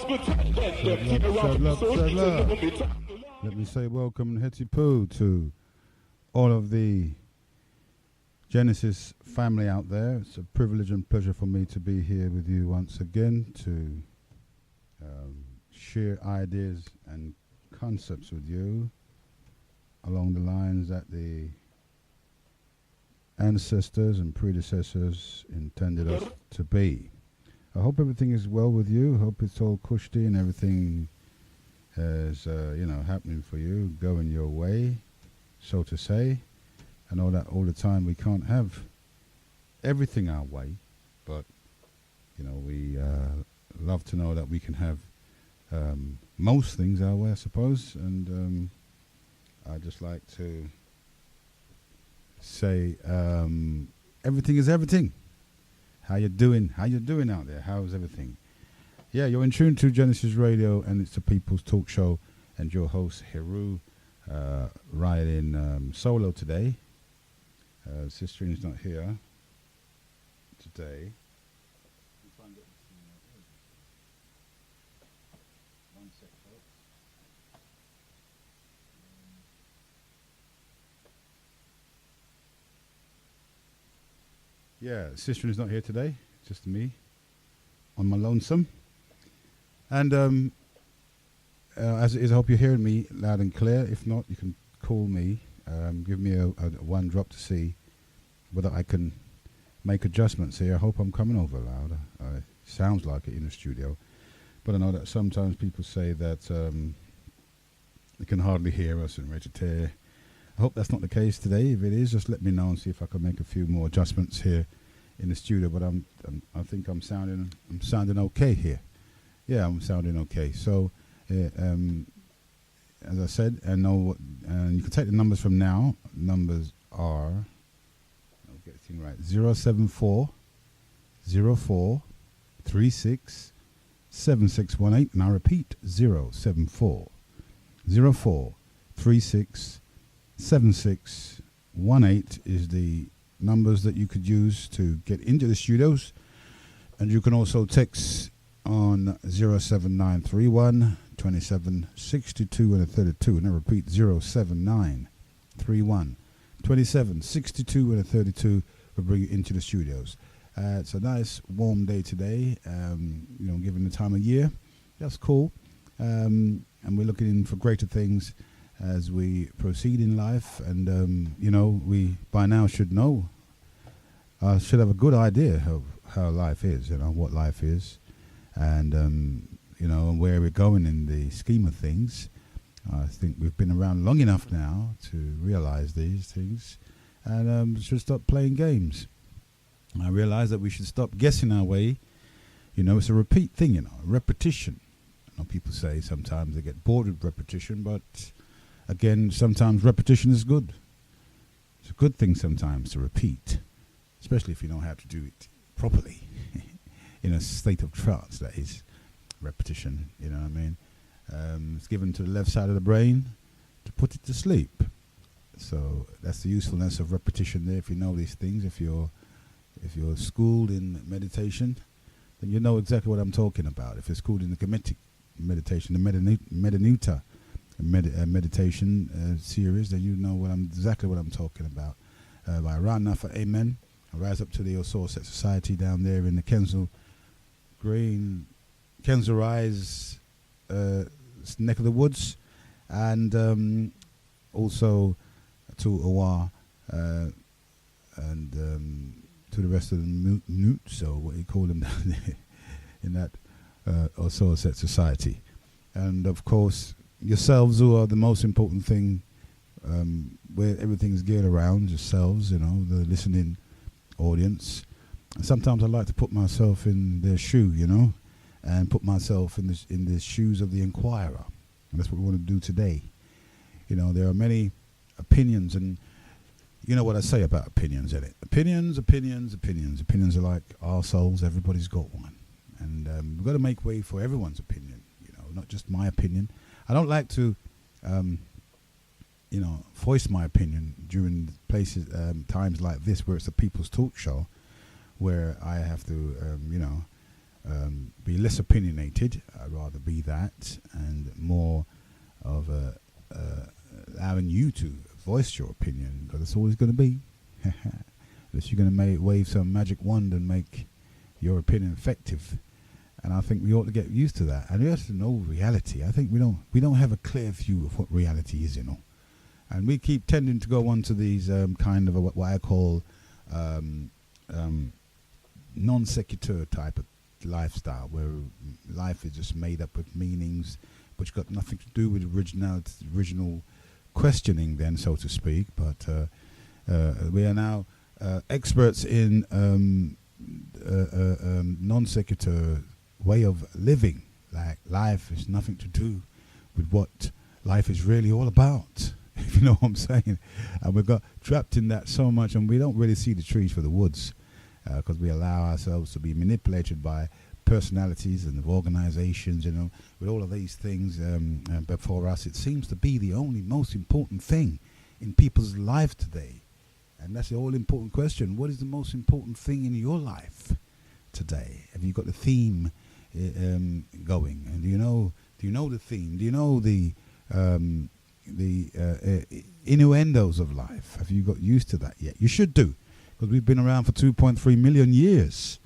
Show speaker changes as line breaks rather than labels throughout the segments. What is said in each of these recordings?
Let me say welcome and Hetty Poo to all of the Genesis family out there. It's a privilege and pleasure for me to be here with you once again to share ideas and concepts with you along the lines that the ancestors and predecessors intended us to be. I hope everything is well with you. I hope it's all cushy and everything is, happening for you, going your way, so to say. I know that all the time we can't have everything our way, but, we love to know that we can have most things our way, I suppose. And I just like to say everything is everything. How you doing? How you doing out there? How's everything? Yeah, you're in tune to Genesis Radio, and it's the People's Talk Show, and your host Heru, riding solo today. Sister is not here today. Yeah, Sister is not here today. Just me on my lonesome. And as it is, I hope you're hearing me loud and clear. If not, you can call me. Give me a one drop to see whether I can make adjustments here. I hope I'm coming over louder. Sounds like it in the studio. But I know that sometimes people say that they can hardly hear us and ready to tear. I hope that's not the case today. If it is, just let me know and see if I can make a few more adjustments here in the studio. But I think I'm sounding okay here. Yeah, I'm sounding okay. So, as I said, and you can take the numbers from now. Numbers are, I'll get the thing right, 074 04 36 7618. And I repeat, 074 04 36 7618 is the numbers that you could use to get into the studios. And you can also text on 07931 27 62 and a 32. And I repeat, 07931 27 62 and a 32 will bring you into the studios. It's a nice warm day today, given the time of year. That's cool. And we're looking for greater things as we proceed in life. And, we by now should know, should have a good idea of how life is, what life is. And, and where we're going in the scheme of things. I think we've been around long enough now to realize these things and should stop playing games. I realize that we should stop guessing our way. It's a repeat thing, repetition. People say sometimes they get bored with repetition, but again, sometimes repetition is good. It's a good thing sometimes to repeat, especially if you know how to do it properly in a state of trance, that is repetition, you know what I mean? It's given to the left side of the brain to put it to sleep. So that's the usefulness of repetition there. If you know these things, if you're schooled in meditation, then you know exactly what I'm talking about. If you're schooled in the Kemetic meditation, the Medinuta meditation series, then you know exactly what I'm talking about. By Rana for Amen, I rise up to the Osor Set Society down there in the Kensal Rise neck of the woods, and also to Awa and to the rest of the Newts, or what you call them down there in that Osor Set Society. And of course, yourselves, who are the most important thing, where everything's geared around, yourselves, the listening audience. And sometimes I like to put myself in their shoe, and put myself in the shoes of the inquirer. And that's what we want to do today. There are many opinions, and you know what I say about opinions, innit? Opinions. Opinions are like our souls. Everybody's got one. And we've got to make way for everyone's opinion, not just my opinion. I don't like to, voice my opinion during places, times like this, where it's a People's Talk Show, where I have to, be less opinionated. I'd rather be that, and more of allowing you to voice your opinion, because that's all it's going to be. Unless you're going to wave some magic wand and make your opinion effective. And I think we ought to get used to that. And we have to know reality. I think we don't have a clear view of what reality is, And we keep tending to go on to these kind of what I call non sequitur type of lifestyle, where life is just made up of meanings which got nothing to do with original questioning, then, so to speak. But we are now experts in non sequitur way of living. Like, life is nothing to do with what life is really all about. If you know what I'm saying. And we've got trapped in that so much, and we don't really see the trees for the woods, because we allow ourselves to be manipulated by personalities and organizations, with all of these things. But for us, it seems to be the only most important thing in people's life today. And that's the all-important question. What is the most important thing in your life today? Have you got the theme going? And do you know the theme? Do you know the innuendos of life? Have you got used to that yet? You should do, because we've been around for 2.3 million years.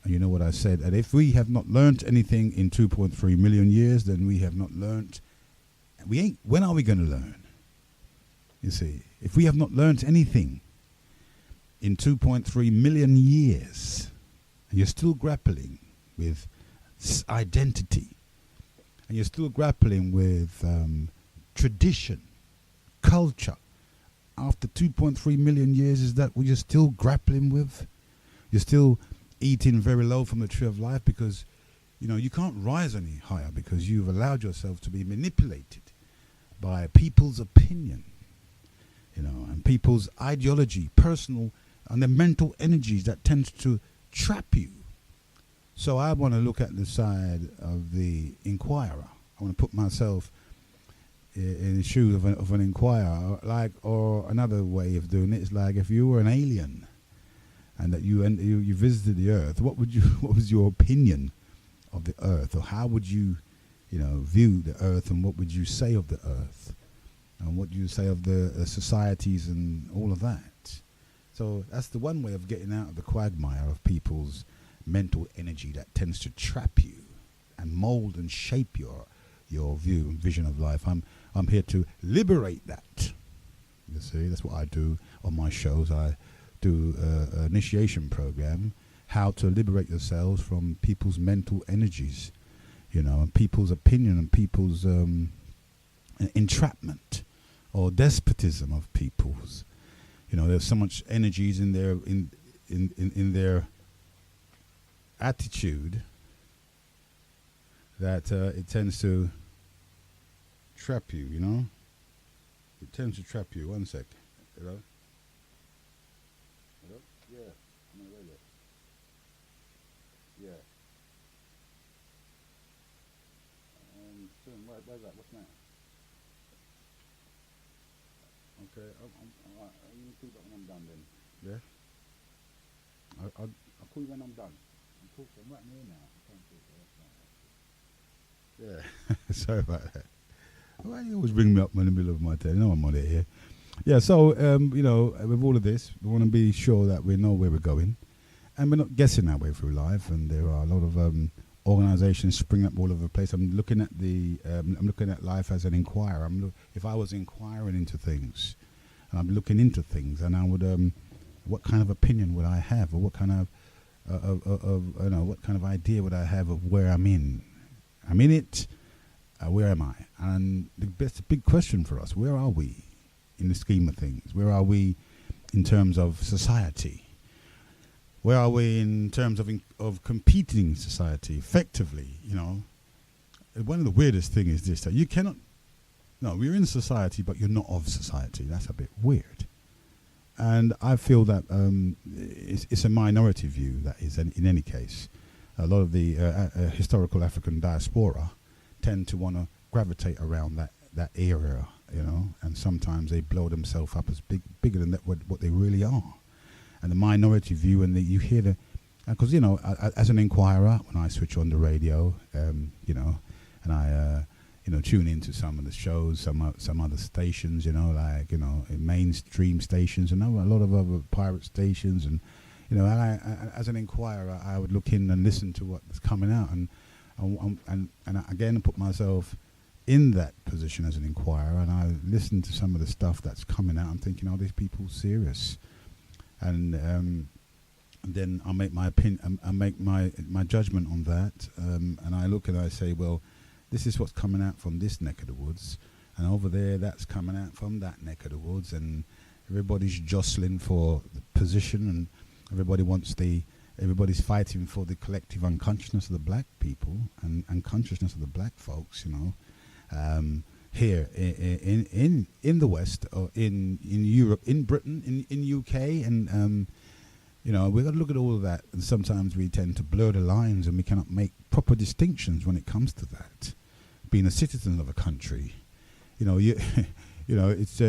And you know what I said, and if we have not learnt anything in 2.3 million years, then we have not learnt. When are we going to learn? You see, if we have not learnt anything in 2.3 million years, and you're still grappling with identity, and you're still grappling with tradition, culture, after 2.3 million years, is that what you're still grappling with? You're still eating very low from the tree of life, because you can't rise any higher, because you've allowed yourself to be manipulated by people's opinion, and people's ideology, personal, and the mental energies that tend to trap you. So I want to look at the side of the inquirer. I want to put myself in the shoes of an inquirer, or another way of doing it is like if you were an alien and that you visited the earth. What was your opinion of the earth, or how would you view the earth, and what would you say of the earth, and what do you say of the societies and all of that? So that's the one way of getting out of the quagmire of people's mental energy that tends to trap you and mold and shape your view and vision of life. I'm here to liberate that. You see, that's what I do on my shows. I do an initiation program, how to liberate yourselves from people's mental energies, and people's opinion, and people's entrapment or despotism of people's. There's so much energies in their attitude that it tends to trap you. It tends to trap you. One sec. Hello. Hello. Yeah. No, really. Yeah. Where's that? What's that? Okay, I'm going to call you back when I'm done then. Yeah? I'll call you when I'm done. I'm right near now. I can't talk. Yeah, sorry about that. Why do you always bring me up in the middle of my day? I'm on it here. Yeah, so, with all of this, we want to be sure that we know where we're going. And we're not guessing our way through life. And there are a lot of organizations spring up all over the place. I'm looking at life as an inquirer. If I was inquiring into things, and I'm looking into things, and I would, what kind of opinion would I have, or what kind of what kind of idea would I have of where I'm in? I'm in it. Where am I? And that's a big question for us. Where are we in the scheme of things? Where are we in terms of society? Where are we in terms of competing society effectively? One of the weirdest things is this, that you cannot. No, we're in society, but you're not of society. That's a bit weird. And I feel that it's a minority view, that is, in any case. A lot of the historical African diaspora tend to want to gravitate around that area, and sometimes they blow themselves up as bigger than what they really are. And the minority view, and you hear because as an inquirer, when I switch on the radio, and I tune into some of the shows, some other stations, like mainstream stations, and a lot of other pirate stations, and and I, as an inquirer, I would look in and listen to what's coming out, and again put myself in that position as an inquirer, and I listen to some of the stuff that's coming out. I'm thinking, are these people serious? And then I make my opinion, I make my judgment on that, and I look and I say, well, this is what's coming out from this neck of the woods, and over there that's coming out from that neck of the woods, and everybody's jostling for the position, and everybody's fighting for the collective unconsciousness of the black people and consciousness of the black folks, here in the West, or in Europe, in Britain, in UK, and we've got to look at all of that, and sometimes we tend to blur the lines, and we cannot make proper distinctions when it comes to that. Being a citizen of a country, it's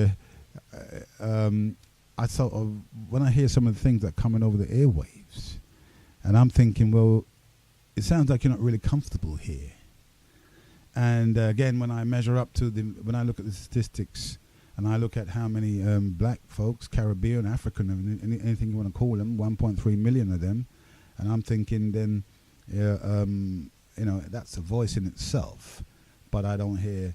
I sort of, when I hear some of the things that are coming over the airwaves, and I'm thinking, well, it sounds like you're not really comfortable here. And again, when I measure up to when I look at the statistics, and I look at how many black folks, Caribbean, African, anything you want to call them, 1.3 million of them, and I'm thinking then, that's a voice in itself, but I don't hear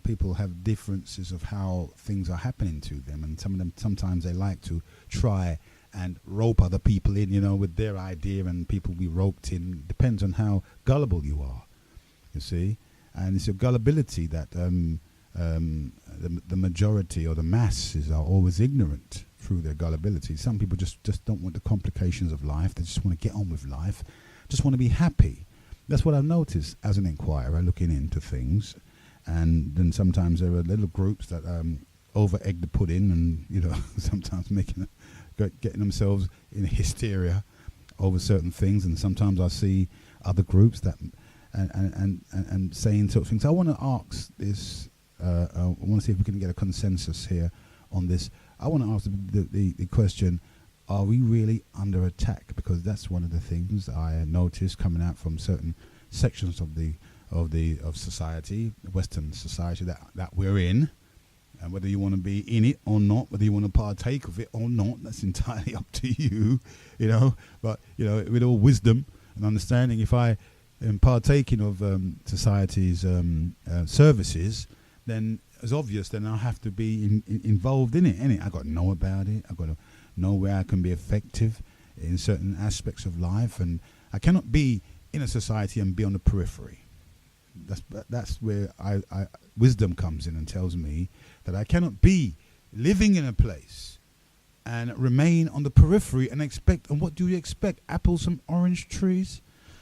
people have differences of how things are happening to them, and some of them, sometimes they like to try and rope other people in, with their idea, and people be roped in. Depends on how gullible you are, you see, and it's your gullibility that the majority or the masses are always ignorant through their gullibility. Some people just don't want the complications of life. They just want to get on with life, just want to be happy. That's what I've noticed as an inquirer looking into things. And then sometimes there are little groups that over-egg the pudding, and sometimes getting themselves in hysteria over certain things. And sometimes I see other groups that and saying sort of things. I want to ask this. I want to see if we can get a consensus here on this. I want to ask the question: are we really under attack? Because that's one of the things I noticed coming out from certain sections of society, Western society that we're in, and whether you want to be in it or not, whether you want to partake of it or not, that's entirely up to you, But with all wisdom and understanding, if I am partaking of society's services, then it's obvious. Then I have to be involved in it. Innit? I got to know about it. I got to know where I can be effective in certain aspects of life, and I cannot be in a society and be on the periphery. That's where wisdom comes in and tells me that I cannot be living in a place and remain on the periphery and expect. And what do you expect? Apples and orange trees?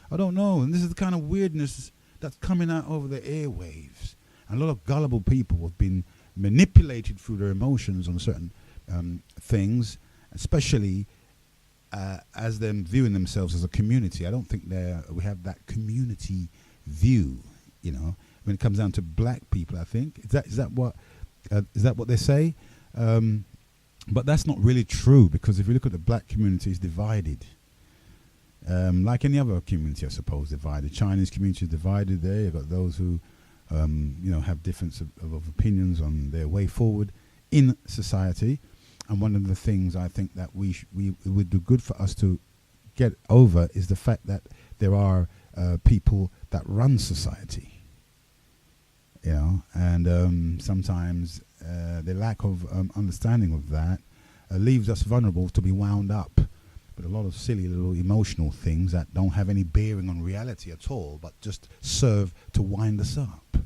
I don't know. And this is the kind of weirdness that's coming out over the airwaves. And a lot of gullible people have been manipulated through their emotions on certain things, especially as them viewing themselves as a community. I don't think we have that community view. When it comes down to black people, I think is that what they say, but that's not really true, because if you look at the black community, it's divided, like any other community, I suppose, divided. Chinese community is divided. There you've got those who have difference of opinions on their way forward in society, and one of the things I think that it would do good for us to get over is the fact that there are people that run society. And sometimes the lack of understanding of that leaves us vulnerable to be wound up with a lot of silly little emotional things that don't have any bearing on reality at all, but just serve to wind us up.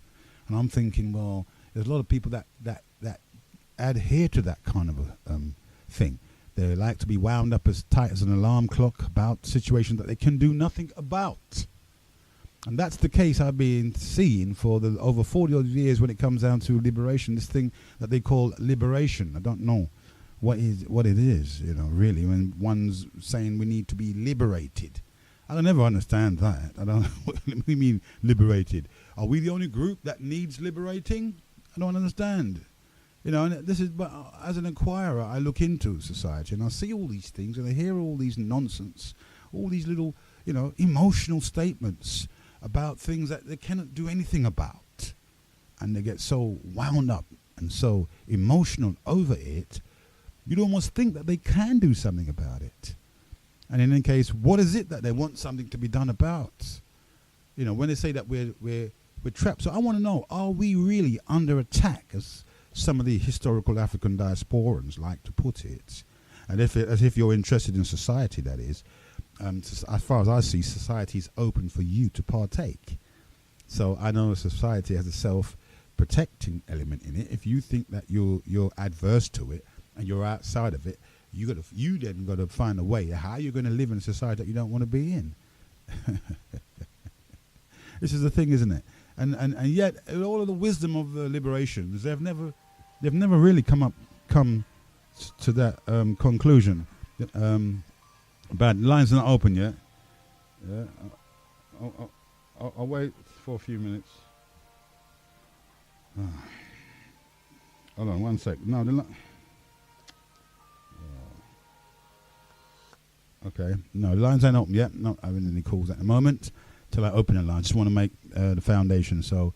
And I'm thinking, well, there's a lot of people that adhere to that kind of a thing. They like to be wound up as tight as an alarm clock about situations that they can do nothing about. And that's the case I've been seeing for the over 40 odd years when it comes down to liberation, this thing that they call liberation. I don't know what it is, really, when one's saying we need to be liberated. I don't ever understand that. I don't know what we mean liberated. Are we the only group that needs liberating? I don't understand. And this is, but as an inquirer, I look into society and I see all these things and I hear all these nonsense, all these little, emotional statements about things that they cannot do anything about. And they get so wound up and so emotional over it, you'd almost think that they can do something about it. And in any case, what is it that they want something to be done about? When they say that we're trapped. So I want to know, are we really under attack, as some of the historical African diasporans like to put it? And as if you're interested in society, that is, as far as I see, society is open for you to partake. So I know society has a self-protecting element in it. If you think that you're adverse to it and you're outside of it, you then got to find a way how you're going to live in a society that you don't want to be in. This is the thing, isn't it? And yet, all of the wisdom of the liberations, they've never really come to that conclusion. But the line's not open yet. Yeah, I'll wait for a few minutes. Hold on, 1 sec. No, the line. Okay, no, the lines ain't open yet. Not having any calls at the moment. Till I open the line, just want to make the foundation so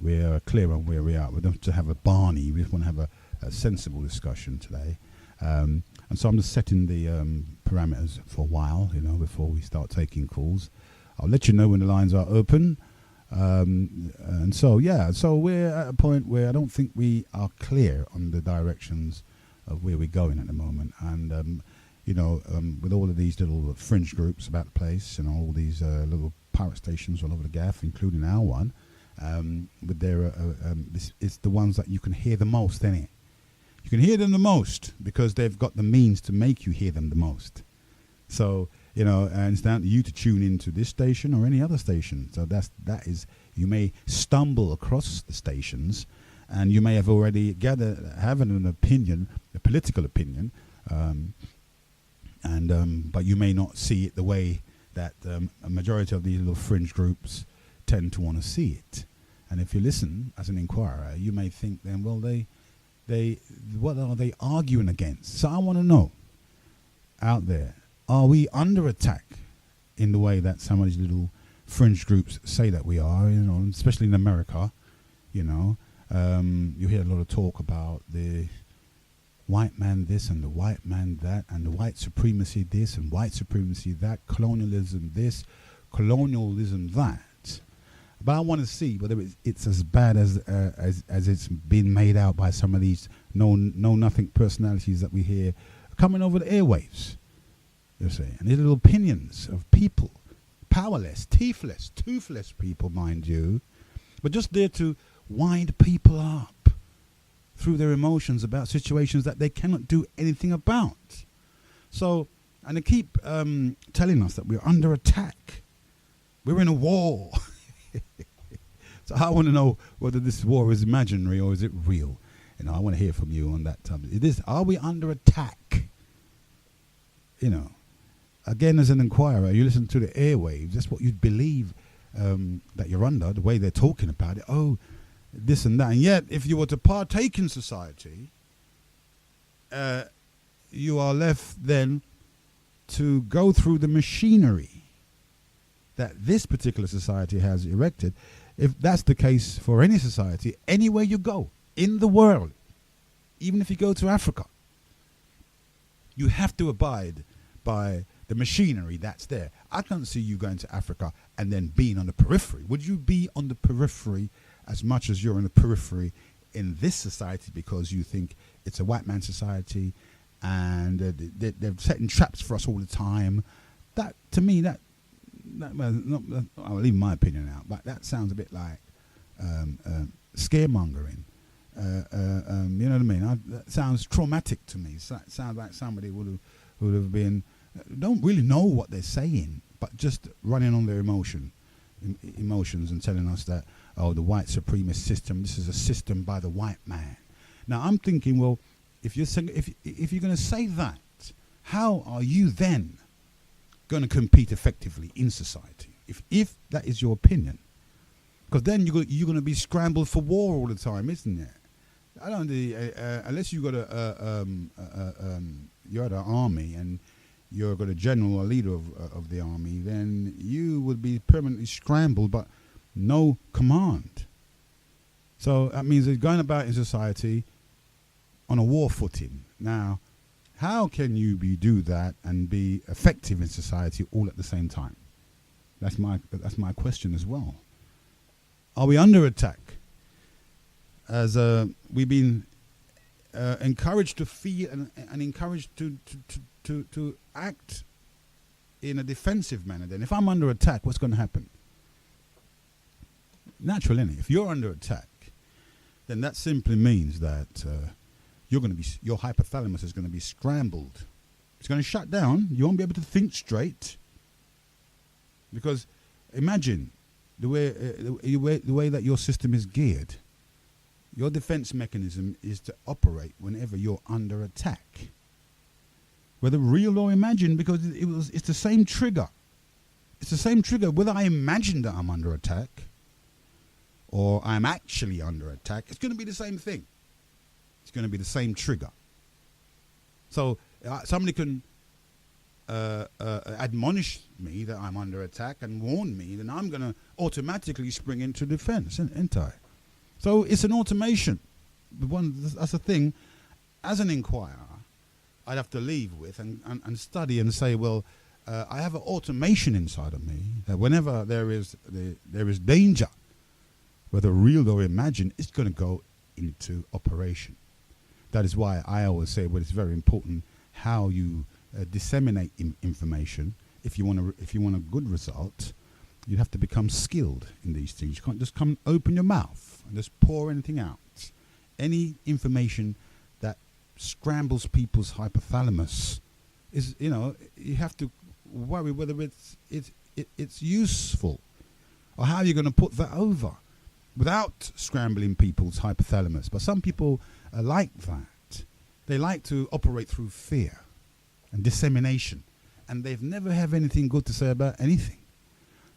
we're clear on where we are. We don't have to have a Barney. We just want to have a sensible discussion today. And so I'm just setting the parameters for a while, before we start taking calls. I'll let you know when the lines are open. And so we're at a point where I don't think we are clear on the directions of where we're going at the moment. And, with all of these little fringe groups about the place, all these little pirate stations all over the gaff, including our one, with their it's the ones that you can hear the most, innit? You can hear them the most because they've got the means to make you hear them the most. So, and it's down to you to tune into this station or any other station. So that is, you may stumble across the stations and you may have already having an opinion, a political opinion, but you may not see it the way that a majority of these little fringe groups tend to want to see it. And if you listen as an inquirer, you may think then, well, what are they arguing against? So I want to know, out there, are we under attack in the way that some of these little fringe groups say that we are, especially in America? You hear a lot of talk about the white man this and the white man that, and the white supremacy this and white supremacy that, colonialism this, colonialism that. But I want to see whether it's as bad as it's been made out by some of these know nothing personalities that we hear coming over the airwaves. You see, and these little opinions of people, powerless, teethless, toothless people, mind you, but just there to wind people up through their emotions about situations that they cannot do anything about. So, and they keep telling us that we're under attack. We're in a war. So I want to know whether this war is imaginary or is it real. I want to hear from you on that. Are we under attack? Again, as an inquirer, you listen to the airwaves. That's what you'd believe that you're under, the way they're talking about it. Oh, this and that. And yet, if you were to partake in society, you are left then to go through the machinery that this particular society has erected. If that's the case for any society, anywhere you go in the world, even if you go to Africa, you have to abide by the machinery that's there. I can't see you going to Africa and then being on the periphery. Would you be on the periphery as much as you're on the periphery in this society because you think it's a white man society and they're setting traps for us all the time? That, to me, I'll leave my opinion out, but that sounds a bit like scaremongering. You know what I mean? That sounds traumatic to me. So it sounds like somebody would have been, don't really know what they're saying, but just running on their emotions and telling us that, oh, the white supremacist system, this is a system by the white man. Now I'm thinking, well, if you're going to say that, how are you then going to compete effectively in society? If that is your opinion, because then you're going to be scrambled for war all the time, isn't it? I don't unless you got you're at an army and you're got a general or leader of the army, then you would be permanently scrambled, but no command. So that means they're going about in society on a war footing. Now, how can you do that and be effective in society all at the same time? That's my question as well. Are we under attack? As we've been encouraged to feel and encouraged to act in a defensive manner. Then, if I'm under attack, what's going to happen? Natural, innit? If you're under attack, then that simply means that your hypothalamus is going to be scrambled. It's going to shut down. You won't be able to think straight. Because imagine the way that your system is geared. Your defense mechanism is to operate whenever you're under attack, whether real or imagined, because it's the same trigger. It's the same trigger whether I imagine that I'm under attack or I'm actually under attack. It's going to be the same thing. It's going to be the same trigger. So somebody can admonish me that I'm under attack and warn me, then I'm going to automatically spring into defense, ain't I? So it's an automation. That's the thing. As an inquirer, I'd have to leave with and study and say, well, I have an automation inside of me that whenever there is danger, whether real or imagined, it's going to go into operation. That is why I always say, well, it's very important how you disseminate information. If you want a good result, you have to become skilled in these things. You can't just come open your mouth and just pour anything out. Any information that scrambles people's hypothalamus is, you have to worry whether it's useful or how you're going to put that over without scrambling people's hypothalamus. But some people are like that. They like to operate through fear and dissemination, and they've never have anything good to say about anything.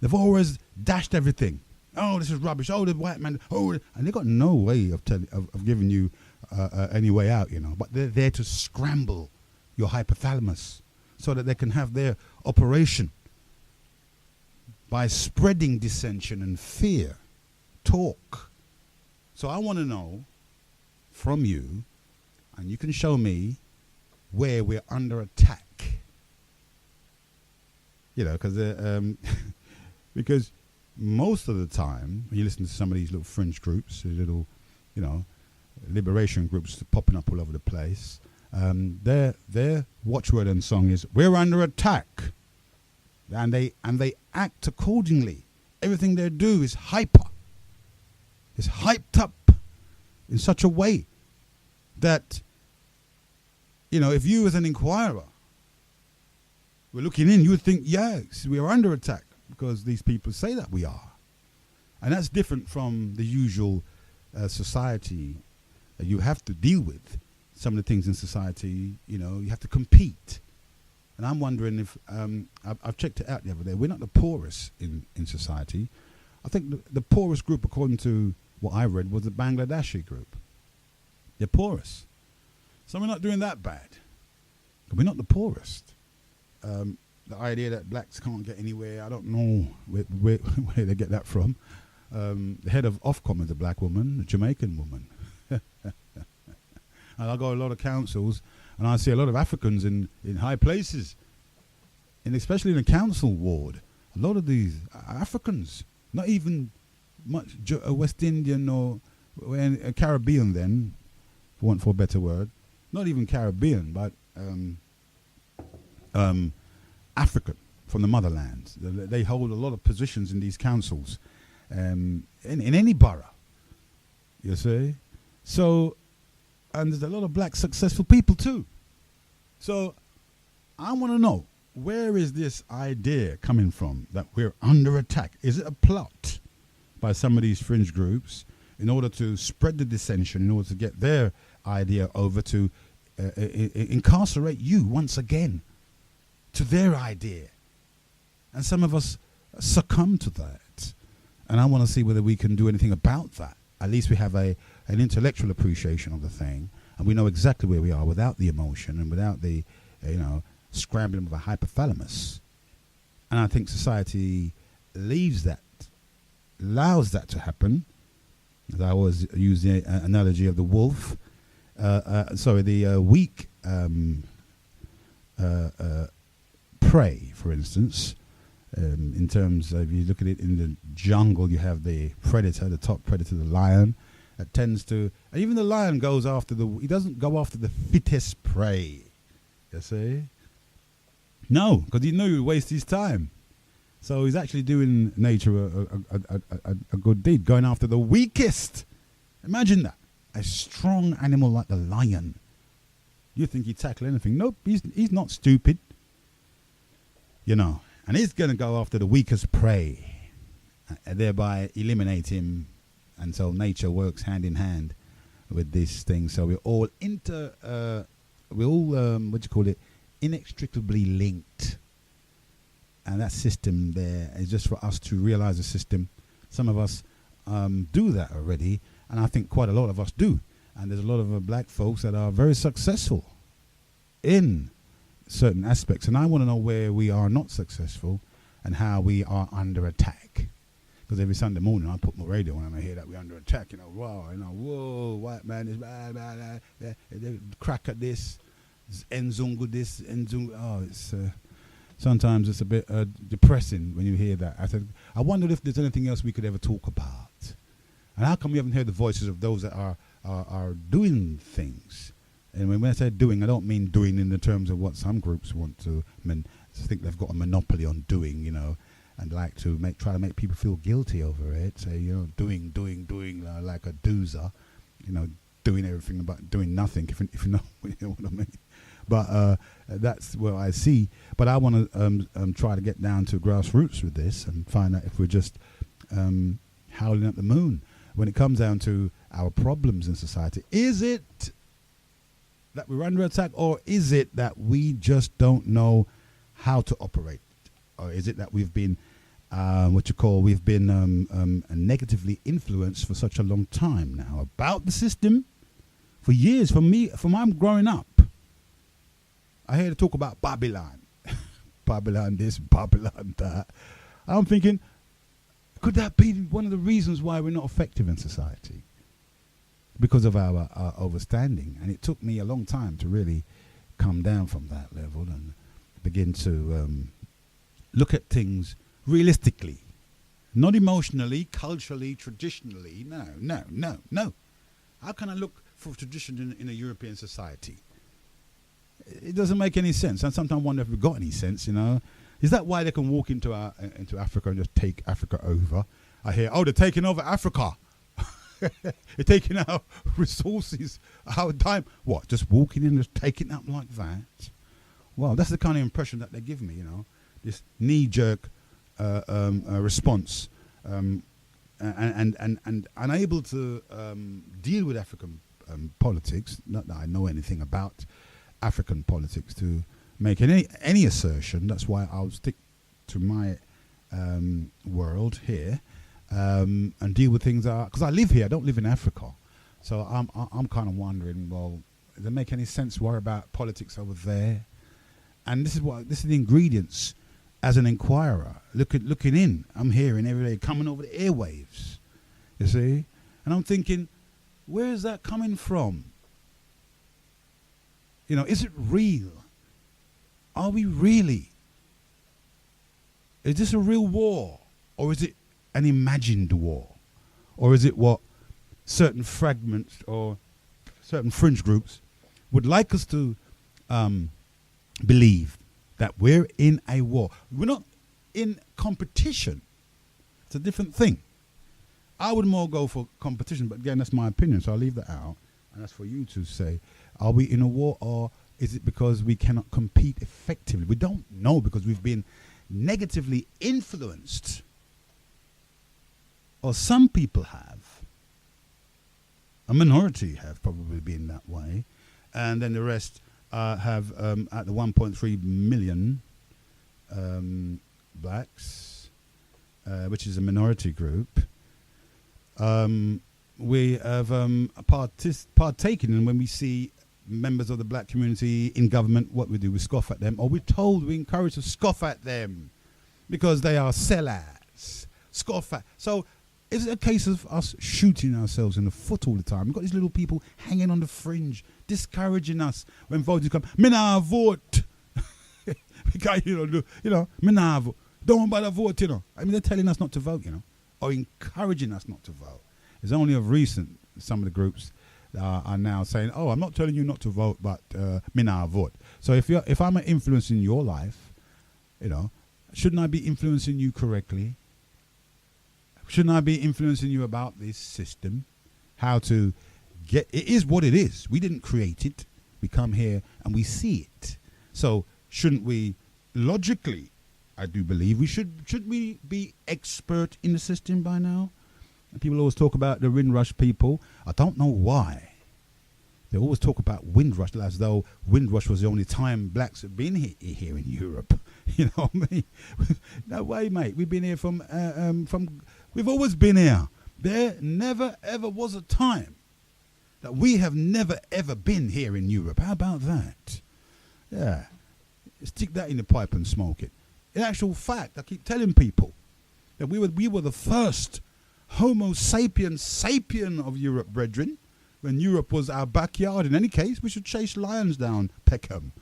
They've always dashed everything. Oh, this is rubbish. Oh, the white man. Oh, and they've got no way of giving you any way out, But they're there to scramble your hypothalamus so that they can have their operation by spreading dissension and fear. Talk. So I want to know from you, and you can show me where we're under attack. Because most of the time, when you listen to some of these little fringe groups, these little, liberation groups popping up all over the place, their watchword and song is, we're under attack. And they act accordingly. Everything they do is hyper. It's hyped up in such a way that, if you as an inquirer were looking in, you would think, yes, we are under attack because these people say that we are. And that's different from the usual society that you have to deal with. Some of the things in society, you have to compete. And I'm wondering if, I've checked it out the other day, we're not the poorest in society. I think the poorest group, according to what I read, was the Bangladeshi group. They're poorest. So we're not doing that bad. But we're not the poorest. The idea that blacks can't get anywhere, I don't know where they get that from. The head of Ofcom is a black woman, a Jamaican woman. And I go to a lot of councils, and I see a lot of Africans in high places, and especially in the council ward. A lot of these Africans, not even much West Indian or Caribbean then, for want for a better word, not even Caribbean, but African from the motherland. They hold a lot of positions in these councils, in any borough, you see. So, and there's a lot of black successful people too. So, I want to know, where is this idea coming from that we're under attack? Is it a plot by some of these fringe groups in order to spread the dissension, in order to get their idea over to incarcerate you once again to their idea? And some of us succumb to that. And I want to see whether we can do anything about that at least we have an intellectual appreciation of the thing, and we know exactly where we are without the emotion and without the, scrambling of a hypothalamus. And I think society leaves that, allows that to happen. As I always use the analogy of the wolf, the weak prey, for instance. In terms of, if you look at it in the jungle, you have the predator, the top predator, the lion, that tends to, and even the lion goes after he doesn't go after the fittest prey, you see? No, because he knew he would waste his time. So he's actually doing nature a good deed, going after the weakest. Imagine that. A strong animal like the lion. You think he'd tackle anything? Nope, he's not stupid. And he's going to go after the weakest prey, thereby eliminate him. And so nature works hand in hand with this thing. So we're all inextricably linked. And that system there is just for us to realize the system. Some of us do that already, and I think quite a lot of us do. And there's a lot of black folks that are very successful in certain aspects. And I want to know where we are not successful and how we are under attack. Because every Sunday morning I put my radio on and I hear that we're under attack. Whoa, white man is bad, crack at this, Nzungu this, Nzungu. Oh, it's sometimes it's a bit depressing when you hear that. I wonder if there's anything else we could ever talk about. And how come we haven't heard the voices of those that are doing things? And when I say doing, I don't mean doing in the terms of what some groups want to. Think they've got a monopoly on doing, and like to try to make people feel guilty over it. Say, doing like a doozer, doing everything but doing nothing. If you know what I mean. But that's what I see. But I want to try to get down to grassroots with this and find out if we're just howling at the moon when it comes down to our problems in society. Is it that we're under attack, or is it that we just don't know how to operate? Or is it that we've been negatively influenced for such a long time now about the system? For years, from I'm growing up, I hear to talk about Babylon. Babylon this, Babylon that. I'm thinking, could that be one of the reasons why we're not effective in society? Because of our overstanding. And it took me a long time to really come down from that level and begin to look at things realistically. Not emotionally, culturally, traditionally. No. How can I look for tradition in a European society? It doesn't make any sense. And sometimes I wonder if we've got any sense, Is that why they can walk into Africa and just take Africa over? I hear, they're taking over Africa. They're taking our resources, our time. What, just walking in and just taking up like that? Well, that's the kind of impression that they give me, this knee-jerk response, and unable to deal with African politics. Not that I know anything about African politics to make any assertion. That's why I'll stick to my world here and deal with things because I live here. I don't live in Africa, so I'm kind of wondering. Well, does it make any sense to worry about politics over there? And this is the ingredients as an inquirer looking in. I'm hearing every day coming over the airwaves. You see, and I'm thinking, where is that coming from? Is it real? Are we really? Is this a real war? Or is it an imagined war? Or is it what certain fragments or certain fringe groups would like us to believe, that we're in a war? We're not in competition. It's a different thing. I would more go for competition, but again, that's my opinion, so I'll leave that out. And that's for you to say, are we in a war, or is it because we cannot compete effectively? We don't know, because we've been negatively influenced. Or some people have. A minority have probably been that way. And then the rest have, at the 1.3 million blacks, which is a minority group, we have partaken in when we see members of the black community in government. What we do, we scoff at them, or we're told, we encourage to scoff at them because they are sellouts. Scoff at. So is it a case of us shooting ourselves in the foot all the time? We've got these little people hanging on the fringe, discouraging us when voting come. Me nah vote. We can't, me nah vote. Don't bother vote, I mean, they're telling us not to vote, or encouraging us not to vote. It's only of recent some of the groups are now saying, "Oh, I'm not telling you not to vote, but me nah vote." So if I'm influencing your life, shouldn't I be influencing you correctly? Shouldn't I be influencing you about this system? How to get it is what it is. We didn't create it. We come here and we see it. So shouldn't we logically? I do believe we should we be expert in the system by now? And people always talk about the Windrush people. I don't know why. They always talk about Windrush as though Windrush was the only time blacks have been here in Europe. You know what I mean? No way, mate. We've been here from we've always been here. There never ever was a time that we have never ever been here in Europe. How about that? Yeah. Stick that in the pipe and smoke it. In actual fact, I keep telling people that we were the first Homo sapien sapien of Europe, brethren. When Europe was our backyard. In any case, we should chase lions down Peckham.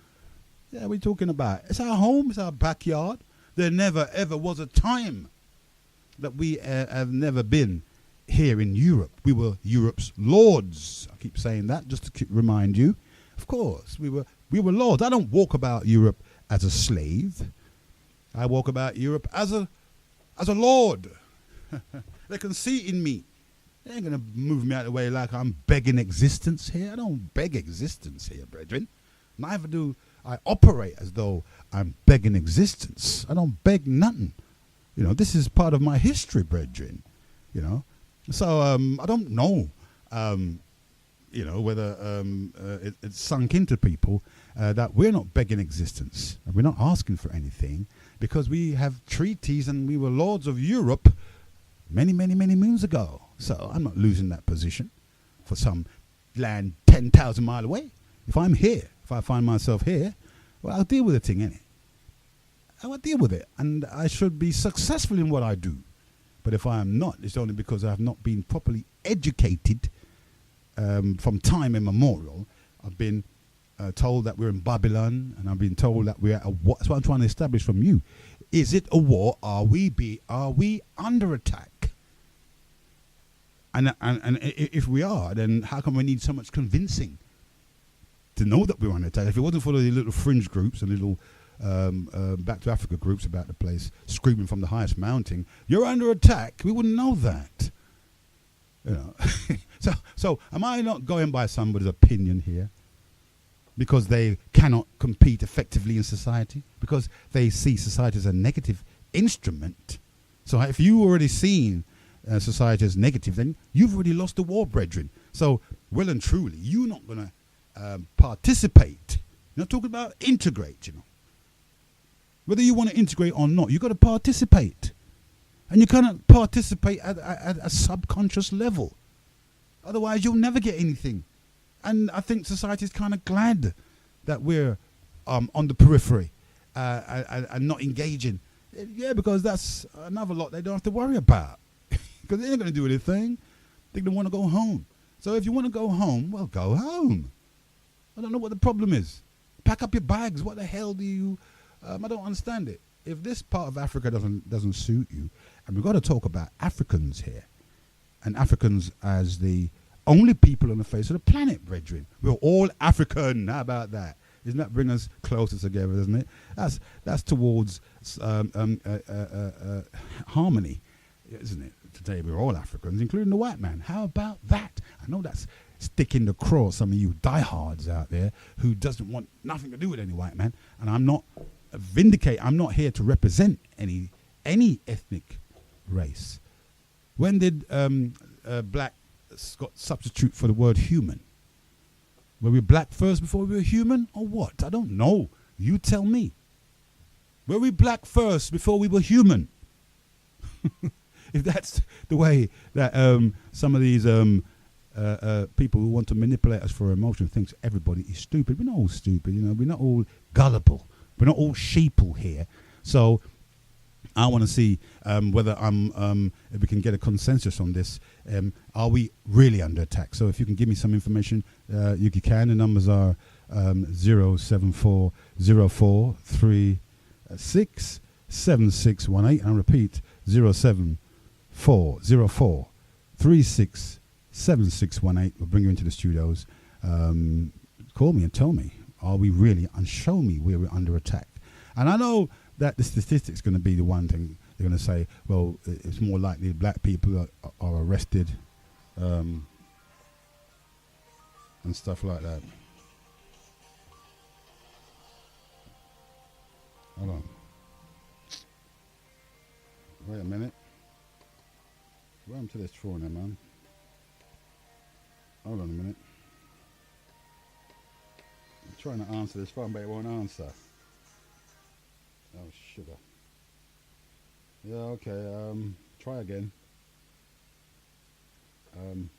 Yeah, we're talking about. It's our home, it's our backyard. There never ever was a time that we have never been here in Europe. We were Europe's lords. I keep saying that just to remind you. Of course, we were lords. I don't walk about Europe as a slave. I walk about Europe as a lord. They can see it in me. They ain't going to move me out of the way like I'm begging existence here. I don't beg existence here, brethren. Neither do I operate as though I'm begging existence. I don't beg nothing. This is part of my history, brethren. So I don't know, whether it's sunk into people that we're not begging existence. We're not asking for anything because we have treaties and we were lords of Europe many, many, many moons ago. So I'm not losing that position for some land 10,000 miles away. If I'm here, if I find myself here, well, I'll deal with the thing, innit? I will deal with it, and I should be successful in what I do. But if I am not, it's only because I have not been properly educated from time immemorial. I've been told that we're in Babylon, and I've been told that we're at a war. That's what I'm trying to establish from you. Is it a war? Are we under attack? And if we are, then how come we need so much convincing to know that we're under attack? If it wasn't for the little fringe groups and little Back to Africa groups about the place screaming from the highest mountain, "You're under attack," we wouldn't know that. So am I not going by somebody's opinion here? Because they cannot compete effectively in society? Because they see society as a negative instrument? So if you've already seen society as negative, then you've already lost the war, brethren. So well and truly, you're not going to participate. You're not talking about integrate, Whether you want to integrate or not, you've got to participate. And you cannot participate at a subconscious level. Otherwise, you'll never get anything. And I think society is kind of glad that we're on the periphery and not engaging. Yeah, because that's another lot they don't have to worry about. Because they ain't going to do anything. They want to go home. So if you want to go home, well, go home. I don't know what the problem is. Pack up your bags. What the hell do you... I don't understand it. If this part of Africa doesn't suit you, and we've got to talk about Africans here, and Africans as the only people on the face of the planet, brethren. We're all African. How about that? Doesn't that bring us closer together, doesn't it? That's towards harmony, isn't it? Today we're all Africans, including the white man. How about that? I know that's sticking the craw some of you diehards out there who doesn't want nothing to do with any white man. And I'm not I'm not here to represent any ethnic race. When did black got substitute for the word human? Were we black first before we were human, or what? I don't know. You tell me. Were we black first before we were human? if that's the way that some of these people who want to manipulate us for emotion thinks everybody is stupid. We're not all stupid, we're not all gullible. We're not all sheeple here. So I want to see whether if we can get a consensus on this. Are we really under attack? So if you can give me some information, you can. The numbers are 07404367618. I repeat, 07404367618. We'll bring you into the studios. Call me and tell me, are we really, and show me where we're under attack. And I know that the statistics going to be the one thing they're going to say, well, it's more likely black people are arrested and stuff like that. Hold on. Wait a minute. What happened to this phone there, man? Hold on a minute. I'm trying to answer this phone, but it won't answer. Oh, sugar. Yeah, okay. Try again. I don't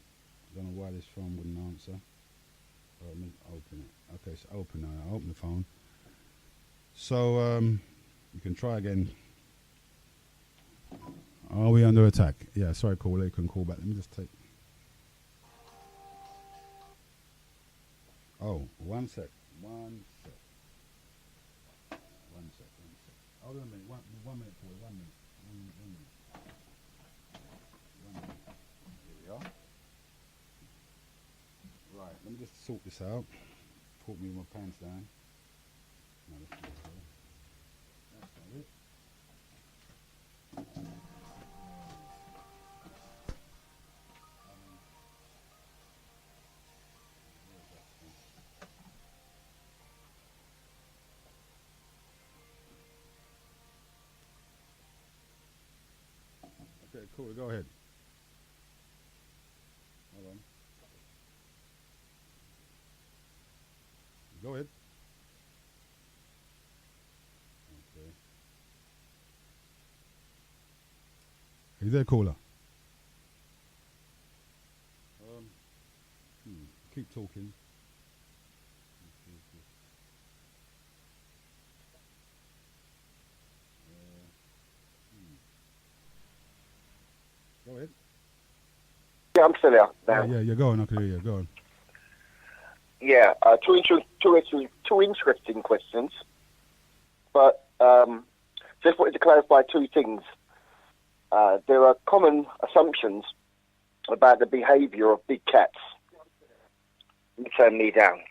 know why this phone wouldn't answer. Let me open it. Okay, it's open now. I open the phone. So, you can try again. Are we under attack? Yeah, sorry, caller. You can call back. Let me just take... Oh, one sec. Hold on a minute. One minute, Paul. 1 minute. One minute. Here we are. Right, let me just sort this out. Put me with my pants down. No, that's not it. Okay, cool. Go ahead. Hold on. Go ahead. Okay. Are you there, caller? Keep talking. Go ahead.
Yeah, I'm still here now.
Yeah, you're going. I can hear you. Go on.
Yeah, two interesting questions, but just wanted to clarify two things. There are common assumptions about the behavior of big cats. You turn me down.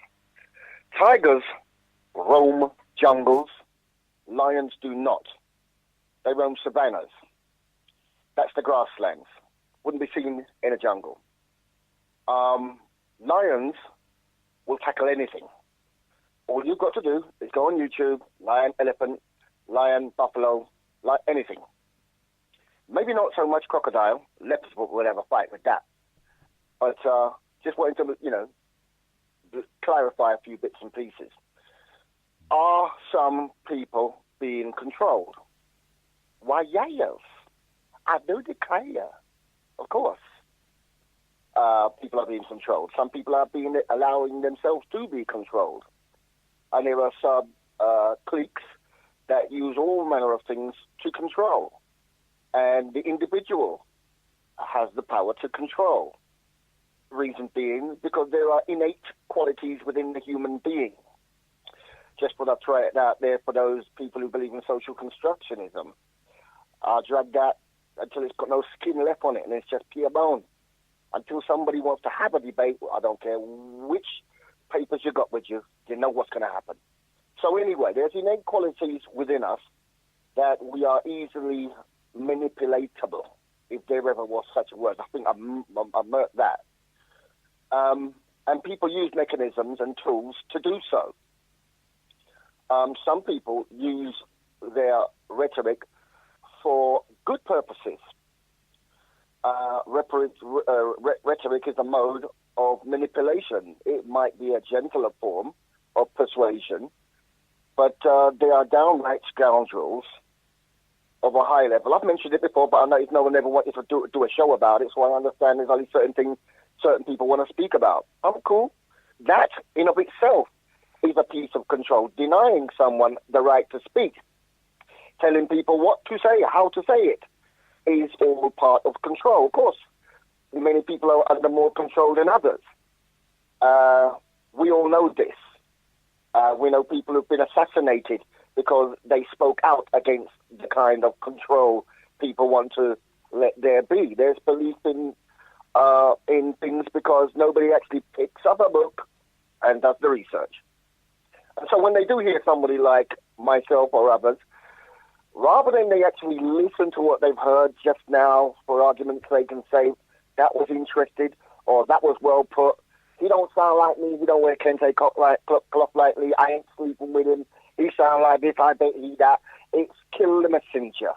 Tigers roam jungles. Lions do not. They roam savannas. That's the grasslands. Wouldn't be seen in a jungle. Lions will tackle anything. All you've got to do is go on YouTube, lion, elephant, lion, buffalo, anything. Maybe not so much crocodile. Leopards will have a fight with that. But just wanting to, clarify a few bits and pieces. Are some people being controlled? Why, yes. I do declare. Of course. People are being controlled. Some people are allowing themselves to be controlled. And there are cliques that use all manner of things to control. And the individual has the power to control. Reason being, because there are innate qualities within the human being. Just want to try it out there for those people who believe in social constructionism. I'll drag that until it's got no skin left on it and it's just pure bone. Until somebody wants to have a debate, I don't care which papers you got with you, you know what's going to happen. So anyway, there's innate qualities within us that we are easily manipulatable, if there ever was such a word. I think I've murked that. And people use mechanisms and tools to do so. Some people use their rhetoric for good purposes. Rhetoric is a mode of manipulation. It might be a gentler form of persuasion, but they are downright scoundrels of a high level. I've mentioned it before, but I know no one ever wanted to do a show about it, so I understand there's only certain things certain people want to speak about. I'm cool. That, in of itself, is a piece of control, denying someone the right to speak. Telling people what to say, how to say it, is all part of control. Of course, many people are under more control than others. We all know this. We know people who've been assassinated because they spoke out against the kind of control people want to let there be. There's belief in things because nobody actually picks up a book and does the research. And so when they do hear somebody like myself or others, rather than they actually listen to what they've heard just now, for argument's sake, and say, that was interested, or that was well put, he don't sound like me, he don't wear kente cloth lightly, I ain't sleeping with him, he sound like this, I bet he that. It's kill the messenger.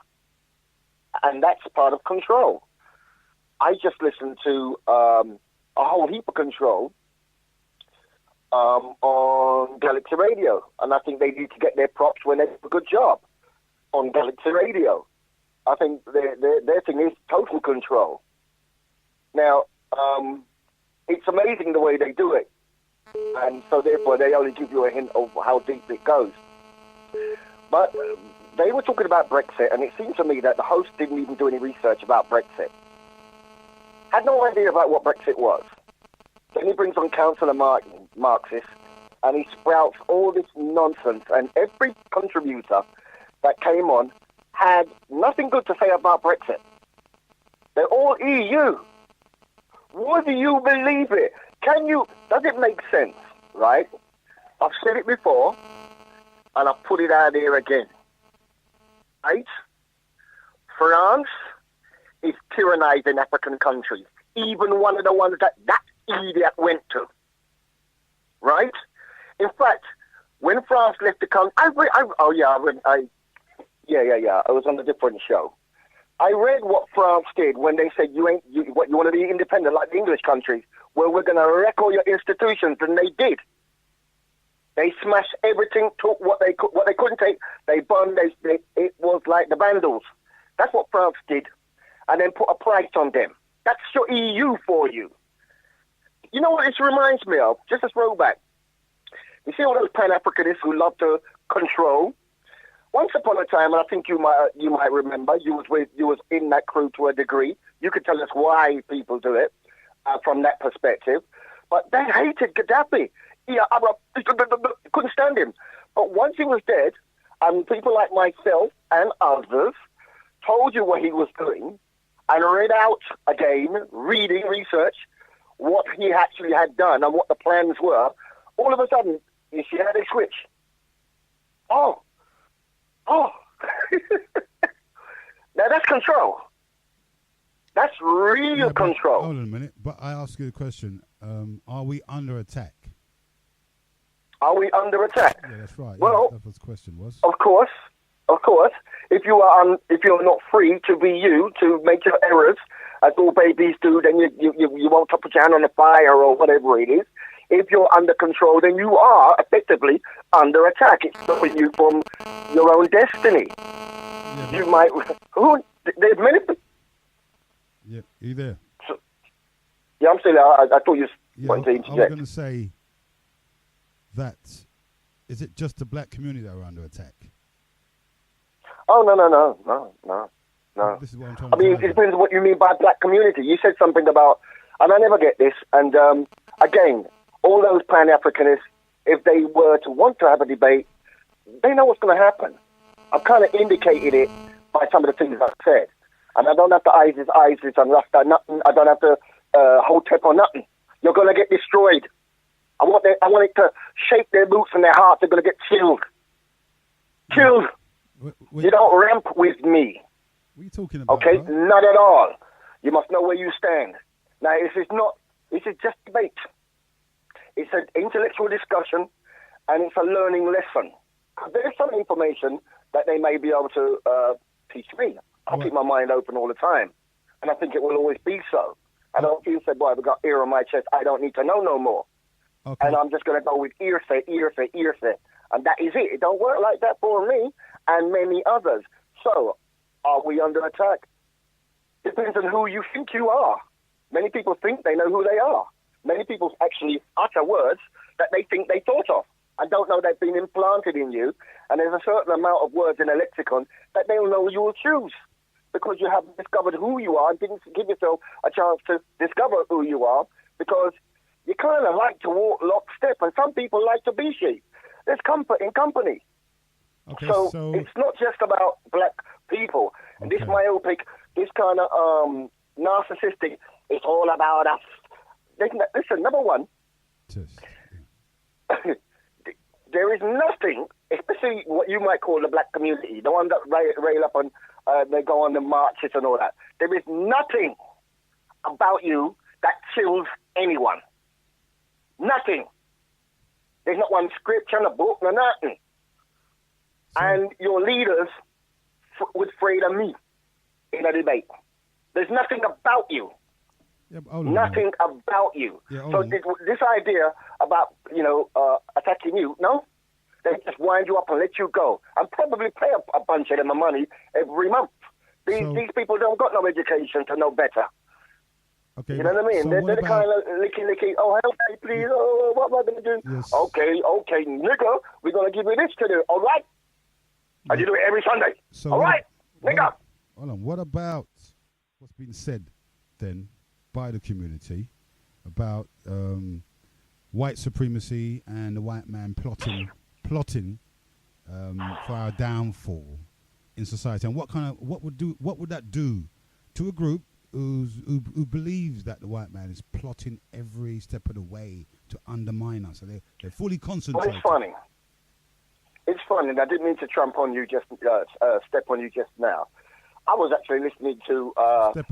And that's part of control. I just listened to a whole heap of control on Galaxy Radio, and I think they need to get their props when they do a good job on Galaxy Radio. I think their thing is total control. Now, it's amazing the way they do it, and so therefore they only give you a hint of how deep it goes. But they were talking about Brexit, and it seemed to me that the host didn't even do any research about Brexit. Had no idea about what Brexit was. Then he brings on Councillor Marxist, and he sprouts all this nonsense, and every contributor that came on had nothing good to say about Brexit. They're all EU. Would you believe it? Does it make sense, right? I've said it before, and I've put it out there again. Right? France is tyrannizing African countries. Even one of the ones that idiot went to. Right? In fact, when France left the country, I was on a different show. I read what France did when they said you want to be independent like the English countries. Well, we're going to wreck all your institutions, and they did. They smashed everything, took what they couldn't take. They burned. It was like the Vandals. That's what France did, and then put a price on them. That's your EU for you. You know what this reminds me of? Just a throwback. You see all those Pan-Africanists who love to control. Once upon a time, and I think you might remember, you was in that crew to a degree. You could tell us why people do it from that perspective. But they hated Gaddafi. Couldn't stand him. But once he was dead, and people like myself and others told you what he was doing, and read out again, reading research, what he actually had done and what the plans were, all of a sudden, you see how they switch. Oh. Now that's control. That's real control.
Hold on a minute, but I ask you a question. Are we under attack?
Are we under attack?
Yeah, that's right.
Well,
that was the question was.
Of course. If you're not free to be you, to make your errors, as all babies do, then you won't put your hand on the fire or whatever it is. If you're under control, then you are effectively under attack. It's stopping you from your own destiny. Yeah, you might. There's many.
Yeah, are you there?
So, yeah, I'm still there. I thought you wanted to interject.
I was going to say that. Is it just the black community that are under attack?
Oh, no.
This is what I'm trying
to say. It depends on what you mean by black community. You said something about, and I never get this, and again, all those Pan-Africanists, if they were to want to have a debate, they know what's going to happen. I've kind of indicated it by some of the things I've said. And I don't have to ISIS and Rasta, nothing. I don't have to Hotep or nothing. You're going to get destroyed. I want it to shake their boots and their hearts. They're going to get killed. Killed. You don't ramp with me.
What are you talking about?
Okay,
bro?
not at all. You must know where you stand. Now, this is just debate. It's an intellectual discussion, and it's a learning lesson. There's some information that they may be able to teach me. I keep my mind open all the time, and I think it will always be so. I don't feel said, boy, I've got ear on my chest. I don't need to know no more. Okay. And I'm just going to go with ear-say. And that is it. It don't work like that for me and many others. So Are we under attack? Depends on who you think you are. Many people think they know who they are. Many people actually utter words that they think they thought of and don't know they've been implanted in you. And there's a certain amount of words in a lexicon that they'll know you will choose because you haven't discovered who you are and didn't give yourself a chance to discover who you are, because you kind of like to walk lockstep, and some people like to be sheep. There's comfort in company.
Okay,
so it's not just about black people. And this myopic, this kind of narcissistic, it's all about us. Listen, number one, there is nothing, especially what you might call the black community, the one that rail up on, they go on the marches and all that. There is nothing about you that chills anyone. Nothing. There's not one scripture, no book, no nothing. And your leaders would afraid of me in a debate. There's nothing about you.
Yeah,
nothing about you.
Yeah,
so this idea about, attacking you, no? They just wind you up and let you go. And probably pay a bunch of them money every month. These people don't got no education to know better.
Okay,
you know what I mean?
So
they're the kind of licky, oh, help me, please. Oh, what am I going to do?
Yes.
Okay, nigga, we're going to give you this to do. All right? And you do it every Sunday.
So
all right, nigga.
Hold on. What about what's been said then by the community about white supremacy and the white man plotting for our downfall in society? And what would that do to a group who believes that the white man is plotting every step of the way to undermine us? So they're fully concentrated.
Well, it's funny. It's funny, and I didn't mean to step on you just now. I was actually listening to,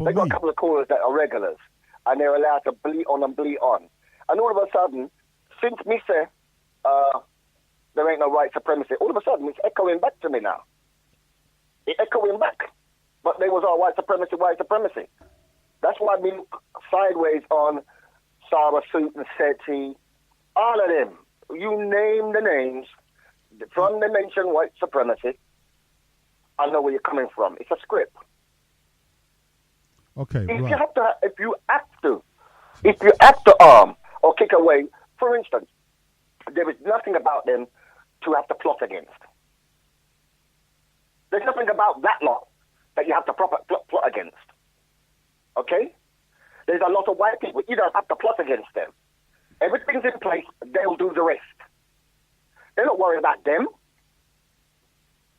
they got a couple of callers that are regulars, and they're allowed to bleat on and bleat on. And all of a sudden, since me say, there ain't no white supremacy, all of a sudden it's echoing back to me now. It's echoing back. But there was all white supremacy. That's why I mean sideways on Sarah Suit and Seti, all of them. You name the names. From they mention white supremacy, I know where you're coming from. It's a script.
Okay,
if
right.
you have to arm or kick away, for instance, there is nothing about them to have to plot against. There's nothing about that lot that you have to plot against. Okay? There's a lot of white people. You don't have to plot against them. Everything's in place. They'll do the rest. They're not worried about them.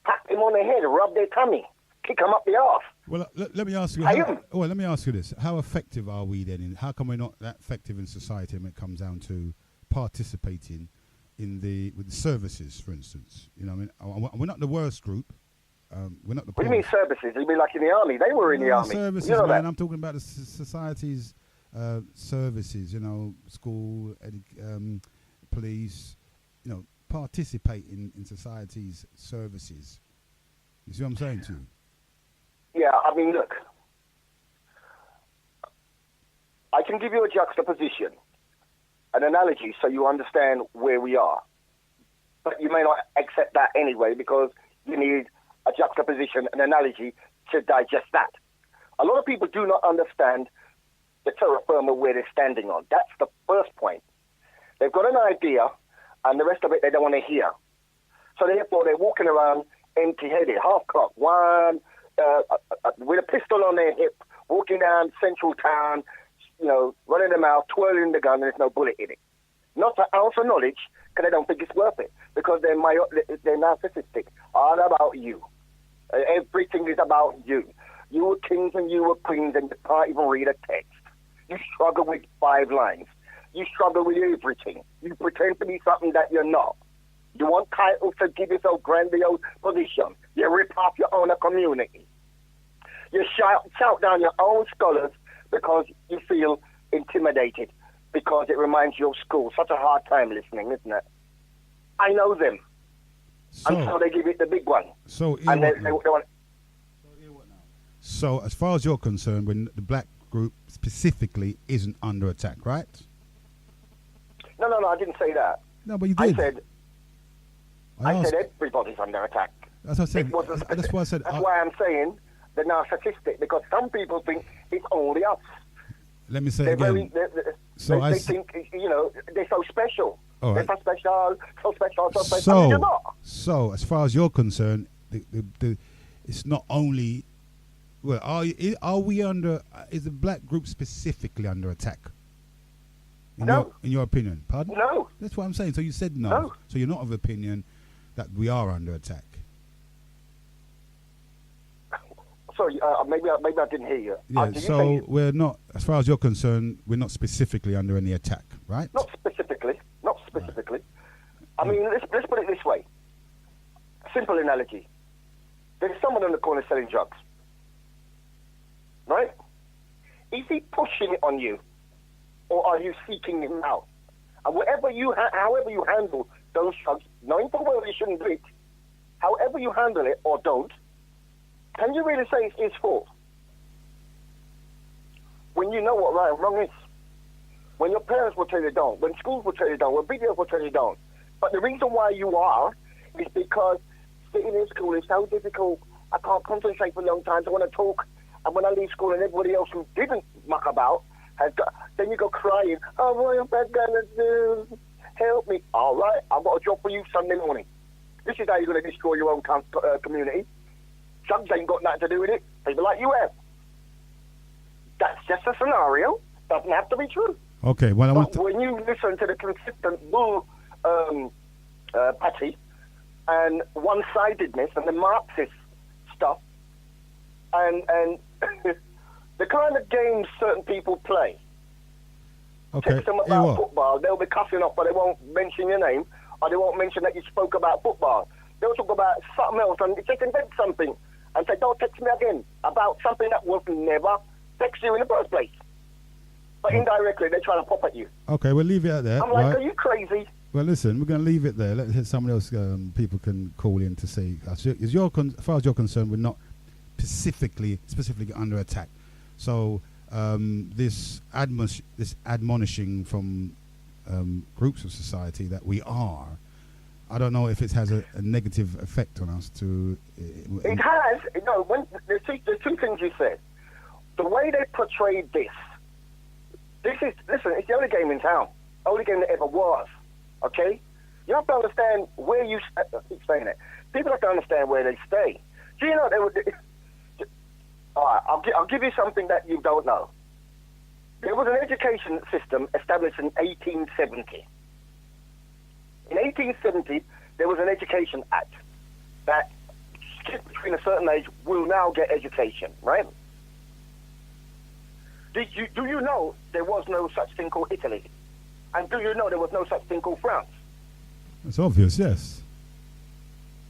Tap them on the head, rub their tummy, kick them up the arse.
Well, let me ask you. Let me ask you this: how effective are we then? How come we're not that effective in society when it comes down to participating with the services, for instance? You know, I mean, we're not the worst group. We're not the.
What do you mean services? You mean like in the army? They were in the army.
Services,
you know
man.
That?
I'm talking about the society's services. You know, school, police. You know, participate in society's services. You see what I'm saying to you?
Yeah, I mean, look. I can give you a juxtaposition, an analogy, so you understand where we are. But you may not accept that anyway, because you need a juxtaposition, an analogy, to digest that. A lot of people do not understand the terra firma where they're standing on. That's the first point. They've got an idea, and the rest of it they don't want to hear. So therefore, they're walking around empty-headed, half-cocked, with a pistol on their hip, walking down Central Town, running their mouth, twirling the gun, and there's no bullet in it. Not an ounce of knowledge, because they don't think it's worth it, because they're narcissistic. All about you. Everything is about you. You were kings and you were queens, and you can't even read a text. You struggle with 5 lines. You struggle with everything. You pretend to be something that you're not. You want titles to give yourself grandiose position. You rip off your own community. You shout down your own scholars because you feel intimidated, because it reminds you of school. Such a hard time listening, isn't it? I know them. And so they give it the big one.
So as far as you're concerned, when the black group specifically isn't under attack, right?
No, I didn't say that.
No, but you did.
I said everybody's under attack.
That's what I said. That's why I said.
That's why I'm saying the narcissistic, because some people think it's only us.
Let me say
They're
again.
they think, you know, they're so special.
All right.
They're so special, so special, so special. I mean, you're not.
So, as far as you're concerned, it's not only. Well, are we under? Is the black group specifically under attack?
No.
In your opinion, pardon?
No.
That's what I'm saying. So you said no.
No.
So you're not of opinion that we are under attack.
Sorry, maybe I didn't hear you.
Yeah. So we're not, as far as you're concerned, we're not specifically under any attack, right?
Not specifically. Not specifically. Right. I mean, let's put it this way. Simple analogy. There's someone on the corner selling drugs, right? Is he pushing it on you, or are you seeking him out? And however you handle those drugs, knowing full well you shouldn't do it, however you handle it or don't, can you really say it's his fault? When you know what right and wrong is. When your parents will tell you don't. When schools will tell you don't. When videos will tell you don't. But the reason why you are is because sitting in school is so difficult. I can't concentrate for a long time. So I want to talk. And when I leave school and everybody else who didn't muck about has got, then you go crying. Oh, what am I going to do? Help me. All right, I've got a job for you Sunday morning. This is how you're going to destroy your own community. Drugs ain't got nothing to do with it. People like you have. That's just a scenario. Doesn't have to be true.
Okay. Well,
when you listen to the consistent bull patty and one-sidedness and the Marxist stuff and the kind of games certain people play.
Okay.
Text them about football. They'll be cussing off, but they won't mention your name, or they won't mention that you spoke about football. They'll talk about something else and just invent something and say, don't text me again about something that was never text you in the first place. But indirectly, they're trying to pop at you.
Okay, we'll leave it at that.
I'm like,
right?
Are you crazy?
Well, listen, we're going to leave it there. Let someone else, people can call in to say, as far as you're concerned, we're not specifically under attack. So this admonishing from groups of society that we are, I don't know if it has a negative effect on us.
It has. No, there's two things you said. The way they portrayed this is, listen, it's the only game in town. Only game that ever was. Okay? You have to understand where you, I keep saying it. People have to understand where they stay. Do you know, all right, I'll give you something that you don't know. There was an education system established in 1870. In 1870, there was an Education Act that kids between a certain age will now get education, right? Do you know there was no such thing called Italy? And do you know there was no such thing called France?
It's obvious, yes.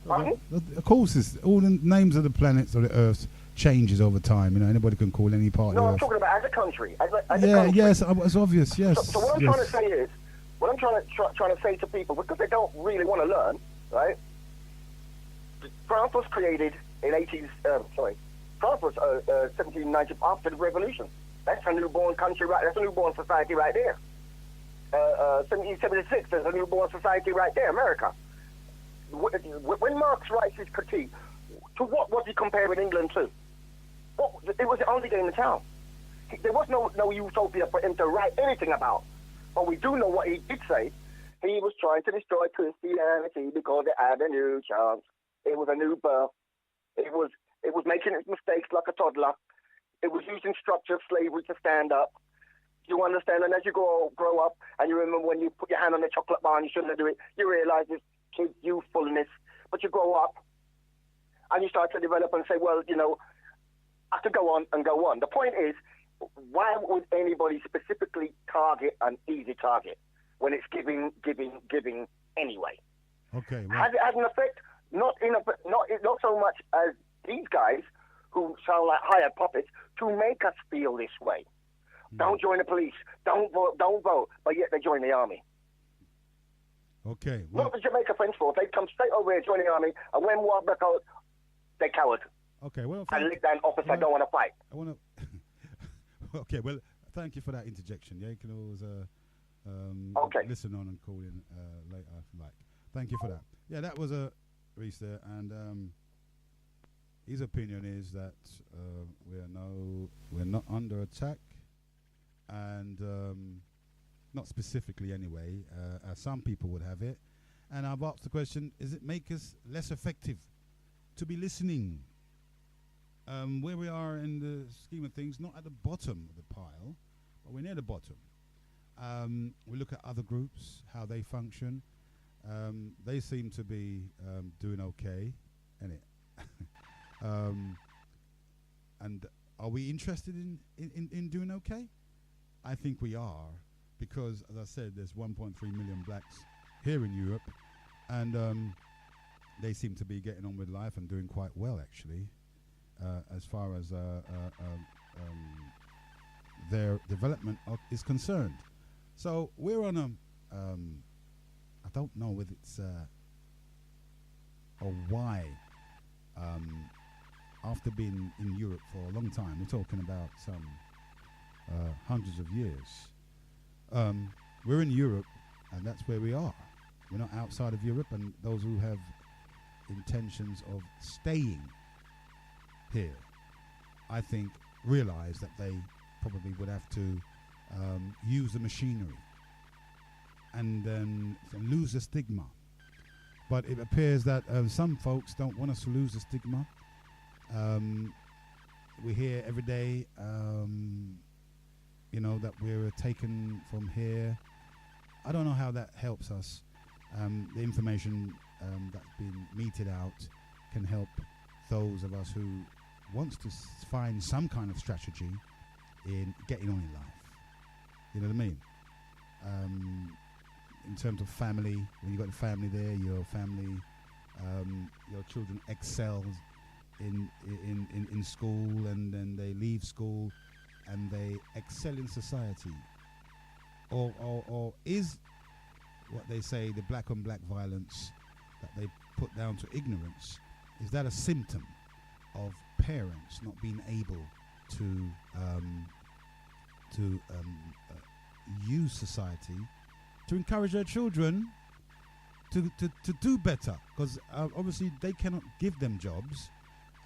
Pardon?
Of course, it's all the names of the planets or the Earth changes over time. You know, anybody can call any part of the Earth.
No, I'm talking about as a country. As a
yeah,
country.
yes, it's obvious, yes.
So what I'm trying to say is, what I'm trying to say to people, because they don't really want to learn, right? France was created in France was 1790 after the revolution. That's a newborn country, right? That's a newborn society right there. 1776, there's a newborn society right there, America. When Marx writes his critique, to what was he comparing England to? It was the only game in town. There was no utopia for him to write anything about. But we do know what he did say. He was trying to destroy Christianity because it had a new chance. It was a new birth. It was making its mistakes like a toddler. It was using structured slavery to stand up. You understand? And as you grow up, and you remember when you put your hand on the chocolate bar and you shouldn't do it, you realize this kid's youthfulness. But you grow up, and you start to develop and say, well, you know, I could go on and go on. The point is, why would anybody specifically target an easy target when it's giving anyway?
Okay.
Well, has it had an effect? Not so much as these guys who sound like hired puppets to make us feel this way. Don't join the police. Don't vote. But yet they join the army.
Okay. Well,
not the Jamaica French Force. They come straight over here, join the army, and when war broke out, they cowered.
Okay. Well,
and licked down officer don't want to fight.
I want to. Okay. Well, thank you for that interjection. Yeah, you can always listen on and call in later if you like. Thank you for that. Yeah, that was a Reese there, and his opinion is that we're not under attack, and not specifically anyway, as some people would have it. And I've asked the question: Does it make us less effective to be listening? Where we are in the scheme of things, not at the bottom of the pile, but we're near the bottom. We look at other groups, how they function. They seem to be doing okay, innit? And are we interested in doing okay? I think we are, because, as I said, there's 1.3 million blacks here in Europe, and they seem to be getting on with life and doing quite well, actually, as far as their development is concerned. So we're on a, I don't know whether it's or why, after being in Europe for a long time, we're talking about some hundreds of years, we're in Europe, and that's where we are. We're not outside of Europe, and those who have intentions of staying here, I think, realize that they probably would have to use the machinery and then lose the stigma. But it appears that some folks don't want us to lose the stigma. We hear every day, that we're taken from here. I don't know how that helps us. The information that's been meted out can help those of us who wants to find some kind of strategy in getting on in life. You know what I mean? In terms of family, when you got the family there, your family, your children excel in school, and then they leave school and they excel in society. Or is what they say, the black on black violence that they put down to ignorance, is that a symptom of parents not being able to use society to encourage their children to do better? Because obviously they cannot give them jobs,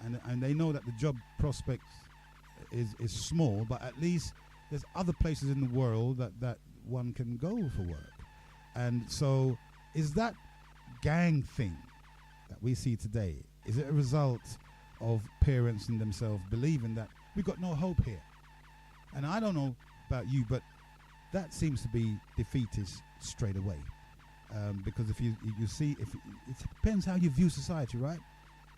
and they know that the job prospect is small, but at least there's other places in the world that one can go for work. And so is that gang thing that we see today, is it a result of parents in themselves believing that we've got no hope here? And I don't know about you, but that seems to be defeatist straight away. Because if you see, it depends how you view society, right?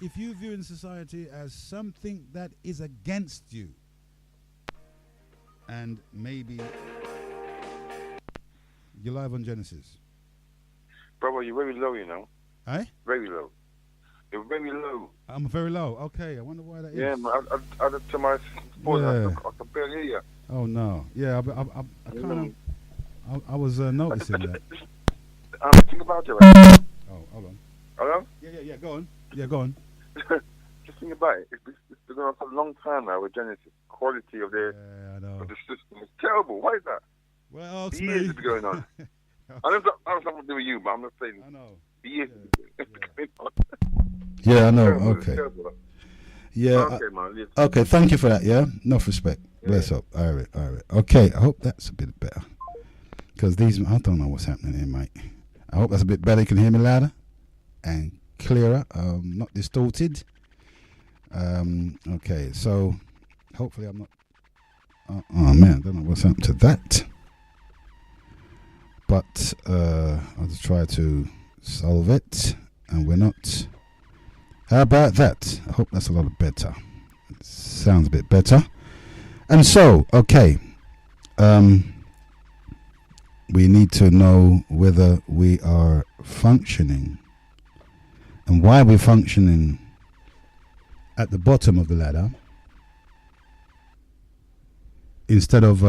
If you view in society as something that is against you, and maybe you're live on Genesis.
Brother, you're very low, you know.
Eh?
Very low. You're very low.
I'm very low. Okay, I wonder why that is.
Yeah, man. I to my phone,
Yeah.
I can barely hear you.
Oh no. Yeah, I kind of. I was noticing that.
Think about it, right?
Oh, hold on.
Hello?
Yeah. Go on. Yeah, go on.
Just think about it. It's been going on for a long time now with Genesis. Quality of
Yeah, I know.
the system is terrible. Why is that?
Well, it's
Years
me.
it's been going on. I don't have something to do with you, but I'm not saying.
I know.
Years
Yeah.
going on.
Yeah, I know.
Terrible,
Okay.
terrible.
Yeah.
Okay, man. Listen.
Okay. Thank you for that. Yeah. Enough respect.
Yeah.
Bless up. All right. Okay. I hope that's a bit better. Because I don't know what's happening here, mate. I hope that's a bit better. You can hear me louder and clearer. Not distorted. Okay. So hopefully I'm not. Oh man, I don't know what's happened to that. But I'll just try to solve it, and we're not. How about that? I hope that's a lot better. It sounds a bit better. And so, okay, we need to know whether we are functioning and why we're functioning at the bottom of the ladder instead of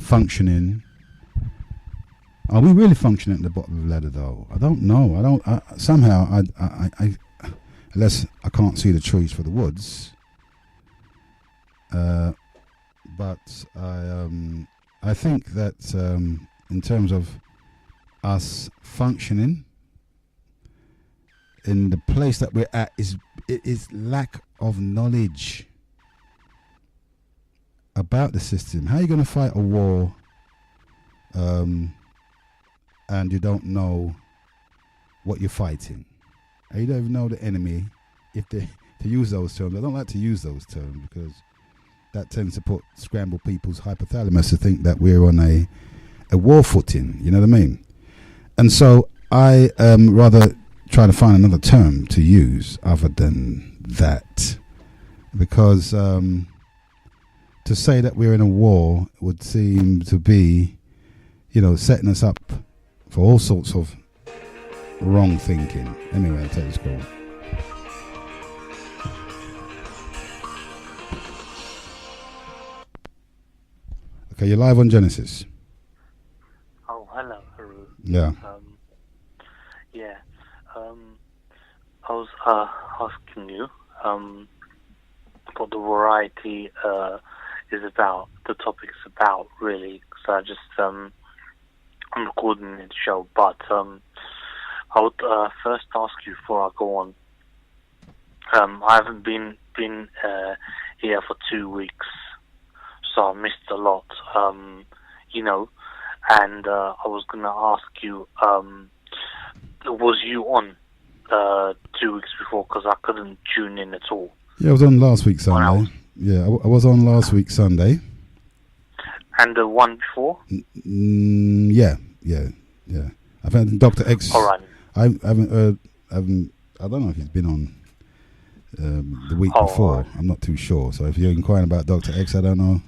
functioning. Are we really functioning at the bottom of the ladder, though? I don't know. Somehow, I unless I can't see the trees for the woods. But I think that in terms of us functioning in the place that we're at is lack of knowledge about the system. How are you going to fight a war and you don't know what you're fighting? You don't even know the enemy. If they to use those terms, I don't like to use those terms because that tends to scramble people's hypothalamus to think that we're on a war footing. You know what I mean? And so I rather try to find another term to use other than that, because to say that we're in a war would seem to be, setting us up for all sorts of wrong thinking. Anyway, I'll take this call. Okay, you're live on Genesis.
Oh, hello, Heru.
Yeah.
I was asking you what the variety is about, the topic's about, really. So I just I'm recording the show, but I would first ask you before I go on. I haven't been here for 2 weeks, so I missed a lot, and I was going to ask you, was you on 2 weeks before, because I couldn't tune in at all.
Yeah, I was on last week Sunday. Yeah, I was on last week Sunday.
And the one before?
Yeah. I've had Dr. X.
All right.
I haven't heard. I don't know if he's been on the week before.
Right.
I'm not too sure. So if you're inquiring about Dr. X, I don't know.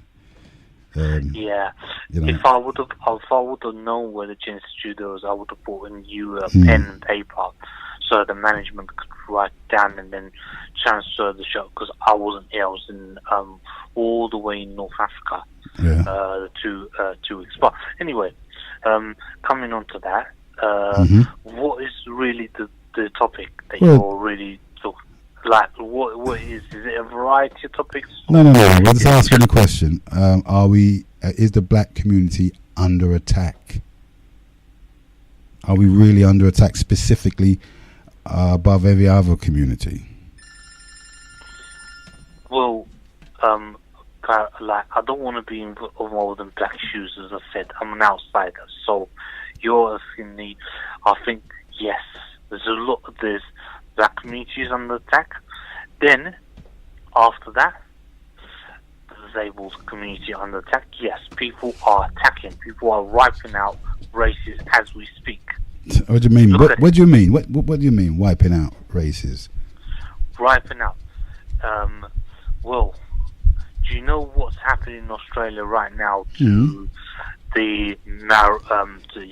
Yeah. If I would have known where the Gen Studios, I would have brought in you a pen and paper, so the management could write down and then transfer the show. Because I wasn't here. I was in all the way in North Africa.
Yeah.
The 2 weeks. But anyway, coming on to that, what is really the topic that you're really talking? Like, what is it a variety of topics?
No. Let's ask you the question. Is the black community under attack? Are we really under attack specifically above every other community?
Well, I don't want to be involved in black shoes, as I said. I'm an outsider. So you're asking me, I think, yes, there's black communities under attack. Then, after that, the disabled community under attack. Yes, people are attacking. People are wiping out races as we speak.
What do you mean? What do you mean? What do you mean, wiping out races?
Wiping out. Well, do you know what's happening in Australia right now to the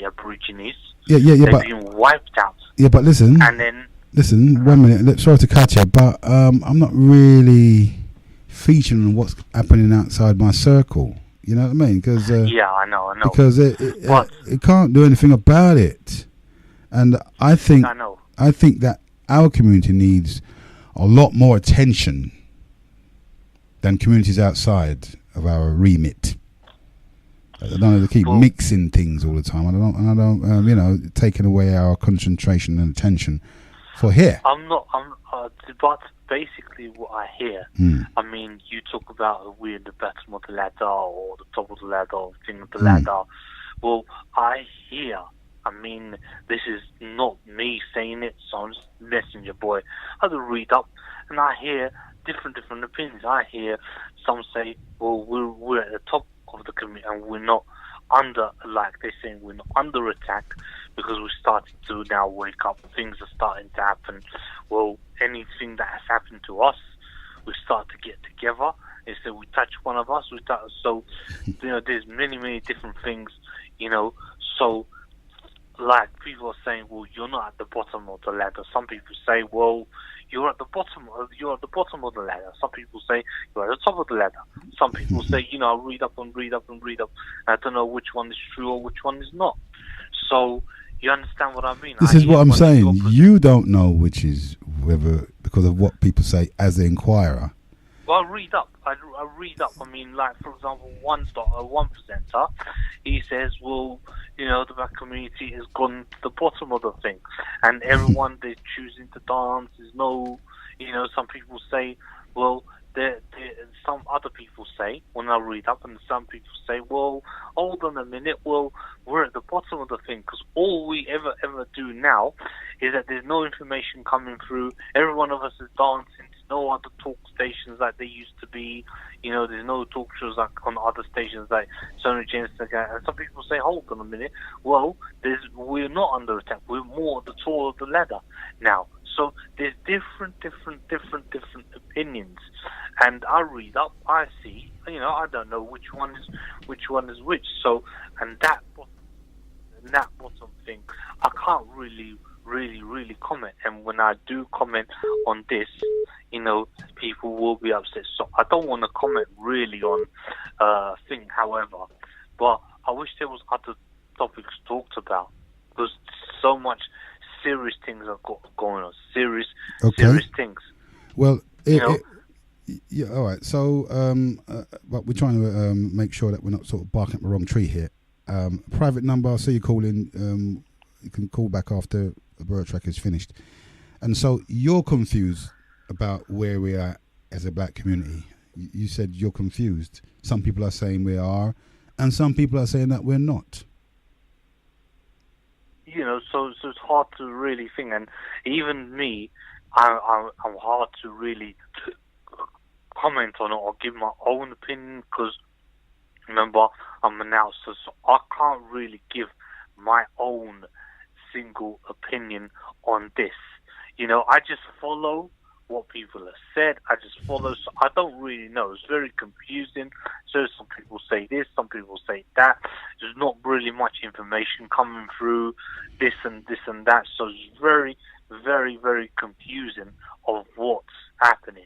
Aborigines?
Yeah.
They've
But
been wiped out.
Yeah, but listen.
And then.
Listen, 1 minute. Sorry to cut you, but I'm not really featuring on what's happening outside my circle. You know what I mean? Because
yeah, I know.
Because it can't do anything about it, and I think that our community needs a lot more attention than communities outside of our remit. I don't know, they keep mixing things all the time. I don't, taking away our concentration and attention for here.
But basically what I hear, I mean, you talk about we're the bottom of the ladder or the top of the ladder or thing of the ladder. Well, I hear, I mean, this is not me saying it, so I'm just messenger boy. I have to read up and I hear different opinions. I hear some say, well, we're at the top of the community and we're not under, like they're saying, we're not under attack because we're starting to now wake up. Things are starting to happen. Well, anything that has happened to us, we start to get together. Instead, we touch one of us. So, there's many different things, So, like people are saying, well, you're not at the bottom of the ladder. Some people say, well, you're at the bottom of the ladder. Some people say you're at the top of the ladder. Some people say, I read up. I don't know which one is true or which one is not. So you understand what I mean?
This is what I'm saying. You don't know which is whether because of what people say as the inquirer.
Well, I read up. I mean, like, for example, one presenter, he says, well, the black community has gone to the bottom of the thing. And everyone, they're choosing to dance. There's no, some people say well, some other people say, when I read up, and some people say, well, hold on a minute, well, we're at the bottom of the thing, because all we ever do now is that there's no information coming through. Every one of us is dancing. There's no other talk stations like there used to be. There's no talk shows like on other stations like Sony Genesis. And some people say, hold on a minute, well, we're not under attack. We're more at the top of the ladder now. So there's different opinions, and I read up, I see, I don't know which one is which. So, and that bottom thing, I can't really comment. And when I do comment on this, people will be upset. So I don't want to comment really on thing. However, but I wish there was other topics talked about, because so much serious things are going on. Serious things.
Well, yeah, all right. So, but we're trying to make sure that we're not sort of barking up the wrong tree here. Private number. I'll see you call in. You can call back after the bird track is finished. And so you're confused about where we are as a black community. You said you're confused. Some people are saying we are, and some people are saying that we're not.
So it's hard to really think, and even me, I'm hard to really comment on it or give my own opinion, because remember, I'm an outsider, so I can't really give my own single opinion on this. I just follow what people have said. I just follow, so I don't really know. It's very confusing. So some people say this, some people say that. There's not really much information coming through, this and that. So it's very, very, very confusing of what's happening.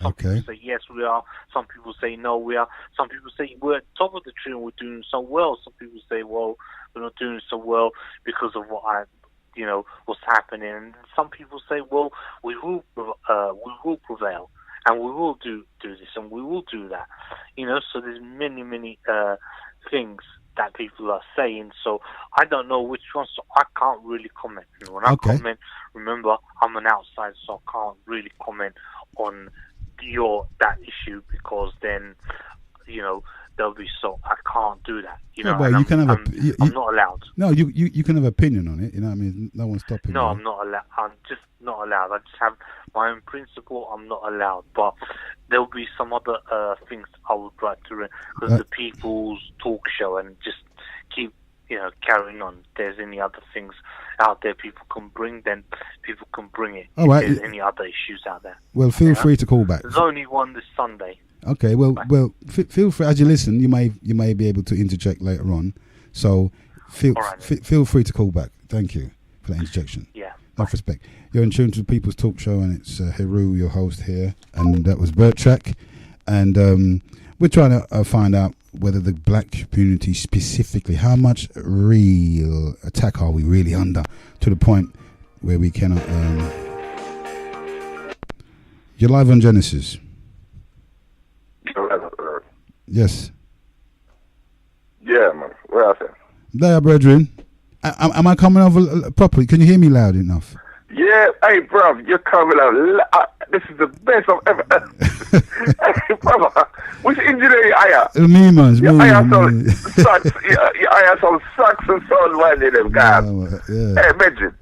Some people say yes, we are. Some people say no, we are. Some people say we're at the top of the tree and we're doing so well. Some people say, well, we're not doing so well because of what's happening. And some people say, well, we will prevail, and we will do this, and we will do that. So there's many things that people are saying. So I don't know which one. So I can't really comment. And when I comment, remember, I'm an outsider, so I can't really comment on that issue, because then they'll be so I can't do that.
Well, you can have
I'm not allowed.
No, you can have opinion on it. You know what I mean? No one's stopping you.
No, I'm not allowed. I'm just not allowed. I just have my own principle. I'm not allowed. But there'll be some other things I would like to run, because the People's Talk Show, and just keep carrying on. If there's any other things out there people can bring, then people can bring it.
All right.
If there's any other issues out there.
Well, feel free to call back.
There's only one this Sunday.
Okay, well, feel free. As you listen, you may be able to interject later on. So feel free to call back. Thank you for that interjection.
Yeah.
Enough respect. You're in tune to the People's Talk Show, and it's Heru, your host here, and that was Bert Track. And we're trying to find out whether the black community specifically, how much real attack are we really under, to the point where we cannot. You're live on Genesis. Yes.
Yeah, man. Where else?
There, brethren. Am I coming over properly? Can you hear me loud enough?
Yeah, hey, bruv, you're coming out. This is the best I've ever heard. Hey, brother, which engineer are you?
Me, man.
Your eye some sucks and sound winding them guys.
Yeah.
Hey, imagine.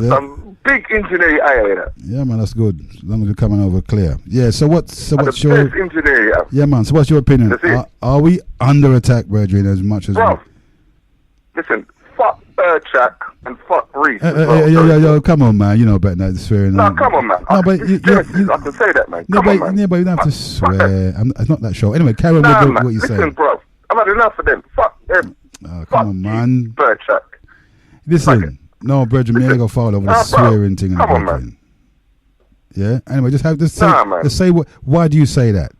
Some big engineer eye.
Yeah, man, that's good. As long as you're coming over clear. Yeah, so what's your...
best engineer.
Yeah, man, so what's your opinion? Are we under attack, brethren, as much as...
Bruv, listen, fuck Track and fuck Reese.
Yo, come on, man. You know better than that. Swearing.
No, come on, man.
No, but
I can say that, man.
Come on, man. Yeah, but you don't have to swear. It's not that show. Anyway, carry on with what you're saying.
Listen, bro. I've had enough of them. Fuck them.
Oh, come on, man.
Track.
Listen, no, brethren, me ain't gonna fall over the swearing thing.
Come on, man.
Yeah. Anyway, just say what. Why do you say that?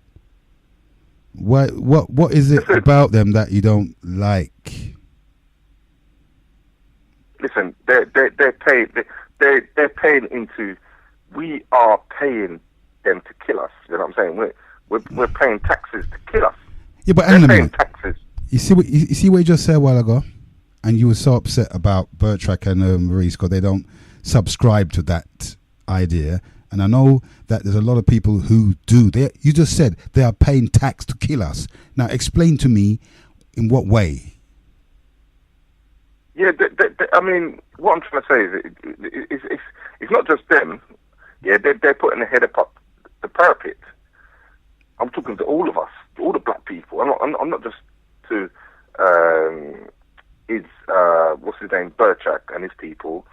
What is it about them that you don't like?
Listen, they're paying into. We are paying them to kill us. You know what I'm saying? We're paying taxes to kill us.
Yeah, but
they're paying taxes.
You see what you just said a while ago, and you were so upset about Bertrack and Maurice because they don't subscribe to that idea, And I know that there's a lot of people who do. You just said they are paying tax to kill us. Now, explain to me in what way.
Yeah, I mean, what I'm trying to say is it's not just them. Yeah, they're putting their head up the parapet. I'm talking to all of us, all the black people. I'm not just to what's his name, Burchak and his people.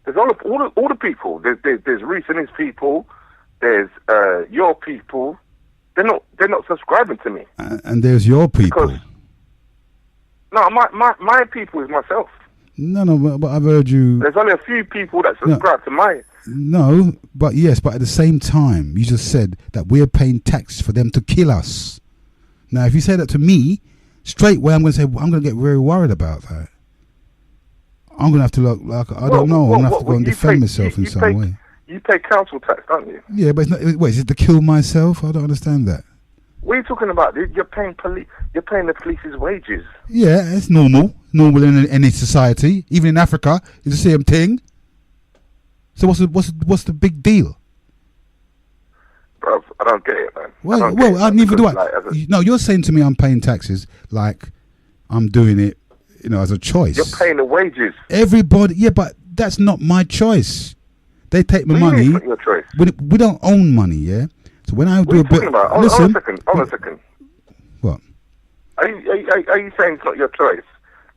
There's all the people. There's Reese and his people. There's your people. They're not subscribing to me.
And there's your people.
Because, no, my people is myself.
No, but I've heard you.
There's only a few people that subscribe to my.
No, but yes, but at the same time, you just said that we're paying tax for them to kill us. Now, if you say that to me, straight away, I'm going to say I'm going to get very worried about that. I'm going to have to look like I don't know. I'm going to have to go and defend myself in some way.
You pay council tax, don't you?
Yeah, but it's not. Wait, is it to kill myself? I don't understand that.
What are you talking about? You're paying You're paying the police's wages.
Yeah, it's normal. Normal in any society, even in Africa, it's the same thing. So what's the big deal?
Bro, I don't get it, man.
Well, neither do I. No, you're saying to me I'm paying taxes like I'm doing it, as a choice.
You're paying the wages.
Everybody, yeah, but that's not my choice. They take my money.
It's not your choice.
We don't own money, yeah. So when I do a bit,
listen. Hold on a second.
What?
Are you saying it's not your choice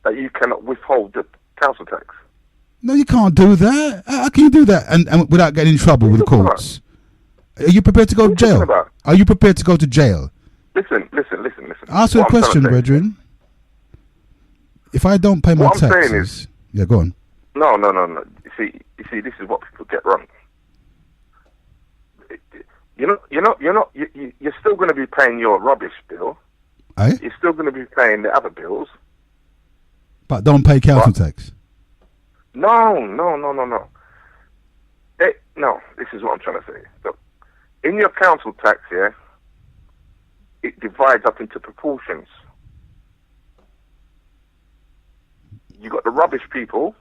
that you cannot withhold the council tax?
No, you can't do that. How can you do that and without getting in trouble with the courts? Are you prepared to go to jail? Are you prepared to go to jail?
Listen.
Ask you a question, brethren. If I don't pay my taxes,
what I'm saying is,
yeah, go on.
No. You see, this is what people get wrong. You're still going to be paying your rubbish bill.
Aye?
You're still going to be paying the other bills.
But don't pay council tax.
No. This is what I'm trying to say. Look, in your council tax, yeah, it divides up into proportions. You got the rubbish people,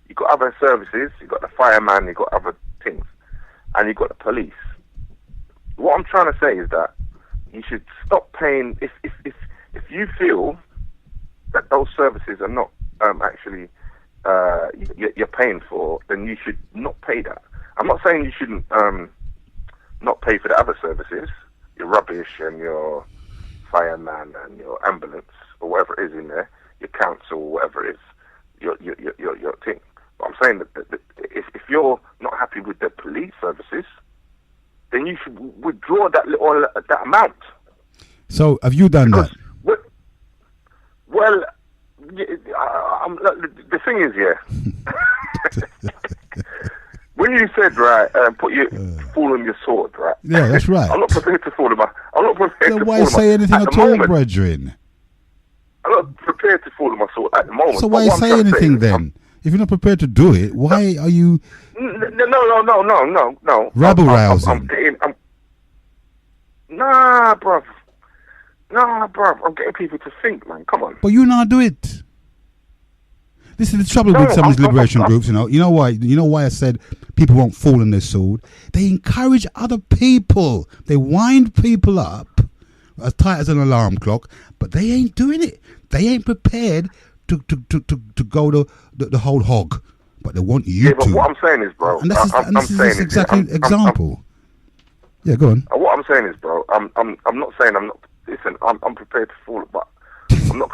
you got other services, you got the fireman, you got other things, and you got the police. What I'm trying to say is that you should stop paying if you feel that those services are not actually you're paying for, then you should not pay that. I'm not saying you shouldn't not pay for the other services, your rubbish and your fireman and your ambulance or whatever it is in there, your council, whatever it is, your thing. But I'm saying that if you're not happy with the police services, then you should withdraw that amount. So
have you done that?
Well, the thing is, yeah. When you said put your fall on your sword, right?
Yeah, that's right.
I'm not prepared to fall on my. I'm not prepared to fall on my.
So why say anything at all, brethren?
I'm not prepared to fall on my sword at the moment.
So why say anything then? If you're not prepared to do it, why are you?
No.
Rabble rousing.
Nah, bruv. I'm getting people to think, man. Come on.
But you not do it. This is the trouble with some of these liberation groups. You know why? You know why I said people won't fall on their sword? They encourage other people. They wind people up as tight as an alarm clock, but they ain't doing it. They ain't prepared to go the whole hog, but they want you to.
But what I'm saying is, bro,
and this is exactly an example. Yeah, go on.
What I'm saying is, bro, I'm not saying I'm not. Listen, I'm prepared to fall, but I'm not.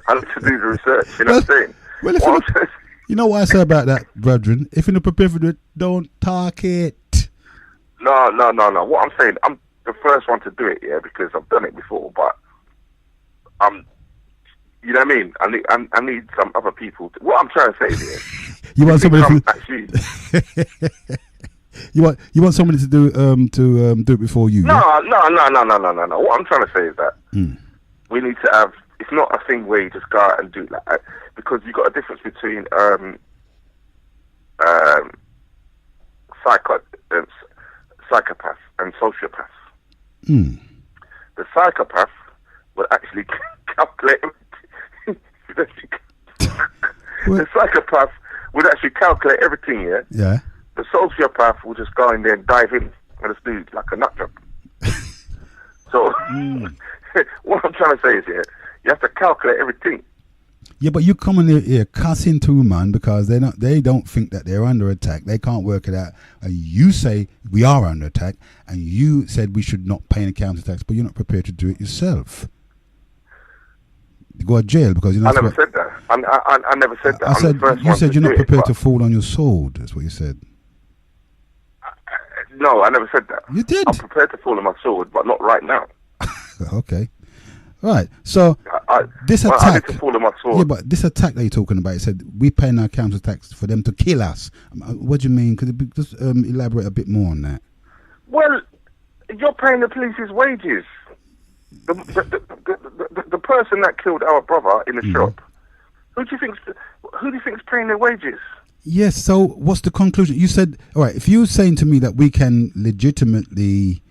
I need to do the research. You know what I'm saying?
Well, you know what I say about that, brethren? If you're not prepared for it, don't talk it.
No. What I'm saying, I'm the first one to do it, yeah, because I've done it before, but you know what I mean? I need some other people. What I'm trying to say is,
you want somebody to
actually.
You want somebody to do it before you?
No. What I'm trying to say is that we need to have. It's not a thing where you just go out and do that, because you've got a difference between psychopath and sociopath. The psychopath will actually calculate. The psychopath would actually calculate everything. Yeah.
Yeah.
The the sociopath will just go in there and dive in and just do like a nut job. So what I'm trying to say is here, you have to calculate everything.
Yeah, but you come in here cussing too, man, because they don't think that they're under attack. They can't work it out. And you say we are under attack, and you said we should not pay any council tax, but you're not prepared to do it yourself. You go to jail because you're not.
I never said that. I never said that.
I said you said you're not prepared to fall on your sword. That's what you said.
No, I never said that.
You did.
I'm prepared to fall on my sword, but not right now.
Okay. Right. So this attack.
I need to fall on my sword.
Yeah, but this attack that you're talking about, it said we paying our council tax for them to kill us. What do you mean? Could you just elaborate a bit more on that?
Well, you're paying the police's wages. The person that killed our brother in the shop. Who do you think's paying their wages?
Yes. So what's the conclusion? You said, all right. If you're saying to me that we can legitimately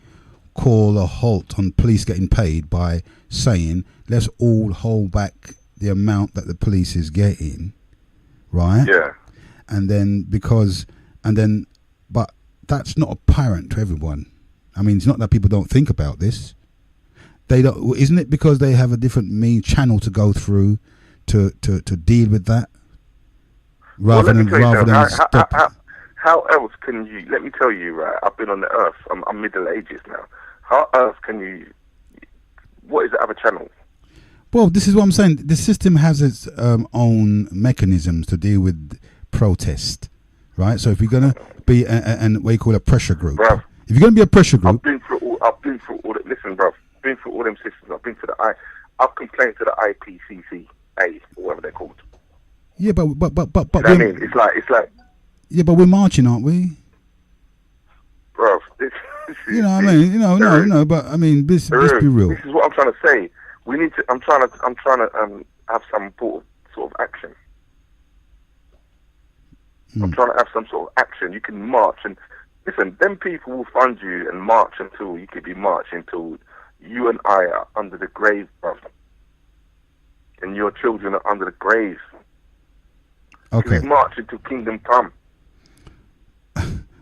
call a halt on police getting paid by saying let's all hold back the amount that the police is getting, right?
Yeah.
But that's not apparent to everyone. I mean, it's not that people don't think about this. They don't. Isn't it because they have a different channel to go through to deal with that, rather than stop?
How else can you? Let me tell you, right? I've been on the earth. I'm Middle Ages now. How else can you? What is the other channel?
Well, this is what I'm saying. The system has its own mechanisms to deal with protest, right? So if you're gonna be and what you call a pressure group,
bruv,
if you're gonna be a pressure group,
I've been through all. Listen, bruv, been through all them systems. I've complained to the IPCCA or whatever they're called.
Yeah, but
you know what I mean, it's like.
Yeah, but we're marching, aren't we?
Bruv,
you know what I mean? No, but I mean, let's be real.
This is what I'm trying to say. We need to. I'm trying to have some sort of action. I'm trying to have some sort of action. You can march and listen. Them people will fund you and march until you could be marching until you and I are under the grave, bruv, and your children are under the grave.
Okay.
We march into kingdom come.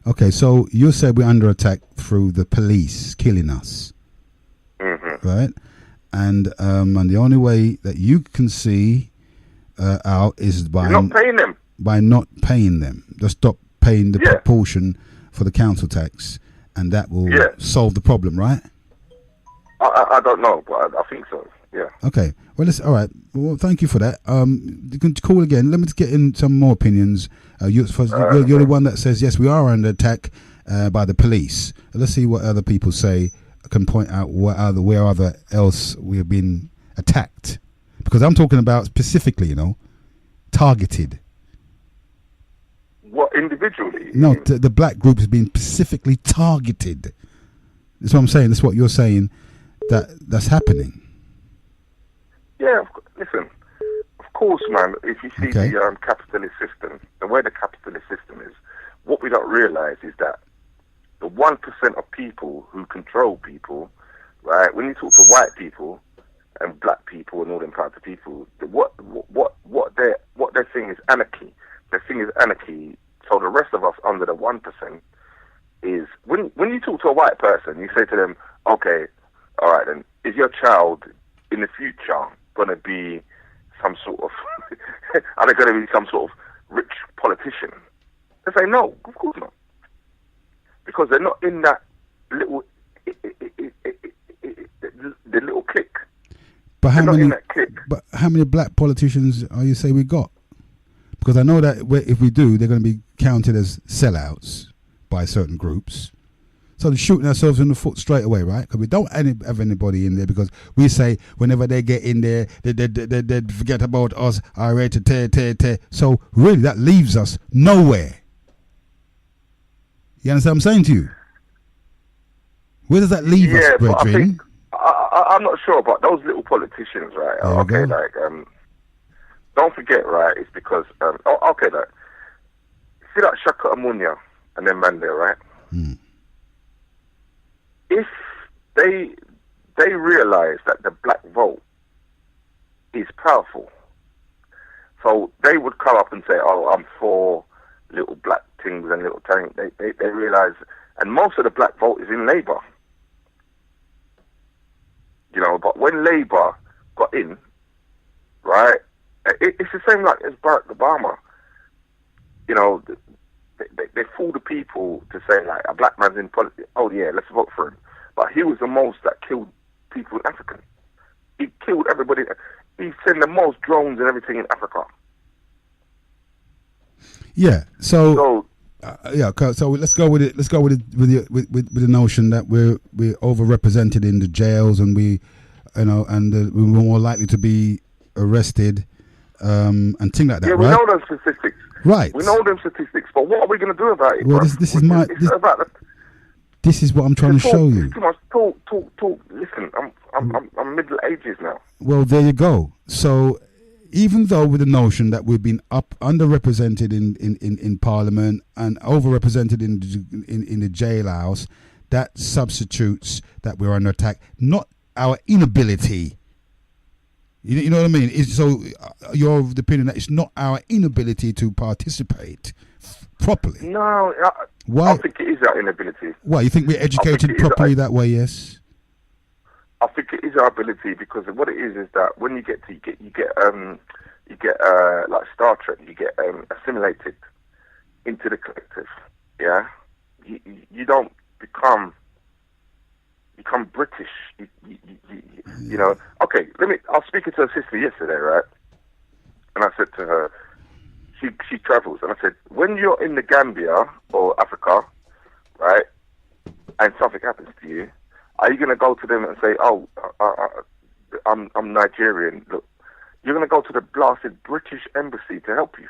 Okay, so you said we're under attack through the police killing us, right? And the only way that you can see out is by
not paying them.
By not paying them. Just stop paying the proportion for the council tax, and that will solve the problem, right?
I don't know, but I think so. Yeah.
Okay. Well, all right. Well, thank you for that. You can call again. Let me just get in some more opinions. You're the one that says yes, we are under attack by the police. Let's see what other people say. I can point out where else we have been attacked, because I'm talking about specifically, targeted.
What, individually?
No, the black group has been specifically targeted. That's what I'm saying. That's what you're saying. That's happening.
Yeah, listen, of course, man, if you see the capitalist system, the way the capitalist system is, what we don't realize is that the 1% of people who control people, right, when you talk to white people and black people and all them kinds of people, what their thing is anarchy. Their thing is anarchy, so the rest of us under the 1% is, when you talk to a white person, you say to them, okay, all right then, is your child in the future going to be some sort of, are they going to be some sort of rich politician? They say no, of course not. Because they're not in that little, the little clique.
But how many black politicians are you say we got? Because I know that if we do, they're going to be counted as sellouts by certain groups. So they're shooting ourselves in the foot straight away, right? Because we don't have anybody in there, because we say whenever they get in there, they forget about us. All right, te. So really, that leaves us nowhere. You understand what I'm saying to you? Where does that leave us, brethren?
I'm not sure about those little politicians, right? Okay, like, don't forget, right? It's because, okay, like, see that Shaka Amunya and then man there, right? If they realize that the black vote is powerful, so they would come up and say, "Oh, I'm for little black things and little things, they realise, and most of the black vote is in Labour. You know, but when Labour got in, right, it's the same like as Barack Obama. You know, they fool the people to say, like, a black man's in politics. Oh, yeah, let's vote for him. But he was the most that killed people in Africa. He killed everybody. He sent the most drones and everything in Africa.
Yeah. So let's go with it. Let's go with the notion that we're overrepresented in the jails, and we're more likely to be arrested, and things like that.
Yeah, we know those statistics.
Right.
We know them statistics, but what are we going to do about it?
Well, this is what I'm trying to show you.
Too much talk. Listen, I'm middle ages now.
Well, there you go. So, even though with the notion that we've been underrepresented in Parliament and overrepresented in the jailhouse, that substitutes that we're under attack, not our inability. You know what I mean? You're of the opinion that it's not our inability to participate properly.
No,
why?
I think it is our inability.
Why? You think we're educated properly that way? Yes.
I think it is our ability, because what it is that when you get like Star Trek, you get assimilated into the collective. Yeah, you don't become British. You know. Okay, I was speaking to her sister yesterday, right? And I said to her, she travels, and I said, when you're in the Gambia or Africa, right, and something happens to you, are you going to go to them and say, oh, I'm Nigerian? Look, you're going to go to the blasted British embassy to help you.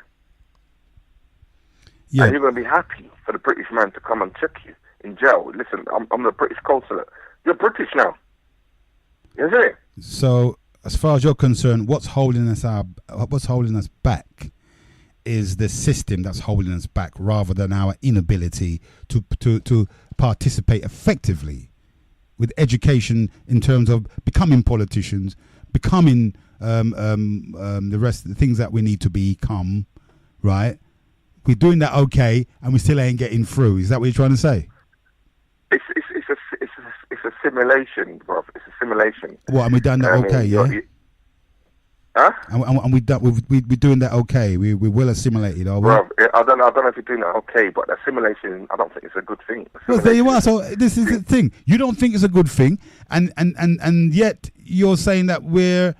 Yeah. And you're going to be happy for the British man to come and check you in jail. Listen, I'm the British consulate. You're British now. You see it?
So, as far as you're concerned, what's holding us back is the system that's holding us back, rather than our inability to participate effectively with education in terms of becoming politicians, becoming the rest of the things that we need to become, right? We're doing that okay, and we still ain't getting through. Is that what you're trying to say?
It's a simulation, bro. It's a simulation.
What, and we done that okay, yeah?
Huh?
And we're doing that okay. We're well assimilated, are we?
Bro, I don't know if you're doing that okay, but assimilation, I don't think it's a good thing.
Well, there you are. So this is the thing. You don't think it's a good thing, and yet you're saying that we're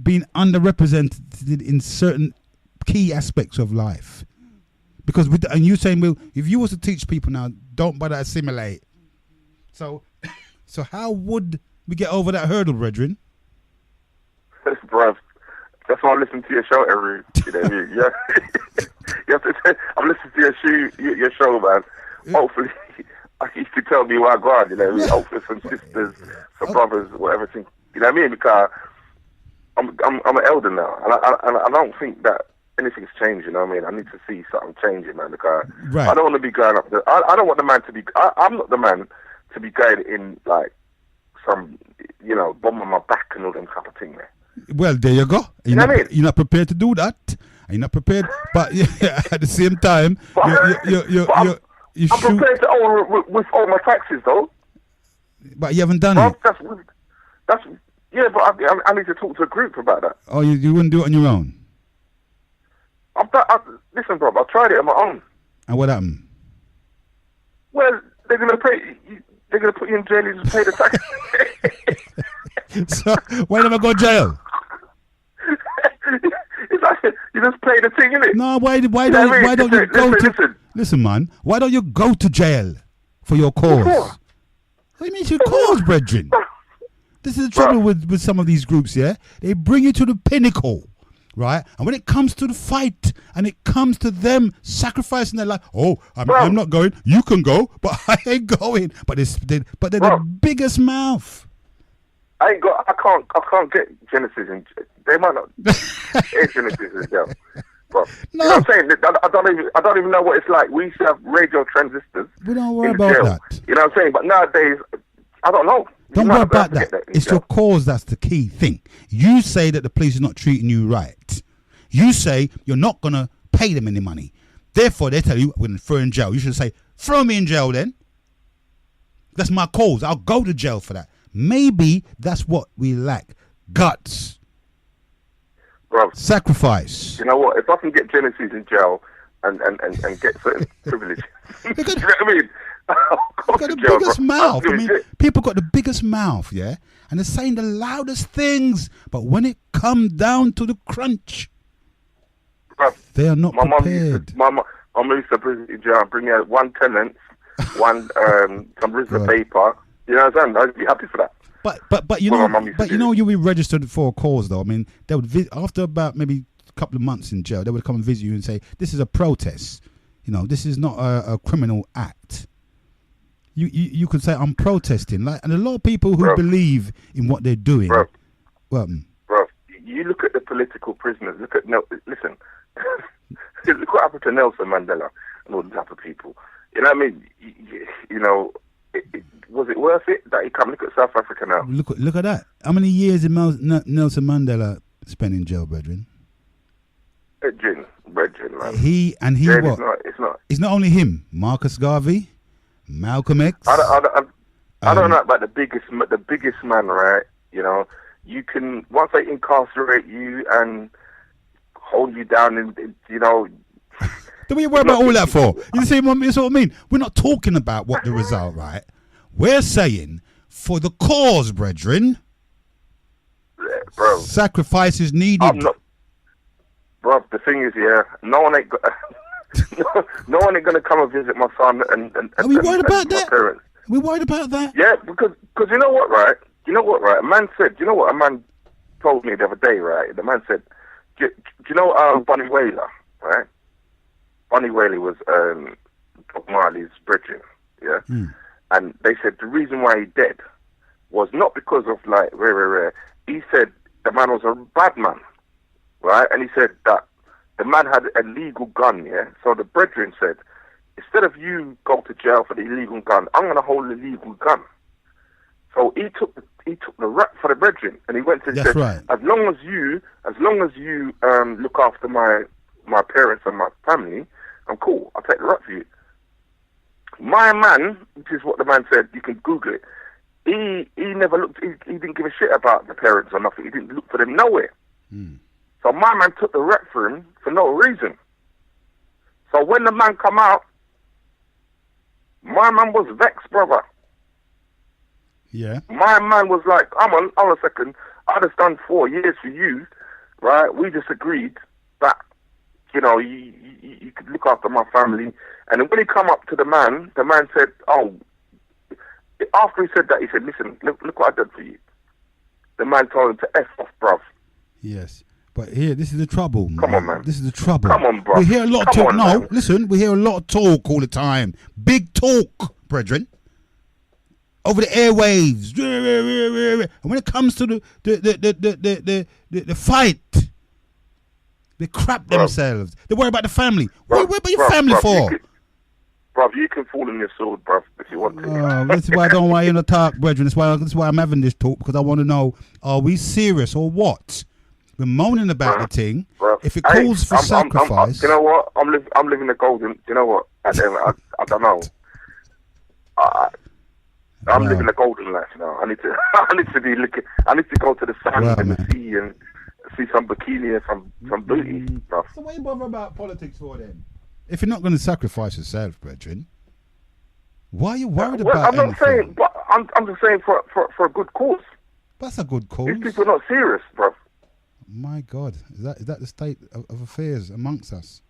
being underrepresented in certain key aspects of life. Because and you're saying, well, if you was to teach people now, don't bother assimilate. So how would we get over that hurdle, brethren?
Bruv, that's why I'm listening to your show every. You know what I mean? Yeah. You have to say, I'm listening to your show, man. Hopefully, you can tell me why I go on. You know what I mean? Hopefully, some sisters, some brothers, whatever thing. You know what I mean? Because I'm an elder now, and I don't think that anything's changed. You know what I mean? I need to see something changing, man. Because I don't want to be going up. I don't want the man to be. I'm not the man to be going in like some, bomb on my back and all them type of thing, man.
Well, there you go. You're not prepared to do that. You're not prepared, but at the same time, I'm
prepared to own with all my taxes, though.
But you haven't done it.
But I need to talk to a group about that.
Oh, you wouldn't do it on your own?
Listen, bro, I tried it on my own.
And what happened?
Well, they're gonna put you in jail. You just pay the tax.
So why never go to jail?
It's like you just play the thing, innit?
No, why don't you go to? Listen, man, why don't you go to jail for your cause? What do you mean your cause, brethren? This is the trouble with some of these groups, yeah? They bring you to the pinnacle, right? And when it comes to the fight, and it comes to them sacrificing their life, I'm not going. You can go, but I ain't going. But they're the biggest mouth.
I can't get Genesis in. They might not get Genesis in jail. Bro. No. You know what I'm saying? I don't even know what it's like. We used to have radio transistors.
We don't worry about that.
You know what I'm saying? But nowadays, I don't know.
Don't worry about that. It's your cause that's the key thing. You say that the police is not treating you right. You say you're not going to pay them any money. Therefore, they tell you, we're going to throw in jail. You should say, throw me in jail then. That's my cause. I'll go to jail for that. Maybe that's what we lack. Guts.
Bro,
sacrifice.
You know what? If I can get Genesis in jail and get certain privileges, you know what I mean?
Got the biggest mouth. I mean, people got the biggest mouth, yeah? And they're saying the loudest things. But when it comes down to the crunch, they are not prepared.
My mum used to bring out one tenant, some RISA paper. You know what I'm saying? I'd be happy for that.
But you know you'll be registered for a cause though. I mean, they would after about maybe a couple of months in jail, they would come and visit you and say, "This is a protest. You know, this is not a criminal act." You could say, "I'm protesting," and a lot of people who believe in what they're doing.
Bro, you look at the political prisoners. Listen. Look what happened to Nelson Mandela and all these type of people. You know what I mean? You know, was it worth it that he come? Look at South Africa now.
Look at that. How many years did Nelson Mandela spend in jail, brethren?
Brethren, man.
It's not only him. Marcus Garvey, Malcolm X.
I don't know about the biggest man, right? You know, you can once they incarcerate you and hold you down, and you know.
Don't we worry about all that for? You see what I mean? We're not talking about what the result, right? We're saying for the cause, brethren.
Yeah, bro.
Sacrifice is needed.
Bro, the thing is, no one ain't gonna come and visit my son and
Are we worried about that?
Parents.
Are we worried about that?
Yeah, because you know what, right? A man said, you know what a man told me the other day, right? The man said, do you know Bunny Wailer, right? Bunny Whaley was Bob Marley's brethren, yeah? And they said the reason why he dead was not because of, like, rare. He said the man was a bad man, right? And he said that the man had a legal gun, yeah? So the brethren said, instead of you go to jail for the illegal gun, I'm going to hold the legal gun. So he took the rap for the brethren, and he went to said,
right.
as long as you look after my parents and my family, I'm cool. I'll take the rap for you. My man, which is what the man said, you can Google it. He never looked. He didn't give a shit about the parents or nothing. He didn't look for them nowhere. So my man took the rap for him for no reason. So when the man come out, my man was vexed, brother.
Yeah.
My man was like, hold on a second. I just done 4 years for you, right? We just agreed that, you know, you could look after my family. And then when he come up to the man said, after he said that, he said, listen, look what I did for you. The man told him to F off, bruv.
Yes. But here, this is the trouble.
Come on, man.
This is the trouble.
Come on, bro.
We hear a lot of talk.
Man.
Listen, we hear a lot of talk all the time. Big talk, brethren. Over the airwaves. And when it comes to the fight, they crap themselves. They worry about the family. What about your family for?
Bruv, you can fall in your sword, bruv, if you want to.
This is why I don't want you to talk, brethren. This is why I'm having this talk, because I want to know, are we serious or what? We're moaning about the thing. Bruv, if it calls for sacrifice...
you know what? I'm living the golden... You know what? I don't know. I'm living the golden life now. I need to be looking... I need to go to the sun and the sea and see some bikini and some booty, bruv.
So what you bother about politics for then? If you're not going to sacrifice yourself, brethren, why are you worried about
I'm not
anything?
saying... But I'm just saying for a good cause.
That's a good cause.
These people are not serious, bruv.
My God, is that the state of affairs amongst us?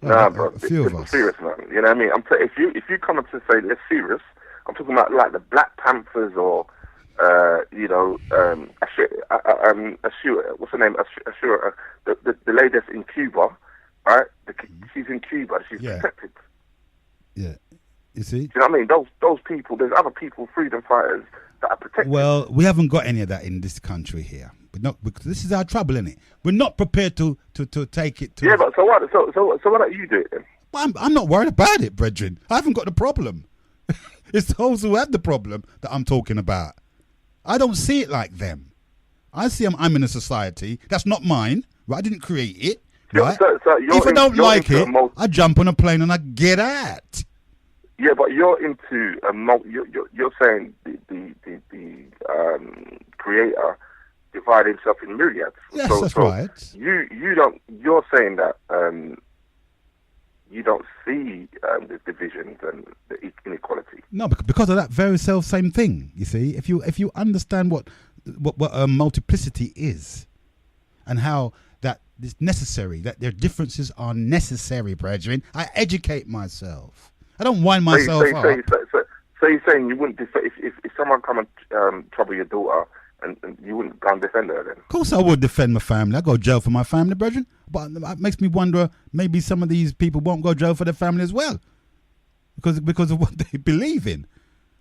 Nah, bro,
a few of us.
Serious, man. You know what I mean? If you come up to say let's serious, I'm talking about like the Black Panthers or what's her name? The lady that's in Cuba, right? She's in Cuba. She's protected. Yeah,
you see.
Do you know what I mean? Those people. There's other people, freedom fighters, that are protected.
Well, we haven't got any of that in this country here. Because this is our trouble, isn't it? We're not prepared to take it to...
Yeah, but so what? So why don't you do it then?
Well, I'm not worried about it, brethren. I haven't got the problem. It's those who have the problem that I'm talking about. I don't see it like them. I see I'm in a society that's not mine. Right? I didn't create it. right?
So
If I don't like it,
into
I jump on a plane and I get out.
Yeah, but you're into you're saying the creator divided himself in myriads.
Yes,
so,
that's
so
right.
You're saying that you don't see the divisions and the inequality.
No, because of that very same thing. You see, if you understand what multiplicity is, and how that is necessary, that their differences are necessary, brethren. I educate myself. I don't wind myself up.
So you're saying you wouldn't if someone come and trouble your daughter, and you wouldn't go and defend her then?
Of course I would defend my family. I go to jail for my family, brethren. But it makes me wonder, maybe some of these people won't go to jail for their family as well. Because of what they believe in.